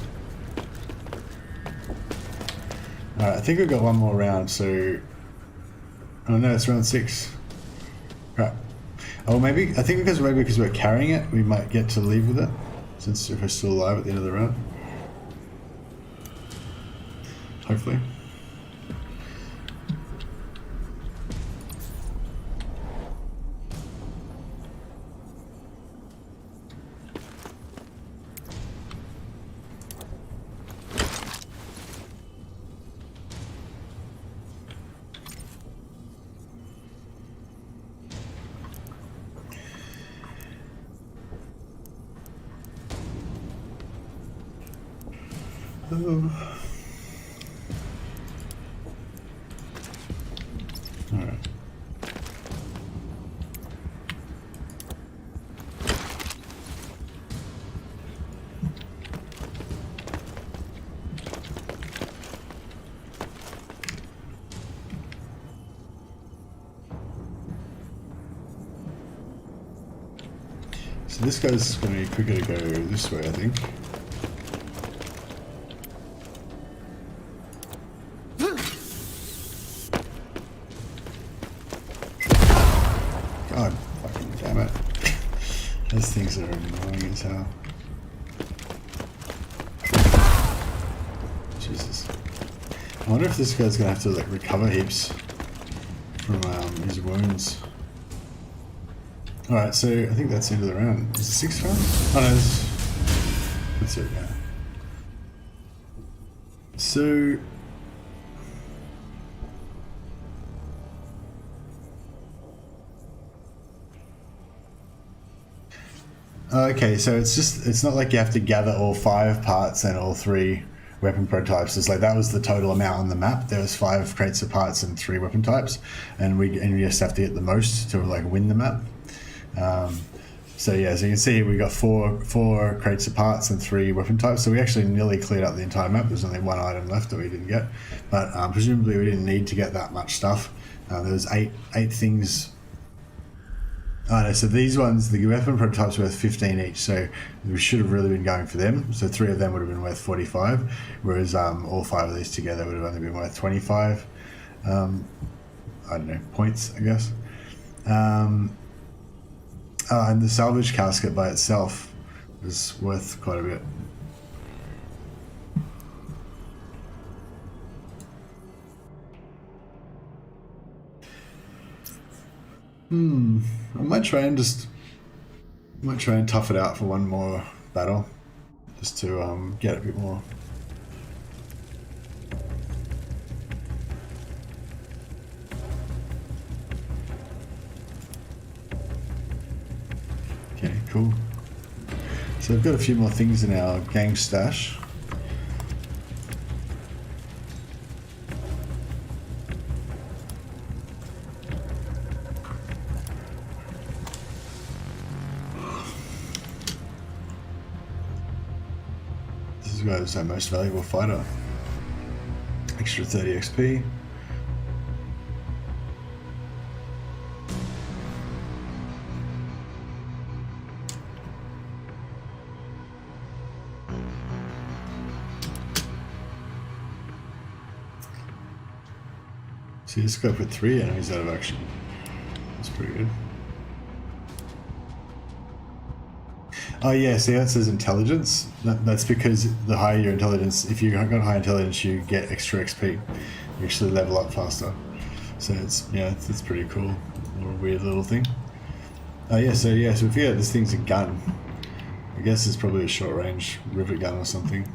Alright, I think we've got one more round, so... Oh no, it's round 6. Right. Oh, maybe... I think because we're carrying it, we might get to leave with it. Since if we're still alive at the end of the round. Hopefully. Alright. So this guy's going to be quicker to go this way, I think. God fucking damn it. Those things are annoying as hell. Jesus. I wonder if this guy's gonna have to like recover heaps from his wounds. Alright, so I think that's the end of the round. Is it 6th round? Oh no, that's it, yeah. So... Okay, so it's not like you have to gather all 5 parts and all 3 weapon prototypes. It's like that was the total amount on the map. There was 5 crates of parts and 3 weapon types, and we just have to get the most to like win the map. So yeah, so you can see we got 4 crates of parts and 3 weapon types. So we actually nearly cleared out the entire map. There's only 1 item left that we didn't get, but presumably we didn't need to get that much stuff. There was 8 things. Oh no, so these ones, the weapon prototypes worth 15 each, so we should have really been going for them. So 3 of them would have been worth 45, whereas all 5 of these together would have only been worth 25. I don't know, points, I guess. And the salvage casket by itself was worth quite a bit. I might try and tough it out for one more battle, just to get a bit more. Okay, cool. So we've got a few more things in our gang stash. This guy's our most valuable fighter. Extra 30 XP. See, this guy put 3 enemies out of action. That's pretty good. Oh yeah, see how it says intelligence? That's because the higher your intelligence, if you've got high intelligence, you get extra XP. You actually level up faster. So it's pretty cool. Little weird little thing. Oh yeah, so we figure out this thing's a gun. I guess it's probably a short range rivet gun or something.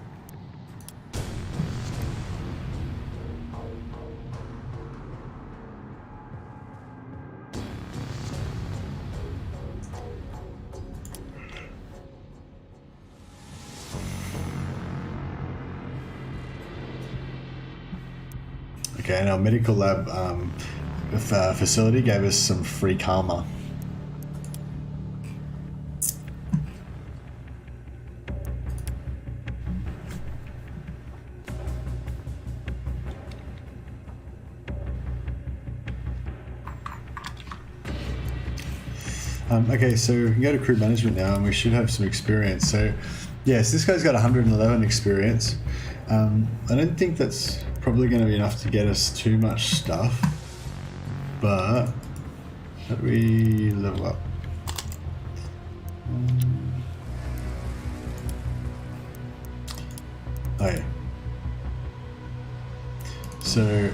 Okay, and our medical lab facility gave us some free karma. Okay, so we can go to crew management now, and we should have some experience. So, yes, this guy's got 111 experience. I don't think that's probably going to be enough to get us too much stuff, but how do we level up? Okay. So,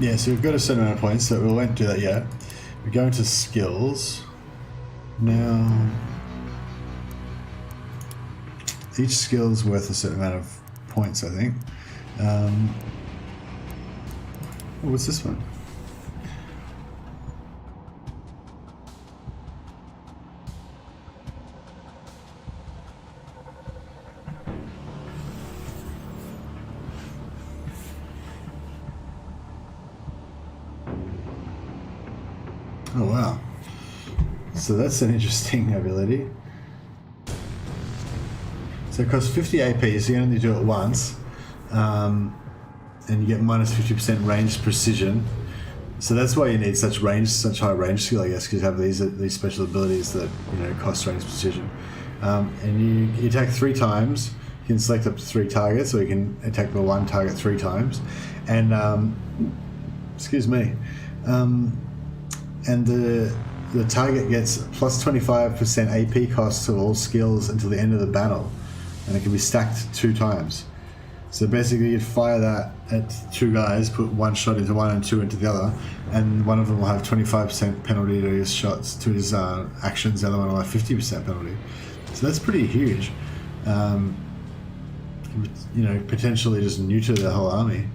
yeah, so we've got a certain amount of points, so we won't do that yet. We go into skills. Now, each skill is worth a certain amount of points, I think. What's this one? Oh wow. So that's an interesting ability. So it costs 50 AP, so you only do it once. And you get minus 50% range precision. So that's why you need such high range skill, I guess, because you have these special abilities that, you know, cost range precision. And you attack 3 times. You can select up to 3 targets, or you can attack by 1 target 3 times. And excuse me. And the target gets plus 25% AP costs of all skills until the end of the battle, and it can be stacked 2 times. So basically, you'd fire that at 2 guys, put 1 shot into one and 2 into the other, and one of them will have 25% penalty to his shots, to his actions. The other one will have 50% penalty. So that's pretty huge. You know, potentially just neuter the whole army.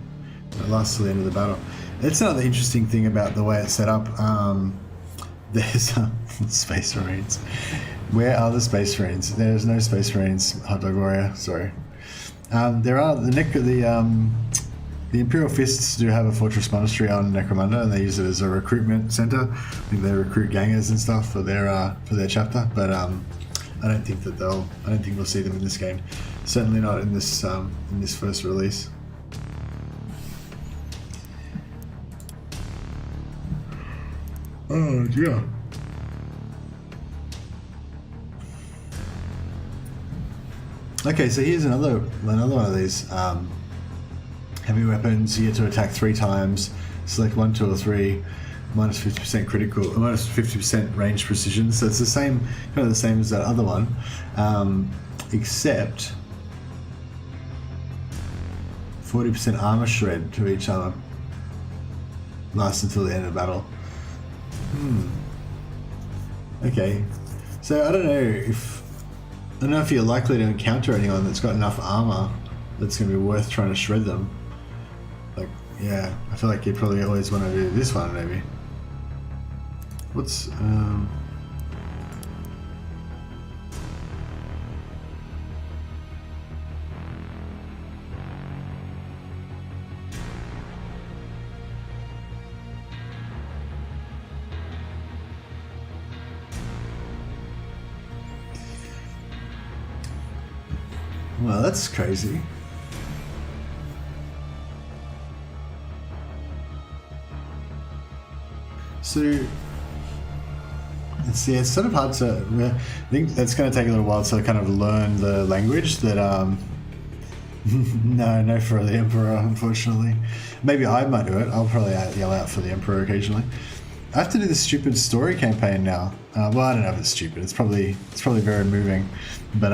It lasts till the end of the battle. That's another interesting thing about the way it's set up. There's Space Marines. Where are the Space Marines? There's no Space Marines, Hot Dog Warrior, sorry. There are the Imperial Fists do have a Fortress Monastery on Necromunda, and they use it as a recruitment center. I think they recruit gangers and stuff for their chapter, but I don't think we'll see them in this game. Certainly not in this first release. Oh yeah. Okay, so here's another one of these heavy weapons. You get to attack 3 times. Select 1, 2, or 3. Minus 50% critical, minus 50% range precision. So it's the same, kind of the same as that other one, except 40% armor shred to each armor. Lasts until the end of battle. Okay, so I don't know if you're likely to encounter anyone that's got enough armor that's going to be worth trying to shred them. Like, yeah, I feel like you probably always want to do this one, maybe. What's well, that's crazy. So it's sort of hard to. I think that's going to take a little while to kind of learn the language that. No for the Emperor, unfortunately. Maybe I might do it. I'll probably yell out for the Emperor occasionally. I have to do this stupid story campaign now. Well, I don't know if it's stupid. It's probably very moving, but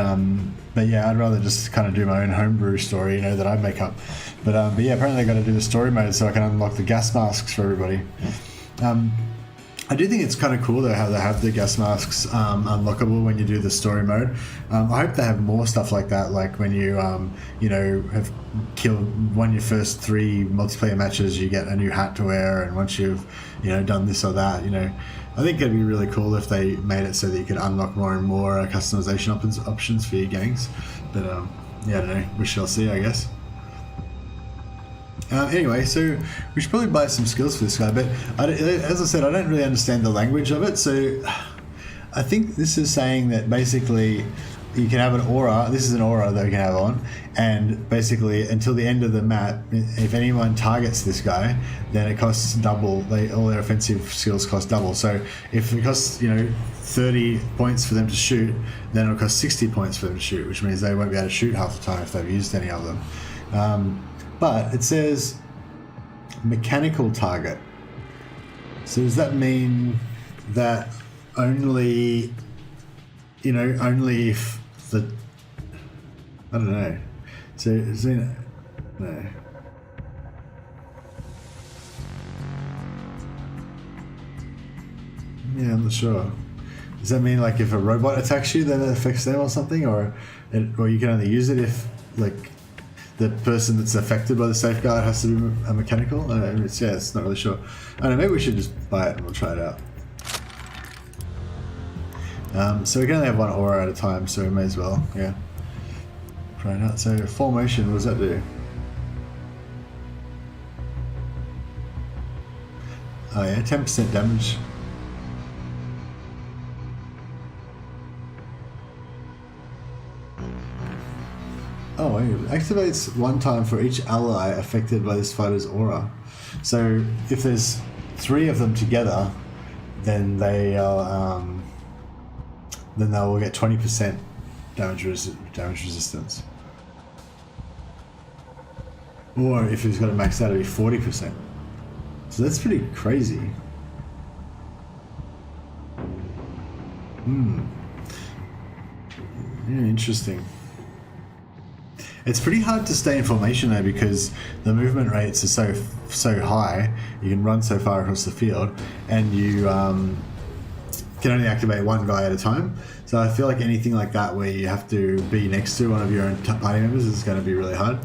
yeah, I'd rather just kind of do my own homebrew story, you know, that I make up. But yeah, apparently I got to do the story mode so I can unlock the gas masks for everybody. I do think it's kind of cool though how they have the gas masks unlockable when you do the story mode. I hope they have more stuff like that, like when you you know, have won your first 3 multiplayer matches, you get a new hat to wear, and once you've, you know, done this or that, you know, I think it'd be really cool if they made it so that you could unlock more and more customization options for your gangs. But yeah, I don't know, we shall see, I guess. Anyway, so we should probably buy some skills for this guy, but as I said, I don't really understand the language of it, so I think this is saying that basically you can have an aura. This is an aura that we can have on, and basically until the end of the map, if anyone targets this guy, then it costs double. All their offensive skills cost double. So if it costs 30 points for them to shoot, then it'll cost 60 points for them to shoot, which means they won't be able to shoot half the time if they've used any of them. But it says mechanical target. So does that mean that only if I don't know. So no. Yeah, I'm not sure. Does that mean like if a robot attacks you, then it affects them or something, or you can only use it if like the person that's affected by the safeguard has to be a mechanical? I don't know, it's not really sure. I don't know, maybe we should just buy it and we'll try it out. So we can only have one aura at a time, so we may as well, try it out. So formation, what does that do? Oh yeah, 10% damage. Oh, it activates one time for each ally affected by this fighter's aura. So if there's 3 of them together, then they will get 20% damage resistance. Or if he's got it maxed out, it'll be 40%. So that's pretty crazy. Yeah, interesting. It's pretty hard to stay in formation though, because the movement rates are so high. You can run so far across the field, and you can only activate one guy at a time. So I feel like anything like that where you have to be next to one of your own party members is going to be really hard.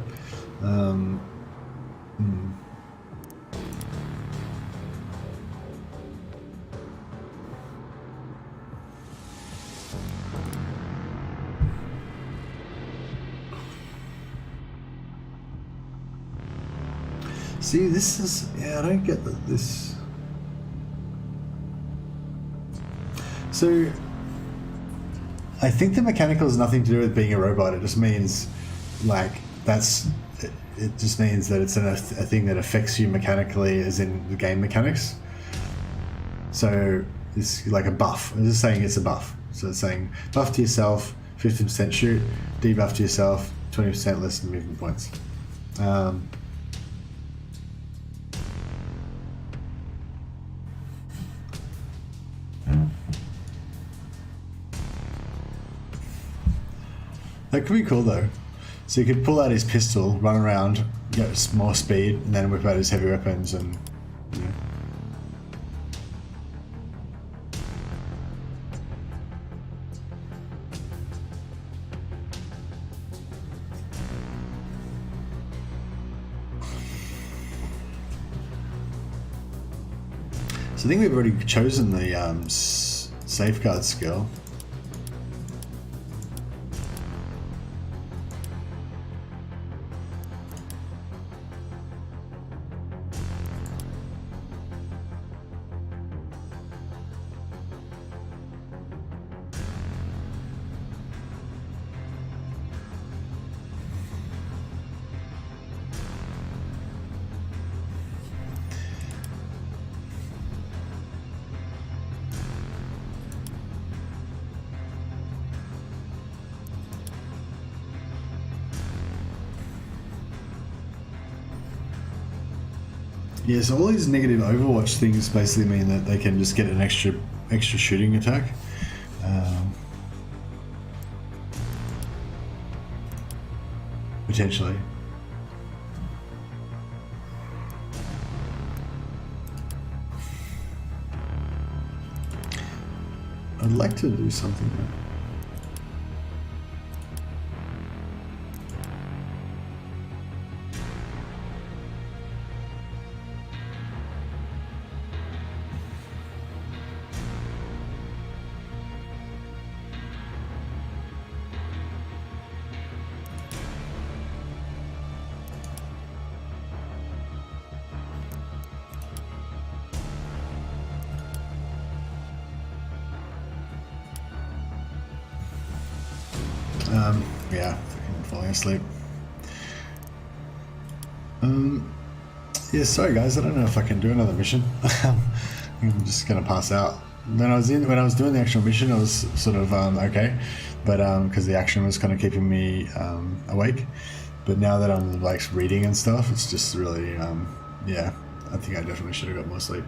See, this is... I don't get this... So, I think the mechanical has nothing to do with being a robot. It just means, like, it just means that it's a thing that affects you mechanically, as in the game mechanics. So, it's like a buff. I'm just saying it's a buff. So it's saying buff to yourself, 15% shoot, debuff to yourself, 20% less than movement points. That could be cool though. So you could pull out his pistol, run around, get more speed, and then whip out his heavy weapons and... So I think we've already chosen the safeguard skill. Yeah, so all these negative Overwatch things basically mean that they can just get an extra shooting attack. Potentially. I'd like to do something there. yeah, falling asleep. Yeah, sorry guys, I don't know if I can do another mission. I'm just gonna pass out. When I was doing the actual mission, it was sort of okay, but because the action was kind of keeping me awake. But now that I'm like reading and stuff, it's just really yeah. I think I definitely should have got more sleep.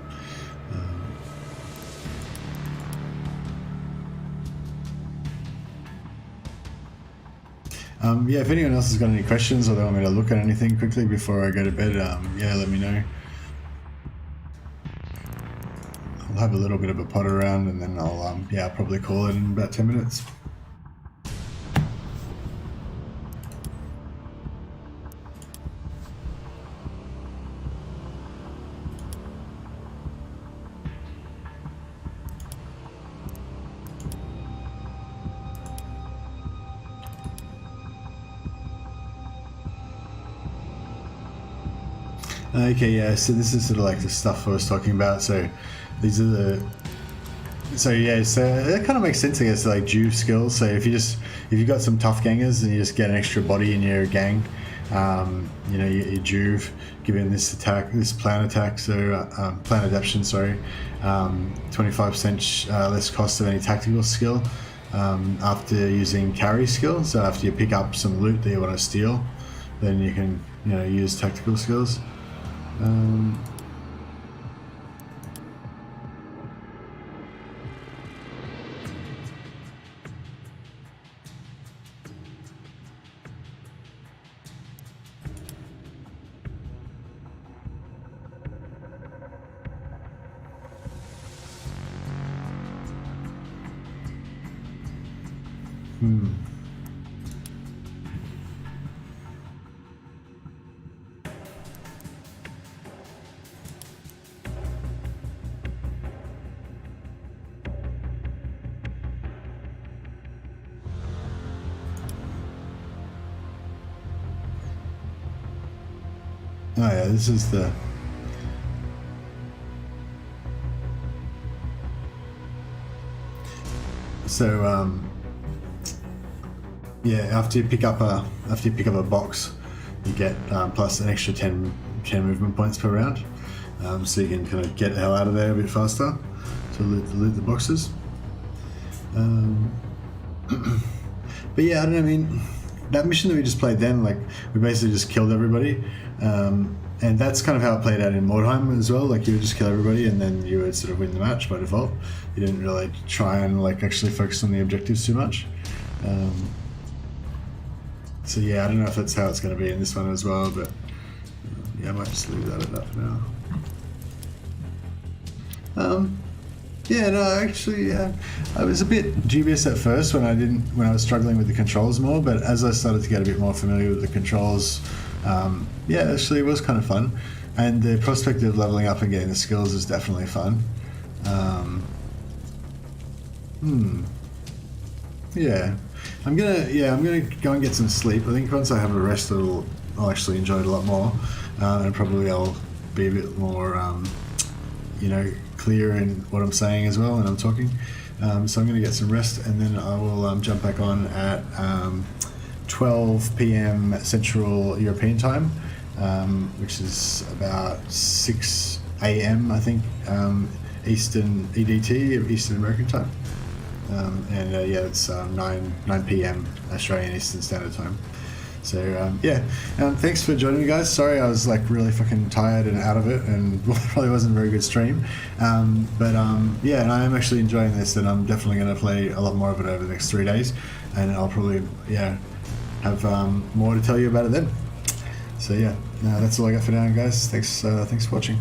Yeah, if anyone else has got any questions or they want me to look at anything quickly before I go to bed, yeah, let me know. I'll have a little bit of a potter around and then I'll, yeah, I'll probably call it in about 10 minutes. Okay, yeah, so this is sort of like the stuff I was talking about. So these are the, so yeah, so that kind of makes sense, I guess, like juve skills. So if you've got some tough gangers and you just get an extra body in your gang, you know, you juve, given this attack, this plan attack, so plan adaptation, sorry, 25% less cost of any tactical skill after using carry skill. So after you pick up some loot that you want to steal, then you can, you know, use tactical skills. Oh yeah, this is the... So yeah, after you pick up a box, you get plus an extra 10 movement points per round, so you can kind of get the hell out of there a bit faster to loot the boxes. But yeah, I don't know, I mean, that mission that we just played then, like, we basically just killed everybody, and that's kind of how it played out in Mordheim as well. Like, you would just kill everybody and then you would sort of win the match by default. You didn't really try and like actually focus on the objectives too much. So yeah, I don't know if that's how it's going to be in this one as well, but yeah, I might just leave that at that for now. Yeah, no, actually, I was a bit dubious at first when I was struggling with the controls more, but as I started to get a bit more familiar with the controls, yeah, actually it was kind of fun, and the prospect of leveling up and getting the skills is definitely fun. Yeah, I'm gonna go and get some sleep. I think once I have a rest, I'll actually enjoy it a lot more, and probably I'll be a bit more, you know, clear in what I'm saying as well when I'm talking. So I'm going to get some rest, and then I will jump back on at 12 p.m. Central European time, which is about 6 a.m. I think, Eastern EDT, Eastern American time. And yeah, it's 9 p.m. Australian Eastern Standard Time. So yeah, thanks for joining me, guys. Sorry I was like really fucking tired and out of it, and probably wasn't a very good stream. But yeah, and I am actually enjoying this, and I'm definitely going to play a lot more of it over the next 3 days, and I'll probably, yeah, have more to tell you about it then. So yeah, that's all I got for now, guys. Thanks for watching.